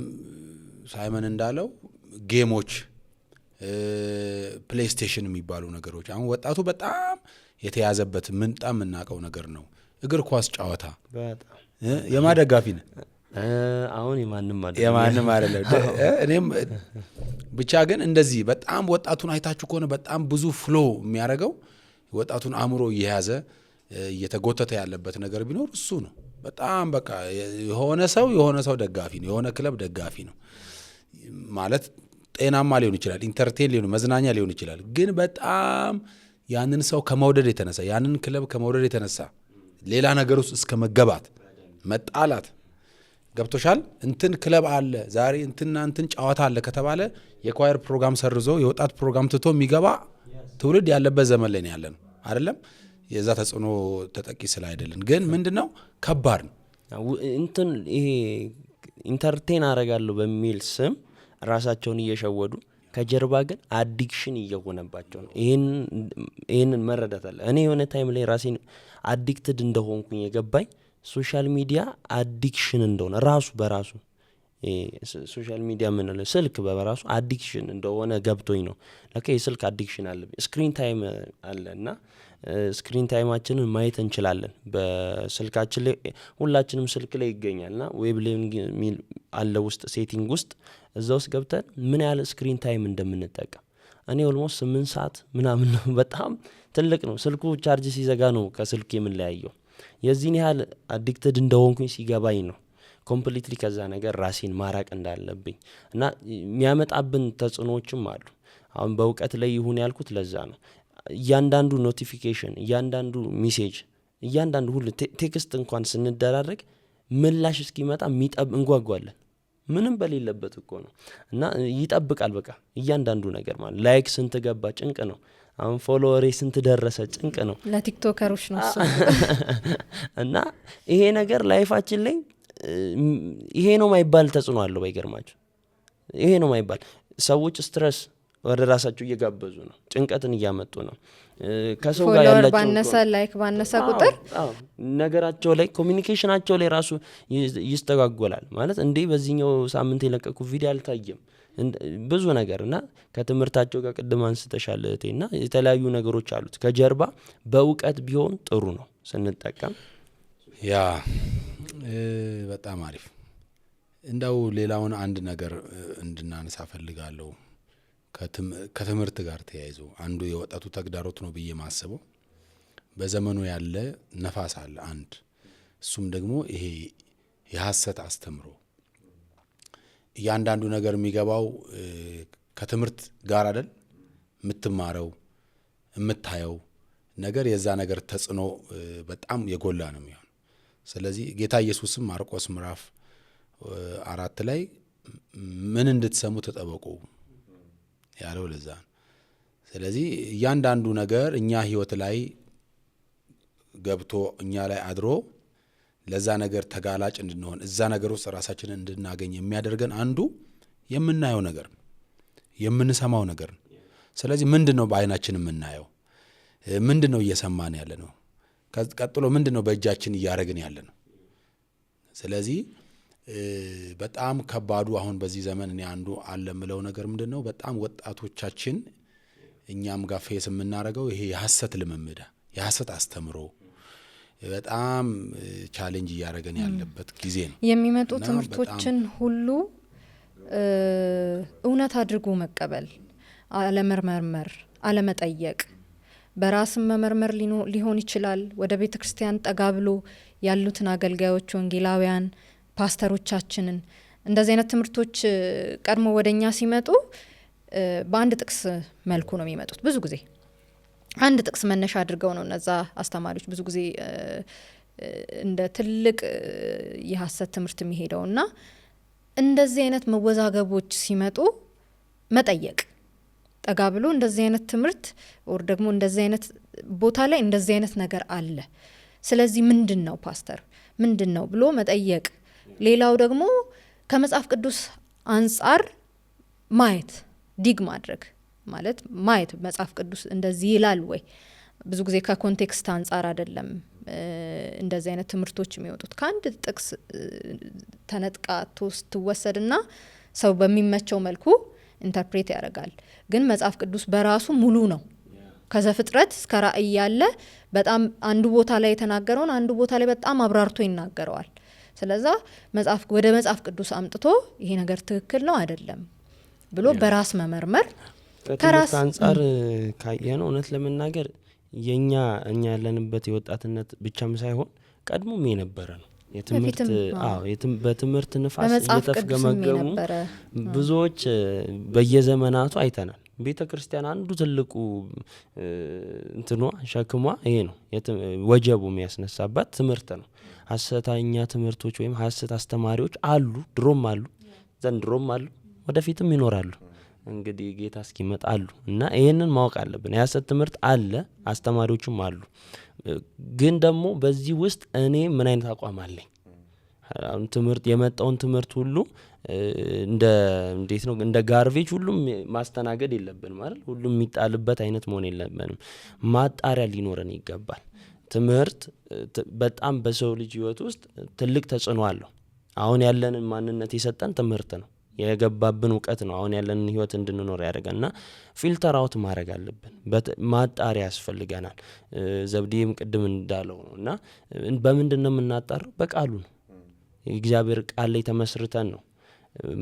ሳይመን እንዳለው ጌሞች፣ ፕሌይስቴሽን የሚባሉ ነገሮች አሁን ወጣቱ በጣም የተያዘበት ምንጣም የምናውቀው ነገር ነው። እግር ኳስ ጨዋታ በጣም የማደጋፊ ነው። አሁን የማንም አይደለም። እኔም ብቻ ግን እንደዚህ በጣም ወጣቱን አይታችሁ ከሆነ በጣም ብዙ ፍሎ የሚያደርገው ወጣቱን አእምሮ እየያዘ እየተጎተተ ያለበት ነገር ቢኖር እሱ ነው። በጣም በቃ የሆነ ሰው ደጋፊ ነው፣ የሆነ ክለብ ደጋፊ ነው ማለት ጤናማ ሊሆን ይችላል፣ ኢንተርቴን ሊሆን መዝናኛ ሊሆን ይችላል። ግን በጣም ያንን ሰው ከመውደድ የተነሳ ያንን ክለብ ከመውደድ የተነሳ ሌላ ነገር ውስጥ እስከ መገባት መጣላት ገብቶሻል። እንትን ክለብ አለ ዛሬ እንትን ጨዋታ አለ ከተባለ የኳየር ፕሮግራም ሰርዞ የወጣት ፕሮግራም ትቶ የሚገባ ትውልድ ያለበት ዘመን ላይ ያለ ነው አይደለም። የዛ ተጽዕኖ ተጠቂ ስለ አይደለም። ግን ምንድነው ከባድ ነው እንትን ይሄ ኢንተርቴን አረጋለሁ በሚል ስም ራሳቸውን እየሸወዱ ከጀርባ ግን አዲክሽን እየሆነባቸው ነው። ይሄንን መረዳት አለ። እኔ የሆነ ታይም ላይ ራሴን አዲክትድ እንደሆንኩኝ የገባኝ ሶሻል ሚዲያ አዲክሽን እንደሆነ ራሱ በራሱ ሶሻል ሚዲያ ምን ነው ስልክ በራሱ አዲክሽን እንደሆነ ገብቶኝ ነው። ለካ የስልክ አዲክሽን አለ፣ ስክሪን ታይም አለና ስክሪን ታይማችንን ማየት እንችላለን በስልካችን ላይ። ሁላችንም ስልክ ላይ ይገኛልና ዌብ ላይ አለ ውስጥ ሴቲንግ ውስጥ እዛ ውስጥ ገብተን ምን ያህል ስክሪን ታይም እንደምንጠቀም እኔ ኦልሞስት 8 ሰዓት ምናምን ነው። በጣም ትልቅ ነው። ስልኩ ቻርጅ ሲዘጋ ነው ከስልክ የምንለያየው። የዚህን ያህል አዲክትድ እንደሆንኩኝ ሲገባኝ ነው ኮምፕሊትሊ ከዛ ነገር ራሴን ማራቅ እንዳለብኝ እና የሚያመጣብን ተጽዕኖዎችም አሉ። አሁን በእውቀት ላይ ይሁን ያልኩት ለዛ ነው። እያንዳንዱ ኖቲፊኬሽን፣ እያንዳንዱ ሜሴጅ፣ እያንዳንዱ ሁሉ ቴክስት እንኳን ስንደራረግ ምላሽ እስኪመጣ እንጓጓለን። ምንም በሌለበት እኮ ነው እና ይጠብቃል በቃ እያንዳንዱ ነገር ማለት ላይክ ስንት ገባ ጭንቅ ነው። አሁን ፎሎወሬ ስንት ደረሰ ጭንቅ ነው። ለቲክቶከሮች ነው እሱ እና ይሄ ነገር ላይፋችን ላይ ይሄ ነው ማይባል ተጽዕኖ አለው። ባይገርማችሁ ይሄ ነው ማይባል ሰዎች ስትረስ ወደ ራሳቸው እየጋበዙ ነው፣ ጭንቀትን እያመጡ ነው። ከሰው ጋር ያላቸው ባነሰ ላይክ ባነሰ ቁጥር ነገራቸው ላይ ኮሚኒኬሽናቸው ላይ ራሱ ይስተጓጎላል። ማለት እንዴ በዚህኛው ሳምንት የለቀቁ ቪዲዮ አልታየም ብዙ ነገር እና ከትምህርታቸው ጋር ቅድም አንስተሻል እህቴና የተለያዩ ነገሮች አሉት ከጀርባ። በእውቀት ቢሆን ጥሩ ነው ስንጠቀም። ያ በጣም አሪፍ። እንደው ሌላውን አንድ ነገር እንድናነሳ ፈልጋለሁ ከትምህርት ጋር ተያይዞ አንዱ የወጣቱ ተግዳሮት ነው ብዬ ማስበው በዘመኑ ያለ ነፋስ አለ አንድ። እሱም ደግሞ ይሄ የሐሰት አስተምሮ። እያንዳንዱ ነገር የሚገባው ከትምህርት ጋር አይደል? የምትማረው የምታየው ነገር የዛ ነገር ተጽዕኖ በጣም የጎላ ነው የሚሆን። ስለዚህ ጌታ ኢየሱስም ማርቆስ ምዕራፍ 4 ላይ ምን እንድትሰሙ ተጠበቁ ያለው ለዛ ነው። ስለዚህ እያንዳንዱ ነገር እኛ ህይወት ላይ ገብቶ እኛ ላይ አድሮ ለዛ ነገር ተጋላጭ እንድንሆን እዛ ነገር ውስጥ ራሳችንን እንድናገኝ የሚያደርገን አንዱ የምናየው ነገር ነው፣ የምንሰማው ነገር ነው። ስለዚህ ምንድነው በአይናችን የምናየው? ምንድነው እየሰማን ያለ ነው? ቀጥሎ ምንድነው በእጃችን እያረግን ያለ ነው? ስለዚህ በጣም ከባዱ አሁን በዚህ ዘመን እኔ አንዱ አለ ምለው ነገር ምንድነው በጣም ወጣቶቻችን እኛም ጋር ፌስ የምናረገው ይሄ የሐሰት ልምምድ፣ የሐሰት አስተምሮ በጣም ቻሌንጅ እያረገን ያለበት ጊዜ ነው። የሚመጡ ትምህርቶችን ሁሉ እውነት አድርጎ መቀበል፣ አለመመርመር፣ አለመጠየቅ፣ በራስም መመርመር ሊሆን ይችላል። ወደ ቤተክርስቲያን ጠጋ ብሎ ያሉትን አገልጋዮች፣ ወንጌላውያን፣ ፓስተሮቻችንን እንደዚህ አይነት ትምህርቶች ቀድሞ ወደኛ ሲመጡ በአንድ ጥቅስ መልኩ ነው የሚመጡት። ብዙ ጊዜ አንድ ጥቅስ መነሻ አድርገው ነው እነዛ አስተማሪዎች ብዙ ጊዜ እንደ ትልቅ የሐሰት ትምህርት የሚሄደውና እንደዚህ አይነት መወዛገቦች ሲመጡ መጠየቅ፣ ጠጋ ብሎ እንደዚህ አይነት ትምህርት ወር ደግሞ እንደዚህ አይነት ቦታ ላይ እንደዚህ አይነት ነገር አለ፣ ስለዚህ ምንድነው ፓስተር ምንድነው ብሎ መጠየቅ። ሌላው ደግሞ ከመጽሐፍ ቅዱስ አንጻር ማየት፣ ዲግ ማድረግ ማለት ማየት መጽሐፍ ቅዱስ እንደዚህ ይላል ወይ? ብዙ ጊዜ ከኮንቴክስት አንጻር አይደለም እንደዚህ አይነት ትምህርቶች የሚወጡት። ከአንድ ጥቅስ ተነጥቃ ትወሰድና ሰው በሚመቸው መልኩ ኢንተርፕሬት ያደርጋል። ግን መጽሐፍ ቅዱስ በራሱ ሙሉ ነው። ከዘፍጥረት እስከ ራእይ ያለ በጣም አንዱ ቦታ ላይ የተናገረውን አንዱ ቦታ ላይ በጣም አብራርቶ ይናገረዋል። ስለዛ ወደ መጽሐፍ ቅዱስ አምጥቶ ይሄ ነገር ትክክል ነው አይደለም ብሎ በራስ መመርመር ከራስ አንጻር ካየነው እውነት ለመናገር እኛ ያለንበት የወጣትነት ብቻም ሳይሆን ቀድሞም የነበረ ነው። በትምህርት ንፋስ እየተፍገመገሙ ብዙዎች በየዘመናቱ አይተናል። ቤተ ክርስቲያን አንዱ ትልቁ እንትኗ ሸክሟ ይሄ ነው። ወጀቡ የሚያስነሳባት ትምህርት ነው። ሐሰተኛ ትምህርቶች ወይም ሐሰት አስተማሪዎች አሉ፣ ድሮም አሉ፣ ዘንድሮም አሉ፣ ወደፊትም ይኖራሉ። እንግዲህ ጌታ እስኪመጣ አሉ እና ይሄንን ማወቅ አለብን። የሐሰት ትምህርት አለ፣ አስተማሪዎችም አሉ። ግን ደግሞ በዚህ ውስጥ እኔ ምን አይነት አቋም አለኝ? ትምህርት የመጣውን ትምህርት ሁሉ እንዴት ነው እንደ ጋርቤጅ ሁሉም ማስተናገድ የለብንም ማለት ሁሉም የሚጣልበት አይነት መሆን የለብንም። ማጣሪያ ሊኖረን ይገባል። ትምህርት በጣም በሰው ልጅ ህይወት ውስጥ ትልቅ ተጽዕኖ አለው። አሁን ያለንን ማንነት የሰጠን ትምህርት ነው። የገባብን እውቀት ነው አሁን ያለንን ህይወት እንድንኖር ያደርገና ፊልተር አውት ማድረግ አለብን። ማጣሪያ ያስፈልገናል። ዘብዴም ቅድም እንዳለው ነውና በምንድነው የምናጣራው? በቃሉ ነው። የእግዚአብሔር ቃል ላይ ተመስርተን ነው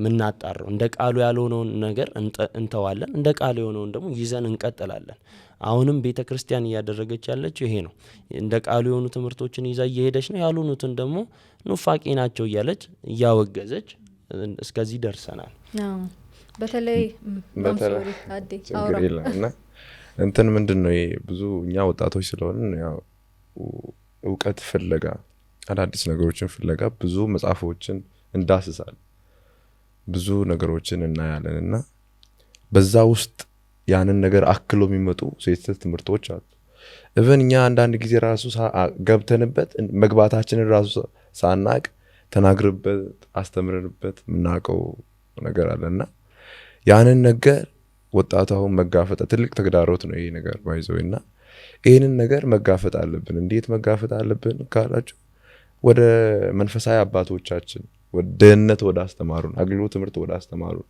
ምናጣራው። እንደ ቃሉ ያልሆነውን ነገር እንተዋለን፣ እንደ ቃሉ የሆነውን ደግሞ ይዘን እንቀጥላለን። አሁንም ቤተ ክርስቲያን እያደረገች ያለችው ይሄ ነው። እንደ ቃሉ የሆኑ ትምህርቶችን ይዛ እየሄደች ነው፣ ያልሆኑትን ደግሞ ኑፋቄ ናቸው እያለች እያወገዘች እስከዚህ ደርሰናል። በተለይ ችግር የለም እና እንትን ምንድን ነው ብዙ እኛ ወጣቶች ስለሆንን ያው እውቀት ፍለጋ አዳዲስ ነገሮችን ፍለጋ ብዙ መጽሐፎችን እንዳስሳለን፣ ብዙ ነገሮችን እናያለን እና በዛ ውስጥ ያንን ነገር አክሎ የሚመጡ ስህተት ትምህርቶች አሉ። ኢቭን እኛ አንዳንድ ጊዜ ራሱ ገብተንበት መግባታችንን ራሱ ሳናቅ ተናግርበት አስተምረንበት የምናውቀው ነገር አለና ያንን ነገር ወጣቱ አሁን መጋፈጥ ትልቅ ተግዳሮት ነው ይሄ ነገር ባይዘውና ይሄንን ነገር መጋፈጥ አለብን። እንዴት መጋፈጥ አለብን ካላችሁ ወደ መንፈሳዊ አባቶቻችን ወደ ደህንነት ወደ አስተማሩን አግሎ ትምህርት ወደ አስተማሩን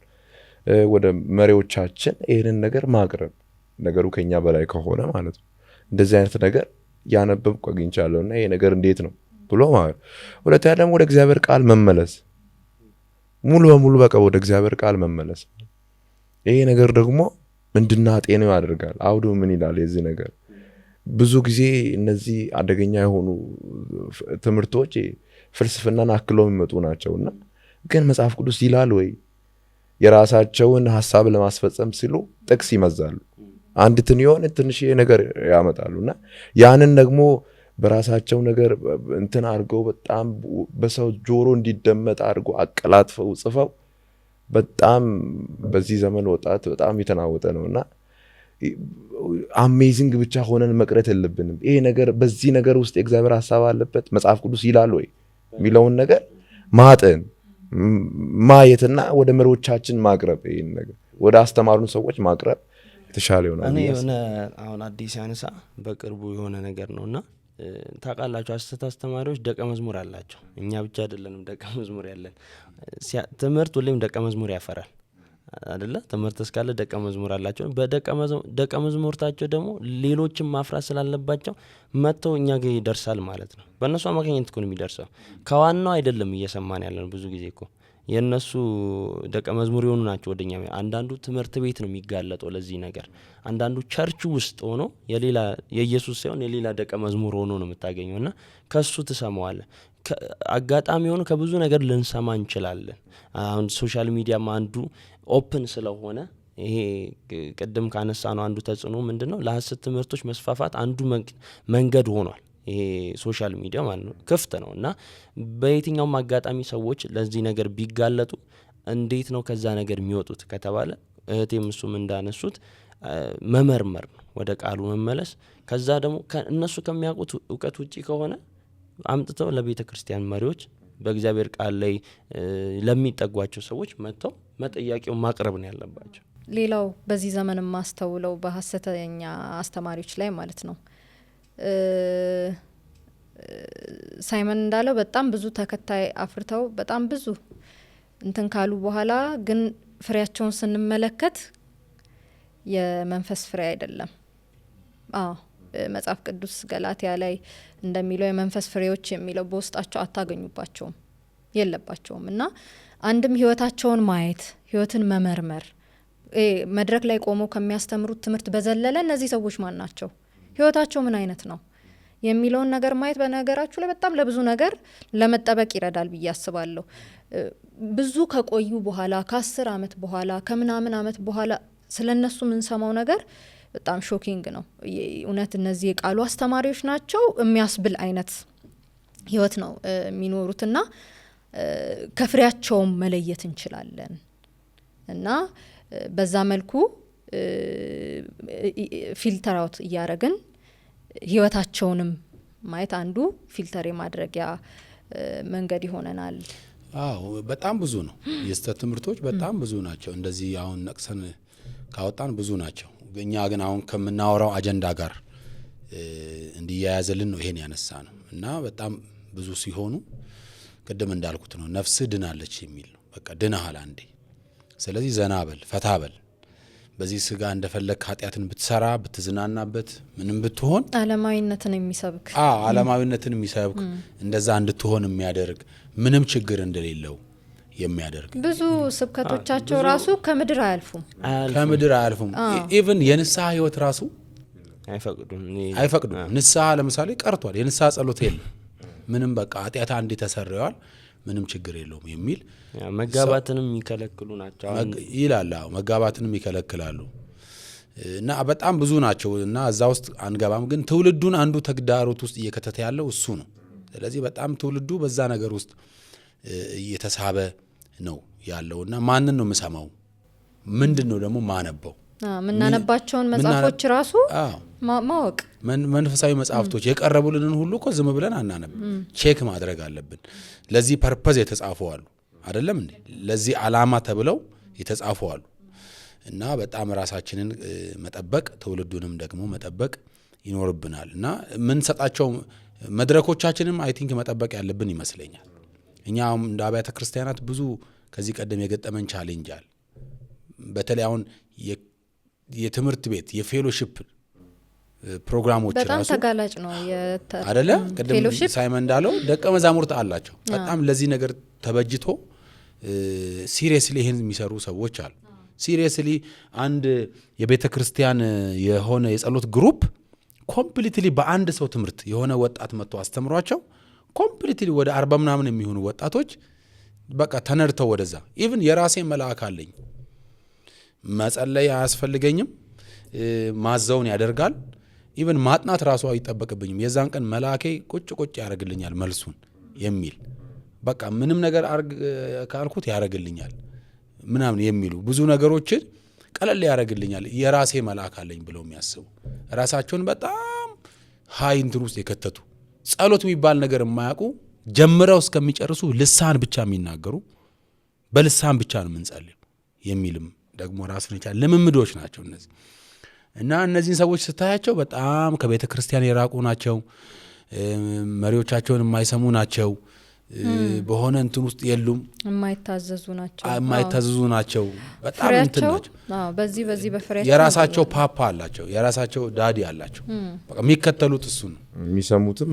ወደ መሪዎቻችን ይሄንን ነገር ማቅረብ፣ ነገሩ ከኛ በላይ ከሆነ ማለት ነው። እንደዚህ አይነት ነገር ያነበብኩ አግኝቻለሁና ይሄ ነገር እንዴት ነው ብሎ ማለት። ሁለተኛ ደግሞ ወደ እግዚአብሔር ቃል መመለስ፣ ሙሉ በሙሉ በቃ ወደ እግዚአብሔር ቃል መመለስ። ይሄ ነገር ደግሞ እንድናጤነው ያደርጋል። አውዱ ምን ይላል የዚህ ነገር? ብዙ ጊዜ እነዚህ አደገኛ የሆኑ ትምህርቶች ፍልስፍናን አክለው የሚመጡ ናቸውና ግን መጽሐፍ ቅዱስ ይላል ወይ? የራሳቸውን ሐሳብ ለማስፈጸም ሲሉ ጥቅስ ይመዛሉ። አንድ ትንሽ ነገር ያመጣሉና ያንን ደግሞ በራሳቸው ነገር እንትን አድርገው በጣም በሰው ጆሮ እንዲደመጥ አድርገው አቀላጥፈው ጽፈው በጣም በዚህ ዘመን ወጣት በጣም የተናወጠ ነውና አሜዚንግ ብቻ ሆነን መቅረት የለብንም። ይሄ ነገር በዚህ ነገር ውስጥ የእግዚአብሔር ሐሳብ አለበት መጽሐፍ ቅዱስ ይላል ወይ የሚለውን ነገር ማጠን ማየትና ወደ መሪዎቻችን ማቅረብ፣ ይሄን ነገር ወደ አስተማሩን ሰዎች ማቅረብ የተሻለ ይሆናል። እኔ የሆነ አሁን አዲስ ያነሳ በቅርቡ የሆነ ነገር ነውና ታውቃላችሁ ሐሰት አስተማሪዎች ደቀ መዝሙር አላቸው። እኛ ብቻ አይደለንም ደቀ መዝሙር ያለን። ትምህርት ሁሌም ደቀ መዝሙር ያፈራል አይደለ? ትምህርት እስካለ ደቀ መዝሙር አላቸው። በደቀ መዝሙርታቸው ደግሞ ሌሎችን ማፍራት ስላለባቸው መጥተው እኛ ጋር ይደርሳል ማለት ነው። በእነሱ አማካኝነት እኮ ነው የሚደርሰው። ከዋናው አይደለም እየሰማን ያለን። ብዙ ጊዜ እኮ የእነሱ ደቀ መዝሙር የሆኑ ናቸው ወደኛ። አንዳንዱ ትምህርት ቤት ነው የሚጋለጠው ለዚህ ነገር። አንዳንዱ ቸርች ውስጥ ሆኖ የሌላ የኢየሱስ ሳይሆን የሌላ ደቀ መዝሙር ሆኖ ነው የምታገኘው እና ከሱ ትሰማዋለህ። አጋጣሚ ሆኖ ከብዙ ነገር ልንሰማ እንችላለን። አሁን ሶሻል ሚዲያም አንዱ ኦፕን ስለሆነ ይሄ ቅድም ካነሳ ነው አንዱ ተጽዕኖ ምንድነው ለሐሰት ትምህርቶች መስፋፋት አንዱ መንገድ ሆኗል። ይሄ ሶሻል ሚዲያ ማለት ነው ክፍት ነው እና በየትኛውም አጋጣሚ ሰዎች ለዚህ ነገር ቢጋለጡ እንዴት ነው ከዛ ነገር የሚወጡት ከተባለ እህቴም እሱም እንዳነሱት መመርመር ነው፣ ወደ ቃሉ መመለስ። ከዛ ደግሞ እነሱ ከሚያውቁት እውቀት ውጪ ከሆነ አምጥተው ለቤተ ክርስቲያን መሪዎች በእግዚአብሔር ቃል ላይ ለሚጠጓቸው ሰዎች መጥተው መጠያቂውን ማቅረብ ነው ያለባቸው። ሌላው በዚህ ዘመን ማስተውለው በሐሰተኛ አስተማሪዎች ላይ ማለት ነው ሳይመን እንዳለው በጣም ብዙ ተከታይ አፍርተው በጣም ብዙ እንትን ካሉ በኋላ ግን ፍሬያቸውን ስንመለከት የመንፈስ ፍሬ አይደለም። መጽሐፍ ቅዱስ ገላትያ ላይ እንደሚለው የመንፈስ ፍሬዎች የሚለው በውስጣቸው አታገኙባቸውም፣ የለባቸውም። እና አንድም ህይወታቸውን ማየት፣ ህይወትን መመርመር፣ መድረክ ላይ ቆመው ከሚያስተምሩት ትምህርት በዘለለ እነዚህ ሰዎች ማን ናቸው፣ ህይወታቸው ምን አይነት ነው የሚለውን ነገር ማየት በነገራችሁ ላይ በጣም ለብዙ ነገር ለመጠበቅ ይረዳል ብዬ አስባለሁ። ብዙ ከቆዩ በኋላ ከ10 ዓመት በኋላ ከምናምን ዓመት በኋላ ስለነሱ የምንሰማው ነገር በጣም ሾኪንግ ነው። እውነት እነዚህ የቃሉ አስተማሪዎች ናቸው የሚያስብል አይነት ህይወት ነው የሚኖሩትና ከፍሬያቸውም መለየት እንችላለን እና በዛ መልኩ ፊልተር አውት እያረግን ህይወታቸውንም ማየት አንዱ ፊልተር የማድረጊያ መንገድ ይሆነናል። በጣም ብዙ ነው። የስተት ትምህርቶች በጣም ብዙ ናቸው። እንደዚህ አሁን ነቅሰን ካወጣን ብዙ ናቸው። እኛ ግን አሁን ከምናወራው አጀንዳ ጋር እንዲያያዘልን ነው ይሄን ያነሳ ነው እና በጣም ብዙ ሲሆኑ ቅድም እንዳልኩት ነው ነፍስ ድናለች የሚል ነው። በቃ ድናሃል አንዴ፣ ስለዚህ ዘና በል ፈታ በል። በዚህ ስጋ እንደፈለክ ኃጢያትን ብትሰራ ብትዝናናበት ምንም ብትሆን ዓለማዊነትን የሚሰብክ ዓለማዊነትን የሚሰብክ እንደዛ እንድትሆን የሚያደርግ ምንም ችግር እንደሌለው የሚያደርግ ብዙ ስብከቶቻቸው ራሱ ከምድር አያልፉም ኢቭን የንስሐ ህይወት ራሱ አይፈቅዱም ንስሐ ለምሳሌ ቀርቷል የንስሐ ጸሎት የለም ምንም በቃ ኃጢአት አንዴ ተሰርየዋል ምንም ችግር የለውም የሚል መጋባትንም ይከለክሉ ናቸው ይላል መጋባትንም ይከለክላሉ እና በጣም ብዙ ናቸው እና እዛ ውስጥ አንገባም ግን ትውልዱን አንዱ ተግዳሮት ውስጥ እየከተተ ያለው እሱ ነው ስለዚህ በጣም ትውልዱ በዛ ነገር ውስጥ እየተሳበ ነው ያለውና ማንን ነው የምሰማው ምንድነው ደግሞ ማነበው ምናነባቸውን መጽሐፎች ራሱ ማወቅ መንፈሳዊ መጽሐፍቶች የቀረቡልንን ሁሉ እኮ ዝም ብለን አናነብ ቼክ ማድረግ አለብን ለዚህ ፐርፐዝ የተጻፉ አሉ አይደለም እንዴ ለዚህ ዓላማ ተብለው የተጻፉ አሉ እና በጣም ራሳችንን መጠበቅ ትውልዱንም ደግሞ መጠበቅ ይኖርብናል እና ምን ሰጣቸው መድረኮቻችንም አይ ቲንክ መጠበቅ ያለብን ይመስለኛል እኛም እንደ አብያተ ክርስቲያናት ብዙ ከዚህ ቀደም የገጠመን ቻሌንጅ አለ በተለይ አሁን የትምህርት ቤት የፌሎሺፕ ፕሮግራሞች ራሱ በጣም ተጋላጭ ነው አይደለ ቀደም ሳይመን እንዳለው ደቀ መዛሙርት አላቸው በጣም ለዚህ ነገር ተበጅቶ ሲሪየስሊ ይሄን የሚሰሩ ሰዎች አሉ ሲሪየስሊ አንድ የቤተ ክርስቲያን የሆነ የጸሎት ግሩፕ ኮምፕሊትሊ በአንድ ሰው ትምህርት የሆነ ወጣት መጥቶ አስተምሯቸው ኮምፕሊትሊ ወደ 40 ምናምን የሚሆኑ ወጣቶች በቃ ተነርተው ወደዛ ኢቭን የራሴ መልአክ አለኝ መጸለይ አያስፈልገኝም ማዘውን ያደርጋል ኢቭን ማጥናት ራሱ አይጠበቅብኝም የዛን ቀን መልአኬ ቁጭ ያደርግልኛል መልሱን የሚል በቃ ምንም ነገር አርግ ካልኩት ያደርግልኛል ምናምን የሚሉ ብዙ ነገሮችን ቀለል ያደርግልኛል የራሴ መልአክ አለኝ ብለው የሚያስቡ ራሳቸውን በጣም ሃይ እንትን ውስጥ የከተቱ ጸሎት የሚባል ነገር የማያውቁ ጀምረው እስከሚጨርሱ ልሳን ብቻ የሚናገሩ በልሳን ብቻ ነው የምንጸልየው የሚልም ደግሞ ራስን ይቻላል ልምምዶች ናቸው እነዚህ እና እነዚህን ሰዎች ስታያቸው በጣም ከቤተ ክርስቲያን የራቁ ናቸው መሪዎቻቸውን የማይሰሙ ናቸው በሆነ እንትን ውስጥ የሉም የማይታዘዙ ናቸው በጣም እንትን ናቸው በዚህ በፍሬያቸው የራሳቸው ፓፓ አላቸው የራሳቸው ዳዲ አላቸው በቃ የሚከተሉት እሱ ነው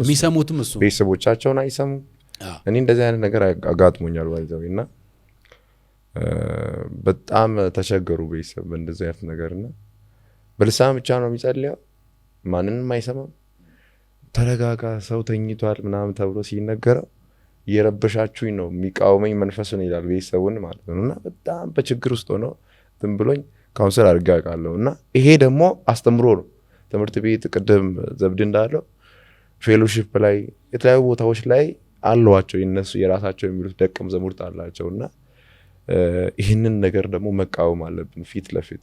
የሚሰሙትም እሱ ቤተሰቦቻቸውን አይሰሙ እኔ እንደዚህ አይነት ነገር አጋጥሞኛል ባይዘውና በጣም ተቸገሩ ቤተሰብ እንደዚህ አይነት ነገርና በልሳን ብቻ ነው የሚጸልየው ማንንም አይሰማም ተረጋጋ ሰው ተኝቷል ምናምን ተብሎ ሲነገረው የረበሻችሁኝ ነው የሚቃወመኝ መንፈስ ነው ይላል ቤተሰቡን ማለት ነውና በጣም በችግር ውስጥ ሆኖ ዝም ብሎኝ ካውንሰል አድርጋለሁና ይሄ ደግሞ አስተምሮ ነው ትምህርት ቤት ቅድም ዘብድ እንዳለው ፌሎሺፕ ላይ የተለያዩ ቦታዎች ላይ አሏቸው የነሱ የራሳቸው የሚሉት ደቀ መዛሙርት አላቸውና ይህንን ነገር ደግሞ መቃወም አለብን ፊት ለፊት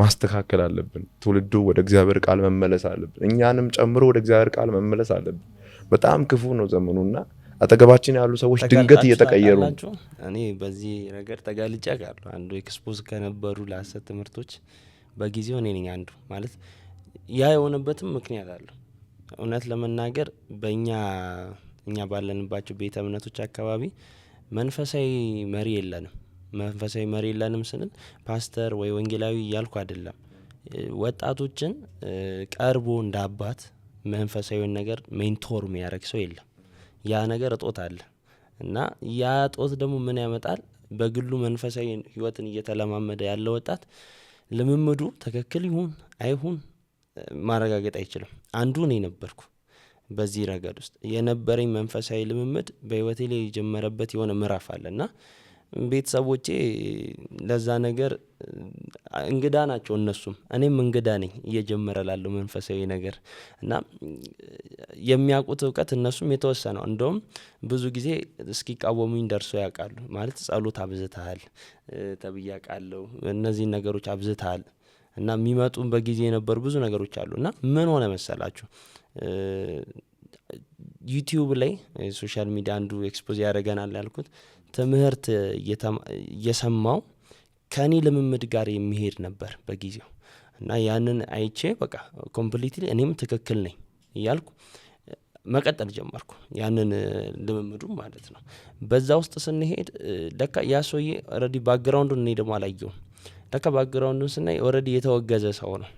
ማስተካከል አለብን ትውልዱ ወደ እግዚአብሔር ቃል መመለስ አለብን እኛንም ጨምሮ ወደ እግዚአብሔር ቃል መመለስ አለብን በጣም ክፉ ነው ዘመኑና አጠገባችን ያሉ ሰዎች ድንገት እየተቀየሩ እኔ በዚህ ነገር ተጋልጬ አውቃለሁ አንዱ ኤክስፖዝ ከነበሩ ለሐሰት ትምህርቶች በጊዜው እኔ ነኝ አንዱ ማለት ያ የሆነበትም ምክንያት አለው እውነት ለመናገር እኛ ባለንባቸው ቤተ እምነቶች አካባቢ መንፈሳዊ መሪ የለንም ስንል ፓስተር ወይ ወንጌላዊ ያልኩ አይደለም ወጣቶችን ቀርቦ እንደ አባት መንፈሳዊ ነገር ሜንቶር የሚያደርግ ሰው የለም ያ ነገር እጦት አለ እና ያ እጦት ደግሞ ምን ያመጣል በግሉ መንፈሳዊ ህይወትን እየተለማመደ ያለ ወጣት ልምምዱ ትክክል ይሁን አይሁን ማረጋገጥ አይችልም አንዱ እኔ ነበርኩ በዚህ ረገድ ውስጥ የነበረኝ መንፈሳዊ ልምምድ በህይወቴ ላይ የጀመረበት የሆነ ምዕራፍ አለና ቤተሰቦቼ ለዛ ነገር እንግዳ ናቸው እነሱም እኔም እንግዳ ነኝ እየጀመረ ላለው መንፈሳዊ ነገር እና የሚያውቁት ዕውቀት እነሱም የተወሰነው እንደውም ብዙ ጊዜ እስኪቃወሙኝ ደርሶ ያውቃሉ ማለት ጸሎት አብዝተሃል ተብያቃለሁ እነዚህ ነገሮች አብዝተሃል እና የሚመጡ በጊዜ የነበሩ ብዙ ነገሮች አሉና ምን ሆነ መሰላችሁ ዩቲዩብ ላይ ሶሻል ሚዲያ አንዱ ኤክስፖዝ ያደርገናል ያልኩት ትምህርት እየሰማው ከኔ ልምምድ ጋር የሚሄድ ነበር በጊዜው እና ያንን አይቼ በቃ ኮምፕሊትሊ እኔም ትክክል ነኝ እያልኩ መቀጠል ጀመርኩ ያንን ልምምዱ ማለት ነው በዛ ውስጥ ስንሄድ ለካ ያሶዬ ኦሬዲ ባክግራውንዱን እኔ ደግሞ አላየው ለካ ባክግራውንዱን ስናይ ኦሬዲ የተወገዘ ሰው ነው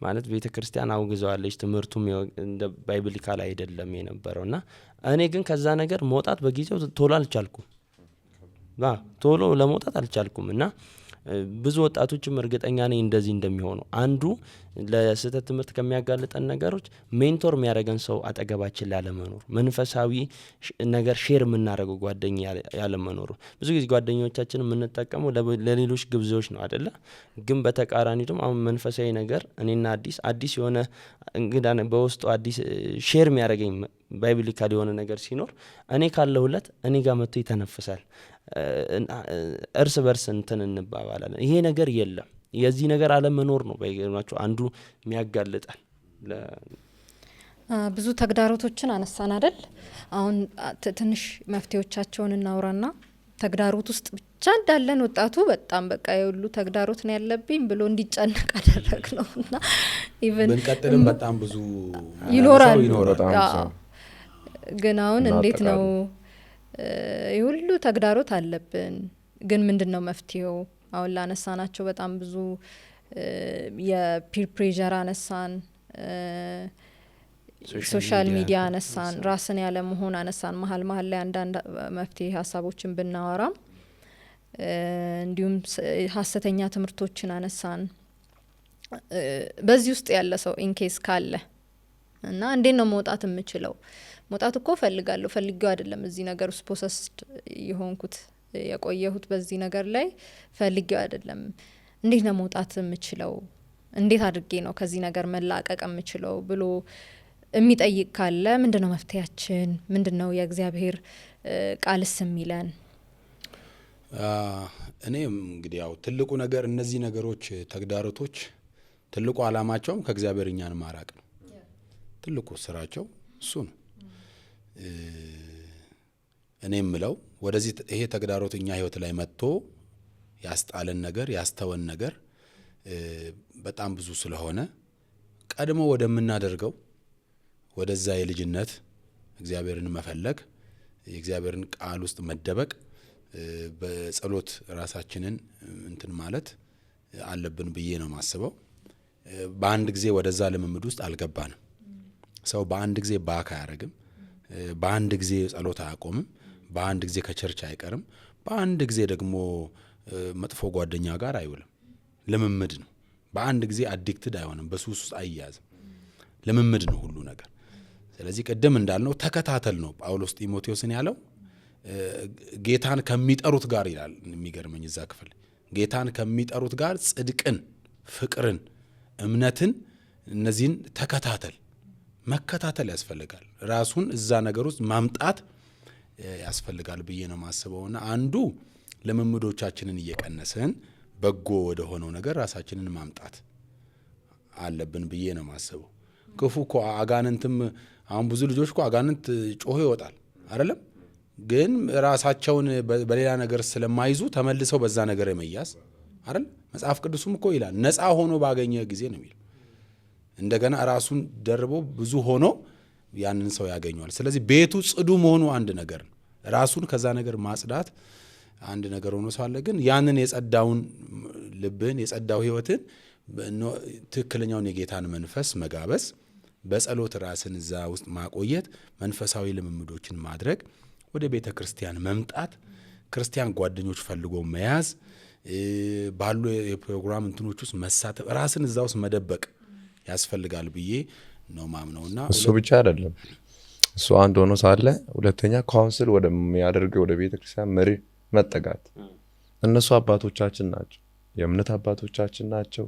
ማለት ቤተክርስቲያን አውግዘዋለች ትምህርቱም እንደ ባይብሊካል አይደለም የነበረውና እኔ ግን ከዛ ነገር መውጣት በጊዜው ቶሎ አልቻልኩም ቶሎ ለመውጣት አልቻልኩም እና ብዙ ወጣቶችም እርግጠኛ ነኝ እንደዚህ እንደሚሆኑ። አንዱ ለስህተት ትምህርት ከሚያጋልጠን ነገሮች ሜንቶር የሚያደርገን ሰው አጠገባችን ላለመኖር፣ መንፈሳዊ ነገር ሼር የምናደርገው ጓደኛ ያለመኖሩ። ብዙ ጊዜ ጓደኞቻችን የምንጠቀመው ለሌሎች ግብዞች ነው አይደለ? ግን በተቃራኒ ደግሞ አሁን መንፈሳዊ ነገር እኔና አዲስ የሆነ እንግዳ በውስጡ አዲስ ሼር የሚያደርገኝ ባይብሊካል የሆነ ነገር ሲኖር እኔ ካለሁለት እኔ ጋር መጥቶ ይተነፍሳል። እርስ በርስ እንትን እንባባላለን። ይሄ ነገር የለም። የዚህ ነገር አለመኖር ነው ባይገርማችሁ አንዱ የሚያጋልጣል። ብዙ ተግዳሮቶችን አነሳን አይደል? አሁን ትንሽ መፍትሄዎቻቸውን እናውራና ተግዳሮት ውስጥ ብቻ እንዳለን ወጣቱ በጣም በቃ የሁሉ ተግዳሮት ነው ያለብኝ ብሎ እንዲጨነቅ አደረግ ነው እና ኢቭን ብንቀጥልም በጣም ብዙ ይኖራል። በጣም ግን አሁን እንዴት ነው የሁሉ ተግዳሮት አለብን፣ ግን ምንድነው መፍትሄው? አሁን ላነሳናቸው በጣም ብዙ የፒር ፕሬዠር አነሳን፣ ሶሻል ሚዲያ አነሳን፣ ራስን ያለ መሆን አነሳን። መሀል ላይ አንዳንድ መፍትሄ ሀሳቦችን ብናወራም እንዲሁም ሀሰተኛ ትምህርቶችን አነሳን። በዚህ ውስጥ ያለ ሰው ኢንኬስ ካለ እና እንዴት ነው መውጣት የምችለው? መውጣት እኮ ፈልጌው አይደለም እዚህ ነገር ውስጥ ፖሰስድ የሆንኩት የቆየሁት በዚህ ነገር ላይ ፈልጌው አይደለም። እንዴት ነው መውጣት የምችለው? እንዴት አድርጌ ነው ከዚህ ነገር መላቀቅ የምችለው ብሎ የሚጠይቅ ካለ ምንድነው መፍትሄያችን? ምንድነው የእግዚአብሔር ቃልስ የሚለን? እኔም እንግዲህ ያው ትልቁ ነገር እነዚህ ነገሮች ተግዳሮቶች ትልቁ አላማቸውም ከእግዚአብሔር እኛን ማራቅ ነው። ትልቁ ስራቸው እሱ ነው። እኔ የምለው ወደዚህ ይሄ ተግዳሮት እኛ ህይወት ላይ መጥቶ ያስጣለን ነገር ያስተወን ነገር በጣም ብዙ ስለሆነ ቀድሞ ወደምናደርገው ወደዛ የልጅነት እግዚአብሔርን መፈለግ፣ የእግዚአብሔርን ቃል ውስጥ መደበቅ፣ በጸሎት ራሳችንን እንትን ማለት አለብን ብዬ ነው ማስበው። በአንድ ጊዜ ወደዛ ልምምድ ውስጥ አልገባንም። ሰው በአንድ ጊዜ ባክ አያረግም። በአንድ ጊዜ ጸሎት አያቆምም። በአንድ ጊዜ ከቸርች አይቀርም። በአንድ ጊዜ ደግሞ መጥፎ ጓደኛ ጋር አይውልም። ልምምድ ነው። በአንድ ጊዜ አዲክትድ አይሆንም። በሱስ ውስጥ አይያዝም። ልምምድ ነው ሁሉ ነገር። ስለዚህ ቅድም እንዳልነው ተከታተል ነው ጳውሎስ ጢሞቴዎስን ያለው። ጌታን ከሚጠሩት ጋር ይላል። የሚገርመኝ እዛ ክፍል ጌታን ከሚጠሩት ጋር ጽድቅን፣ ፍቅርን፣ እምነትን እነዚህን መከታተል ያስፈልጋል። ራሱን እዛ ነገር ውስጥ ማምጣት ያስፈልጋል ብዬ ነው ማስበውና አንዱ ልምምዶቻችንን እየቀነስን በጎ ወደ ሆነው ነገር ራሳችንን ማምጣት አለብን ብዬ ነው ማስበው። ክፉ እኮ አጋንንትም አሁን ብዙ ልጆች እኮ አጋንንት ጮሆ ይወጣል አይደለም፣ ግን ራሳቸውን በሌላ ነገር ስለማይዙ ተመልሰው በዛ ነገር የመያዝ አይደል። መጽሐፍ ቅዱስም እኮ ይላል ነፃ ሆኖ ባገኘ ጊዜ ነው የሚል። እንደገና ራሱን ደርቦ ብዙ ሆኖ ያንን ሰው ያገኘዋል። ስለዚህ ቤቱ ጽዱ መሆኑ አንድ ነገር ነው። ራሱን ከዛ ነገር ማጽዳት አንድ ነገር ሆኖ ሳለ ግን ያንን የጸዳውን ልብን የጸዳው ህይወትን ትክክለኛውን የጌታን መንፈስ መጋበዝ፣ በጸሎት ራስን እዛ ውስጥ ማቆየት፣ መንፈሳዊ ልምምዶችን ማድረግ፣ ወደ ቤተ ክርስቲያን መምጣት፣ ክርስቲያን ጓደኞች ፈልጎ መያዝ፣ ባሉ የፕሮግራም እንትኖች ውስጥ መሳተፍ፣ ራስን እዛ ውስጥ መደበቅ ያስፈልጋል ብዬ ነው ማምነውና እሱ ብቻ አይደለም። እሱ አንድ ሆኖ ሳለ ሁለተኛ ካውንስል ወደሚያደርገው ወደ ቤተ ክርስቲያን መሪ መጠጋት። እነሱ አባቶቻችን ናቸው፣ የእምነት አባቶቻችን ናቸው።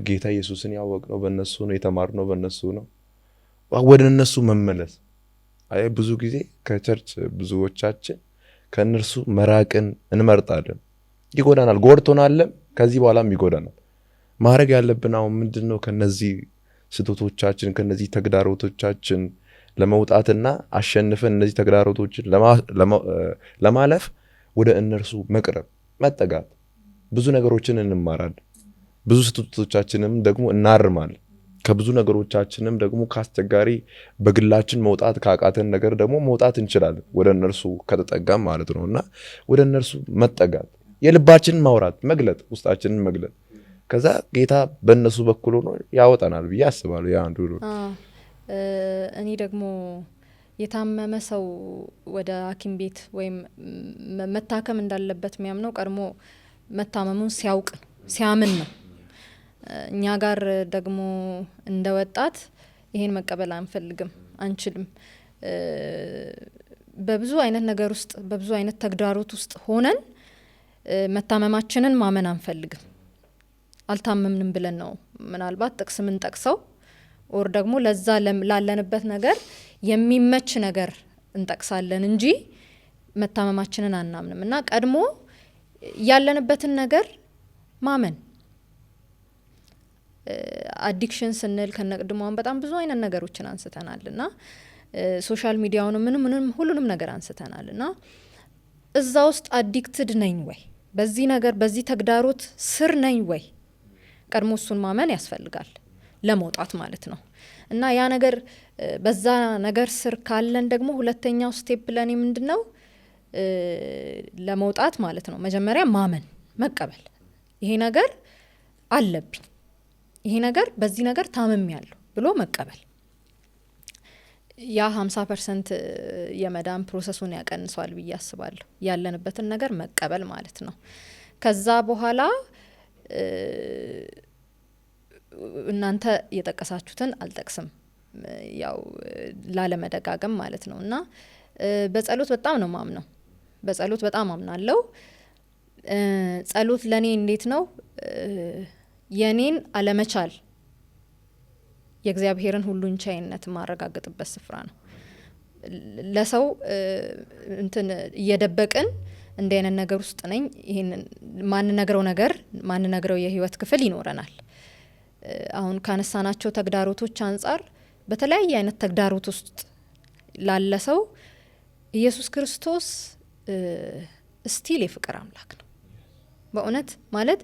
ጌታ ኢየሱስን ያወቅነው በእነሱ ነው፣ የተማርነው በእነሱ ነው። ወደ እነሱ መመለስ። አይ ብዙ ጊዜ ከቸርች ብዙዎቻችን ከእነርሱ መራቅን እንመርጣለን። ይጎዳናል፣ ጎድቶናልም፣ ከዚህ በኋላም ይጎዳናል። ማድረግ ያለብን አሁን ምንድነው? ከነዚህ ስህተቶቻችን ከነዚህ ተግዳሮቶቻችን ለመውጣትና አሸንፈን እነዚህ ተግዳሮቶችን ለማለፍ ወደ እነርሱ መቅረብ፣ መጠጋት። ብዙ ነገሮችን እንማራለን። ብዙ ስህተቶቻችንም ደግሞ እናርማለን። ከብዙ ነገሮቻችንም ደግሞ ካስቸጋሪ በግላችን መውጣት ካቃተን ነገር ደግሞ መውጣት እንችላለን፣ ወደ እነርሱ ከተጠጋም ማለት ነውና ወደ እነርሱ መጠጋት፣ የልባችንን ማውራት፣ መግለጥ፣ ውስጣችንን መግለጥ። ከዛ ጌታ በእነሱ በኩል ሆኖ ያወጣናል ብዬ አስባለሁ። ያ አንዱ ነው። እኔ ደግሞ የታመመ ሰው ወደ ሐኪም ቤት ወይም መታከም እንዳለበት የሚያምነው ቀድሞ መታመሙን ሲያውቅ ሲያምን ነው። እኛ ጋር ደግሞ እንደ ወጣት ይሄን መቀበል አንፈልግም፣ አንችልም። በብዙ አይነት ነገር ውስጥ በብዙ አይነት ተግዳሮት ውስጥ ሆነን መታመማችንን ማመን አንፈልግም። አልታመምንም ብለን ነው ምናልባት ጥቅስ ምን ጠቅሰው ኦር ደግሞ ለዛ ላለንበት ነገር የሚመች ነገር እንጠቅሳለን እንጂ መታመማችንን አናምንም። እና ቀድሞ ያለንበትን ነገር ማመን አዲክሽን ስንል ከነቅድሟን በጣም ብዙ አይነት ነገሮችን አንስተናል እና ሶሻል ሚዲያውን ምንም ሁሉንም ነገር አንስተናል እና እዛ ውስጥ አዲክትድ ነኝ ወይ በዚህ ነገር በዚህ ተግዳሮት ስር ነኝ ወይ ቀድሞ እሱን ማመን ያስፈልጋል ለመውጣት ማለት ነው። እና ያ ነገር በዛ ነገር ስር ካለን ደግሞ ሁለተኛው ስቴፕ ለኔ ምንድነው ለመውጣት ማለት ነው መጀመሪያ ማመን መቀበል። ይሄ ነገር አለብኝ፣ ይሄ ነገር በዚህ ነገር ታምሜያለሁ ብሎ መቀበል ያ 50% የመዳን ፕሮሰሱን ያቀንሷል ብዬ አስባለሁ። ያለንበትን ነገር መቀበል ማለት ነው። ከዛ በኋላ እናንተ የጠቀሳችሁትን አልጠቅስም ያው ላለመደጋገም ማለት ነው። እና በጸሎት በጣም ነው ማምነው፣ በጸሎት በጣም አምናለሁ። ጸሎት ለኔ እንዴት ነው የኔን አለመቻል የእግዚአብሔርን ሁሉን ቻይነት ማረጋገጥበት ስፍራ ነው። ለሰው እንትን እየደበቅን እንደ አይነት ነገር ውስጥ ነኝ ይሄንን ማንነግረው የህይወት ክፍል ይኖረናል። አሁን ካነሳናቸው ተግዳሮቶች አንጻር በተለያየ አይነት ተግዳሮት ውስጥ ላለ ሰው ኢየሱስ ክርስቶስ ስቲል የፍቅር አምላክ ነው። በእውነት ማለት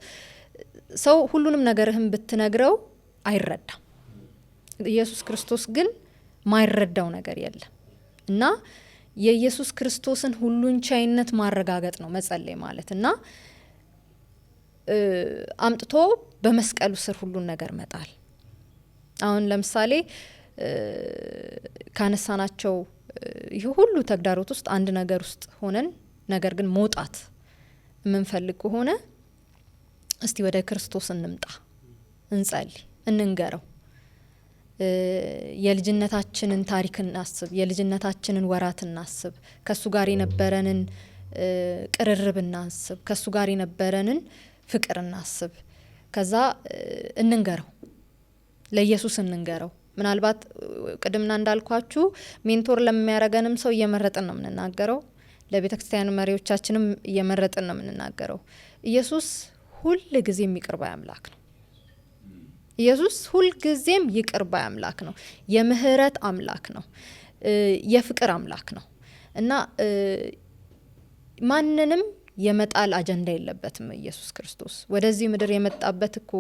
ሰው ሁሉንም ነገርህን ብትነግረው አይረዳም። ኢየሱስ ክርስቶስ ግን ማይረዳው ነገር የለም እና የኢየሱስ ክርስቶስን ሁሉን ቻይነት ማረጋገጥ ነው መጸለይ ማለት እና አምጥቶ በመስቀሉ ስር ሁሉን ነገር መጣል። አሁን ለምሳሌ ካነሳናቸው ይሄ ሁሉ ተግዳሮት ውስጥ አንድ ነገር ውስጥ ሆነን ነገር ግን መውጣት የምንፈልግ ከሆነ እስቲ ወደ ክርስቶስ እንምጣ፣ እንጸልይ፣ እንንገረው። የልጅነታችንን ታሪክ እናስብ፣ የልጅነታችንን ወራት እናስብ፣ ከሱ ጋር የነበረንን ቅርርብ እናስብ፣ ከሱ ጋር የነበረንን ፍቅር እናስብ። ከዛ እንንገረው፣ ለኢየሱስ እንንገረው። ምናልባት ቅድምና እንዳልኳችሁ ሜንቶር ለሚያረገንም ሰው እየመረጥን ነው የምንናገረው፣ ለቤተ ክርስቲያን መሪዎቻችንም እየመረጥን ነው የምንናገረው። ኢየሱስ ሁል ጊዜም ይቅር ባይ አምላክ ነው። ኢየሱስ ሁል ጊዜም ይቅር ባይ አምላክ ነው። የምህረት አምላክ ነው። የፍቅር አምላክ ነው እና ማንንም የመጣል አጀንዳ የለበትም። ኢየሱስ ክርስቶስ ወደዚህ ምድር የመጣበት እኮ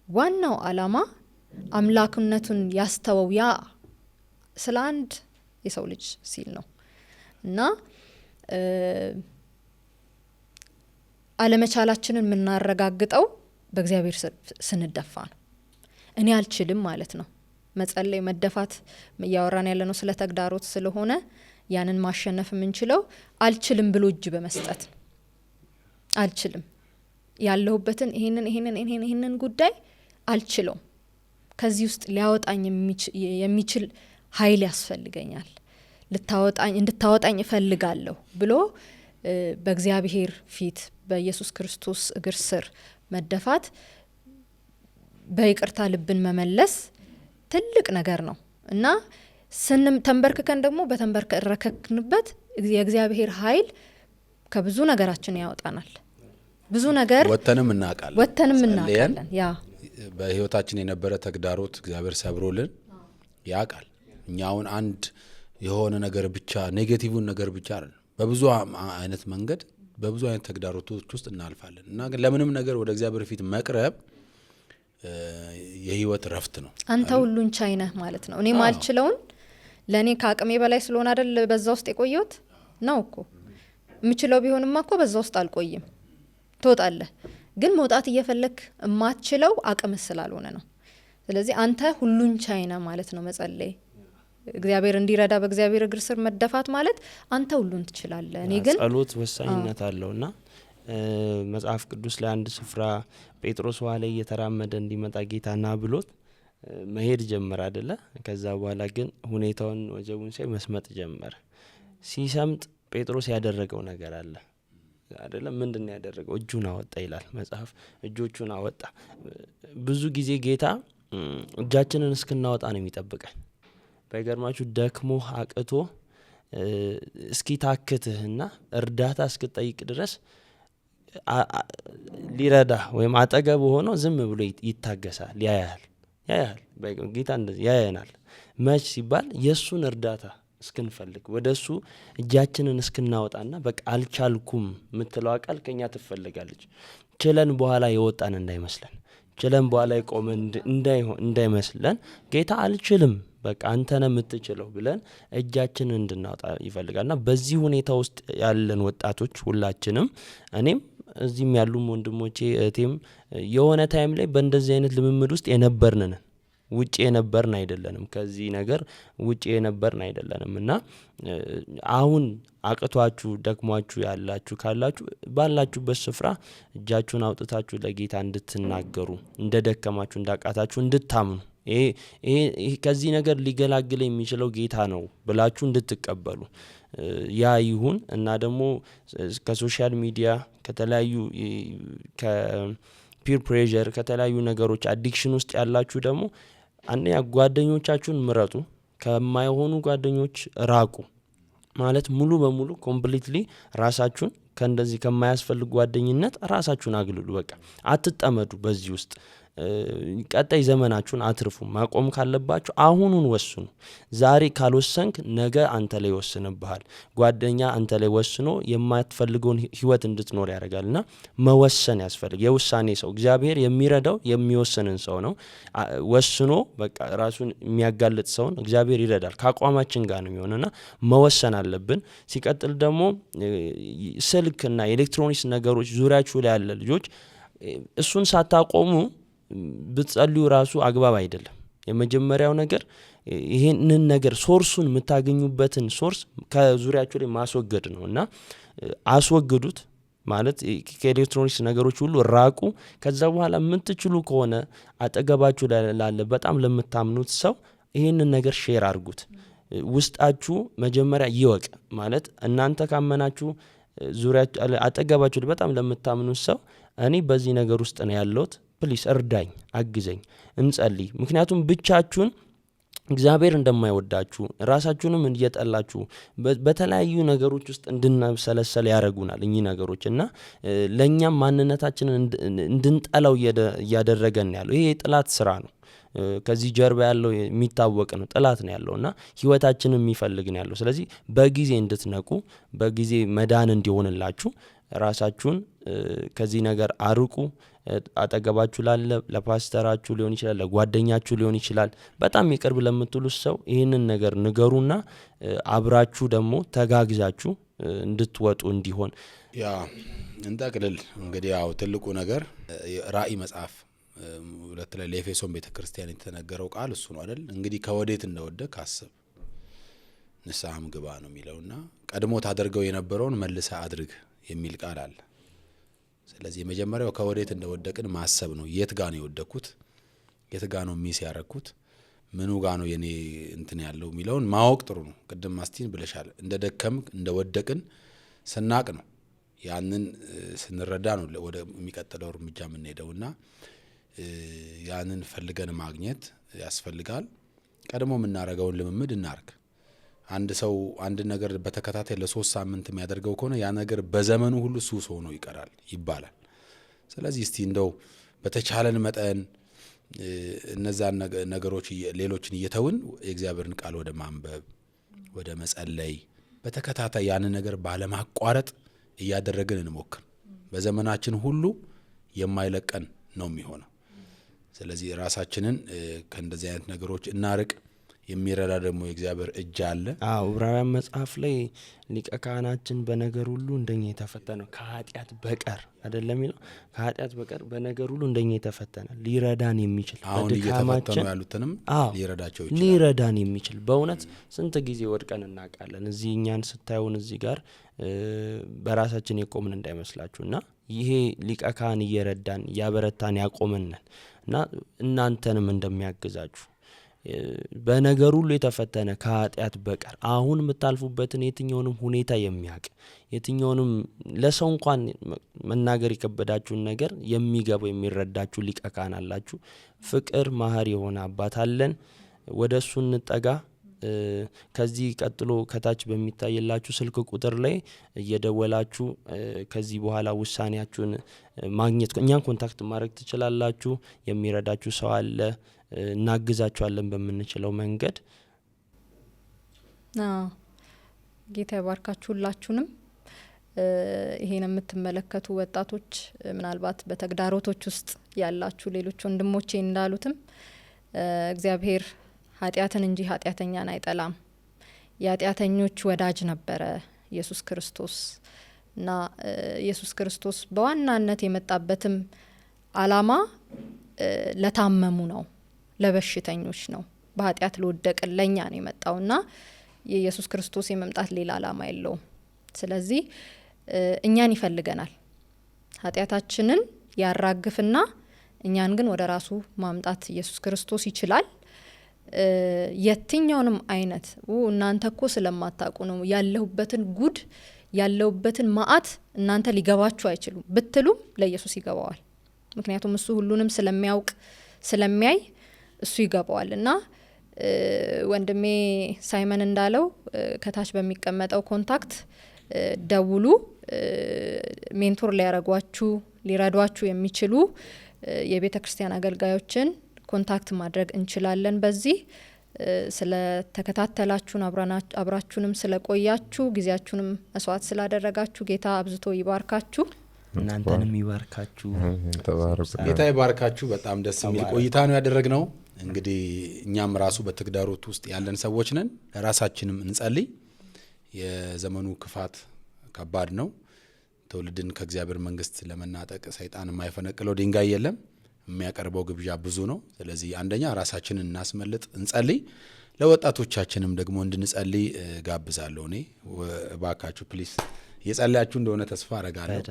ዋናው አላማ አምላክነቱን ያስተወው ያ ስለ አንድ የሰው ልጅ ሲል ነው እና አለመቻላችንን የምናረጋግጠው በእግዚአብሔር ስንደፋ ነው። እኔ አልችልም ማለት ነው። መጸለይ መደፋት እያወራን ያለ ነው ስለ ተግዳሮት ስለሆነ ያንን ማሸነፍ የምንችለው አልችልም ብሎ እጅ በመስጠት ነው። አልችልም ያለሁበትን ይሄንን ጉዳይ አልችለውም፣ ከዚህ ውስጥ ሊያወጣኝ የሚችል ኃይል ያስፈልገኛል፣ እንድታወጣኝ እፈልጋለሁ ብሎ በእግዚአብሔር ፊት በኢየሱስ ክርስቶስ እግር ስር መደፋት፣ በይቅርታ ልብን መመለስ ትልቅ ነገር ነው እና ተንበርክከን ደግሞ በተንበረከክንበት የእግዚአብሔር ኃይል ከብዙ ነገራችን ያወጣናል። ብዙ ነገር ወተንም እናውቃለን። ያ በህይወታችን የነበረ ተግዳሮት እግዚአብሔር ሰብሮልን ያውቃል። እኛውን አንድ የሆነ ነገር ብቻ ኔጌቲቭን ነገር ብቻ አይደለም፣ በብዙ አይነት መንገድ በብዙ አይነት ተግዳሮቶች ውስጥ እናልፋለን እና ለምንም ነገር ወደ እግዚአብሔር ፊት መቅረብ የህይወት ረፍት ነው። አንተ ሁሉን ቻይ ነህ ማለት ነው። እኔ ማልችለውን ለኔ ከአቅሜ በላይ ስለሆነ አይደል በዛ ውስጥ የቆየሁት ነው እኮ። የምችለው ቢሆንማ እኮ በዛ ውስጥ አልቆይም። ትወጣለህ፣ ግን መውጣት እየፈለክ የማትችለው አቅም ስላልሆነ ነው። ስለዚህ አንተ ሁሉን ቻይ ነህ ማለት ነው መጸለይ እግዚአብሔር እንዲረዳ በእግዚአብሔር እግር ስር መደፋት ማለት አንተ ሁሉን ትችላለህ። እኔ ግን ጸሎት ወሳኝነት አለውና መጽሐፍ ቅዱስ ላይ አንድ ስፍራ ጴጥሮስ ውሃ ላይ እየተራመደ እንዲመጣ ጌታና ብሎት መሄድ ጀመረ አይደለ? ከዛ በኋላ ግን ሁኔታውን ወጀቡን ሳይ መስመጥ ጀመረ። ሲሰምጥ ጴጥሮስ ያደረገው ነገር አለ አይደለ? ምንድነው ያደረገው? እጁን አወጣ ይላል መጽሐፍ። እጆቹን አወጣ። ብዙ ጊዜ ጌታ እጃችንን እስክናወጣ ነው የሚጠብቀን። ባይገርማችሁ ደክሞ አቅቶ እስኪ ታክትህና እርዳታ እስክጠይቅ ድረስ ሊረዳ ወይም አጠገብ ሆኖ ዝም ብሎ ይታገሳል። ያያል ጌታ እንደዚህ ያያናል። መች ሲባል የሱን እርዳታ እስክንፈልግ ወደሱ እጃችንን እስክናወጣና በቃ አልቻልኩም ምትለው ቃል ከኛ ትፈልጋለች። ችለን በኋላ የወጣን እንዳይመስለን፣ ችለን በኋላ የቆመን እንዳይመስለን ጌታ አልችልም በቃ አንተ ነህ የምትችለው ብለን እጃችንን እንድናወጣ ይፈልጋልና በዚህ ሁኔታ ውስጥ ያለን ወጣቶች ሁላችንም እኔም እዚህም ያሉም ወንድሞቼ እህቴም የሆነ ታይም ላይ በእንደዚህ አይነት ልምምድ ውስጥ የነበርንን ውጪ የነበርን አይደለንም። ከዚህ ነገር ውጪ የነበርን አይደለንም እና አሁን አቅቷችሁ ደክሟችሁ ያላችሁ ካላችሁ ባላችሁበት ስፍራ እጃችሁን አውጥታችሁ ለጌታ እንድትናገሩ እንደደከማችሁ እንዳቃታችሁ እንድታምኑ ይሄ ከዚህ ነገር ሊገላግል የሚችለው ጌታ ነው ብላችሁ እንድትቀበሉ ያ ይሁን እና ደግሞ ከሶሻል ሚዲያ ከተለያዩ ከፒር ፕሬዠር ከተለያዩ ነገሮች አዲክሽን ውስጥ ያላችሁ ደግሞ አንደኛ ጓደኞቻችሁን ምረጡ፣ ከማይሆኑ ጓደኞች ራቁ። ማለት ሙሉ በሙሉ ኮምፕሊትሊ ራሳችሁን ከእንደዚህ ከማያስፈልግ ጓደኝነት ራሳችሁን አግልሉ። በቃ አትጠመዱ በዚህ ውስጥ ቀጣይ ዘመናችሁን አትርፉ። ማቆም ካለባችሁ አሁኑን ወስኑ። ዛሬ ካልወሰንክ ነገ አንተ ላይ ይወስንብሃል። ጓደኛ አንተ ላይ ወስኖ የማትፈልገውን ህይወት እንድትኖር ያደርጋልና መወሰን ያስፈልግ። የውሳኔ ሰው እግዚአብሔር የሚረዳው የሚወስንን ሰው ነው። ወስኖ በቃ ራሱን የሚያጋልጥ ሰውን እግዚአብሔር ይረዳል። ከአቋማችን ጋር ነው የሚሆነና መወሰን አለብን። ሲቀጥል ደግሞ ስልክና ኤሌክትሮኒክስ ነገሮች ዙሪያችሁ ላይ ያለ ልጆች እሱን ሳታቆሙ ብትጸልዩ ራሱ አግባብ አይደለም። የመጀመሪያው ነገር ይሄንን ነገር ሶርሱን የምታገኙበትን ሶርስ ከዙሪያችሁ ላይ ማስወገድ ነው እና አስወግዱት። ማለት ከኤሌክትሮኒክስ ነገሮች ሁሉ ራቁ። ከዛ በኋላ የምትችሉ ከሆነ አጠገባችሁ ላለ በጣም ለምታምኑት ሰው ይሄንን ነገር ሼር አድርጉት። ውስጣችሁ መጀመሪያ ይወቅ። ማለት እናንተ ካመናችሁ ዙሪያችሁ አጠገባችሁ በጣም ለምታምኑት ሰው እኔ በዚህ ነገር ውስጥ ነው ያለሁት፣ ፕሊስ እርዳኝ፣ አግዘኝ፣ እንጸልይ። ምክንያቱም ብቻችሁን እግዚአብሔር እንደማይወዳችሁ ራሳችሁንም እየጠላችሁ በተለያዩ ነገሮች ውስጥ እንድንሰለሰል ያደርጉናል እኚህ ነገሮች እና ለእኛም ማንነታችንን እንድንጠላው እያደረገን ያለው ይሄ የጥላት ስራ ነው። ከዚህ ጀርባ ያለው የሚታወቅ ነው፣ ጥላት ነው ያለውና ህይወታችንን የሚፈልግ ነው ያለው። ስለዚህ በጊዜ እንድትነቁ በጊዜ መዳን እንዲሆንላችሁ ራሳችሁን ከዚህ ነገር አርቁ። አጠገባችሁ ላለ ለፓስተራችሁ ሊሆን ይችላል፣ ለጓደኛችሁ ሊሆን ይችላል፣ በጣም ይቅርብ ለምትሉት ሰው ይህንን ነገር ንገሩና አብራችሁ ደግሞ ተጋግዛችሁ እንድትወጡ እንዲሆን ያ እንጠቅልል። እንግዲህ ያው ትልቁ ነገር ራእይ መጽሐፍ 2 ላይ ለኤፌሶን ቤተክርስቲያን የተነገረው ቃል እሱ ነው አይደል? እንግዲህ ከወዴት እንደወደቅ አስብ ንስሐም ግባ ነው የሚለውና ቀድሞ ታደርገው የነበረውን መልሰ አድርግ የሚል ቃል አለ። ስለዚህ የመጀመሪያው ከወዴት እንደወደቅን ማሰብ ነው። የት ጋር ነው የወደኩት? የት ጋር ነው ሚስ ያረኩት? ምኑ ጋር ነው የኔ እንትን ያለው የሚለውን ማወቅ ጥሩ ነው። ቅድም ማስቲን ብለሻል። እንደደከም እንደወደቅን ስናቅ ነው ያንን ስንረዳ ነው ወደ የሚቀጥለው እርምጃ የምንሄደውና ያንን ፈልገን ማግኘት ያስፈልጋል። ቀድሞ የምናረጋውን ልምምድ እናርግ። አንድ ሰው አንድ ነገር በተከታታይ ለ3 ሳምንት የሚያደርገው ከሆነ ያ ነገር በዘመኑ ሁሉ ሱስ ሆኖ ይቀራል ይባላል። ስለዚህ እስቲ እንደው በተቻለን መጠን እነዛን ነገሮች ሌሎችን እየተውን የእግዚአብሔርን ቃል ወደ ማንበብ ወደ መጸለይ በተከታታይ ያን ነገር ባለማቋረጥ እያደረግን እንሞክር። በዘመናችን ሁሉ የማይለቀን ነው የሚሆነው። ስለዚህ ራሳችንን ከእንደዚህ አይነት ነገሮች እናርቅ። የሚረዳ ደግሞ የእግዚአብሔር እጅ አለ። ዕብራውያን መጽሐፍ ላይ ሊቀ ካህናችን በነገር ሁሉ እንደኛ የተፈተነ ከኃጢአት በቀር አይደለም ይለው። ከኃጢአት በቀር በነገር ሁሉ እንደኛ የተፈተነ ሊረዳን የሚችል አሁን እየተፈተኑ ያሉትንም ሊረዳቸው ይችላል። ሊረዳን የሚችል በእውነት ስንት ጊዜ ወድቀን እናውቃለን። እዚህ እኛን ስታዩን እዚህ ጋር በራሳችን የቆምን እንዳይመስላችሁና ይሄ ሊቀ ካህን እየረዳን ያበረታን ያቆመንን እና እናንተንም እንደሚያግዛችሁ በነገር ሁሉ የተፈተነ ከኃጢአት በቀር አሁን የምታልፉበትን የትኛውንም ሁኔታ የሚያውቅ የትኛውንም ለሰው እንኳን መናገር የከበዳችሁን ነገር የሚገባው የሚረዳችሁ ሊቀ ካህን አላችሁ። ፍቅር መሐሪ የሆነ አባት አለን። ወደ እሱ እንጠጋ። ከዚህ ቀጥሎ ከታች በሚታይላችሁ ስልክ ቁጥር ላይ እየደወላችሁ ከዚህ በኋላ ውሳኔያችሁን ማግኘት እኛን ኮንታክት ማድረግ ትችላላችሁ። የሚረዳችሁ ሰው አለ። እናግዛችኋለን በምንችለው መንገድ። ጌታ ይባርካችሁ ሁላችሁንም። ይሄን የምትመለከቱ ወጣቶች ምናልባት በተግዳሮቶች ውስጥ ያላችሁ ሌሎች ወንድሞቼ እንዳሉትም እግዚአብሔር ኃጢአትን እንጂ ኃጢአተኛን አይጠላም። የኃጢአተኞች ወዳጅ ነበረ ኢየሱስ ክርስቶስ እና ኢየሱስ ክርስቶስ በዋናነት የመጣበትም አላማ ለታመሙ ነው፣ ለበሽተኞች ነው፣ በኃጢአት ለወደቅን ለኛ ነው የመጣውና የኢየሱስ ክርስቶስ የመምጣት ሌላ አላማ የለውም። ስለዚህ እኛን ይፈልገናል። ኃጢአታችንን ያራግፍና እኛን ግን ወደ ራሱ ማምጣት ኢየሱስ ክርስቶስ ይችላል። የትኛውንም አይነት እናንተ እኮ ስለማታውቁ ነው ያለሁበትን ጉድ ያለሁበትን መዓት እናንተ ሊገባችሁ አይችሉም ብትሉም ለኢየሱስ ይገባዋል። ምክንያቱም እሱ ሁሉንም ስለሚያውቅ ስለሚያይ እሱ ይገባዋል። እና ወንድሜ ሳይመን እንዳለው ከታች በሚቀመጠው ኮንታክት ደውሉ። ሜንቶር ሊያረጓችሁ ሊረዷችሁ የሚችሉ የቤተ ክርስቲያን አገልጋዮችን ኮንታክት ማድረግ እንችላለን። በዚህ ስለተከታተላችሁን አብራችሁንም ስለቆያችሁ ጊዜያችሁንም መስዋዕት ስላደረጋችሁ ጌታ አብዝቶ ይባርካችሁ። እናንተንም ይባርካችሁ። ጌታ ይባርካችሁ። በጣም ደስ የሚል ቆይታ ነው ያደረግነው። እንግዲህ እኛም ራሱ በተግዳሮት ውስጥ ያለን ሰዎች ነን። ለራሳችንም እንጸልይ። የዘመኑ ክፋት ከባድ ነው። ትውልድን ከእግዚአብሔር መንግስት ለመናጠቅ ሰይጣን የማይፈነቅለው ድንጋይ የለም። የሚያቀርበው ግብዣ ብዙ ነው። ስለዚህ አንደኛ ራሳችንን እናስመልጥ፣ እንጸልይ። ለወጣቶቻችንም ደግሞ እንድንጸልይ ጋብዛለሁ። እኔ እባካችሁ ፕሊስ እየጸለያችሁ እንደሆነ ተስፋ አረጋለሁ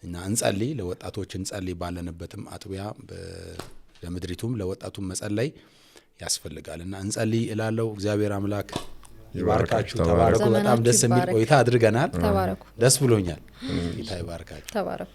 እና እንጸልይ፣ ለወጣቶች እንጸልይ። ባለንበትም አጥቢያ ለምድሪቱም ለወጣቱም መጸለይ ያስፈልጋል እና እንጸልይ እላለሁ። እግዚአብሔር አምላክ ይባርካችሁ። ተባረኩ። በጣም ደስ የሚል ቆይታ አድርገናል። ደስ ብሎኛል። ጌታ ይባርካችሁ። ተባረኩ።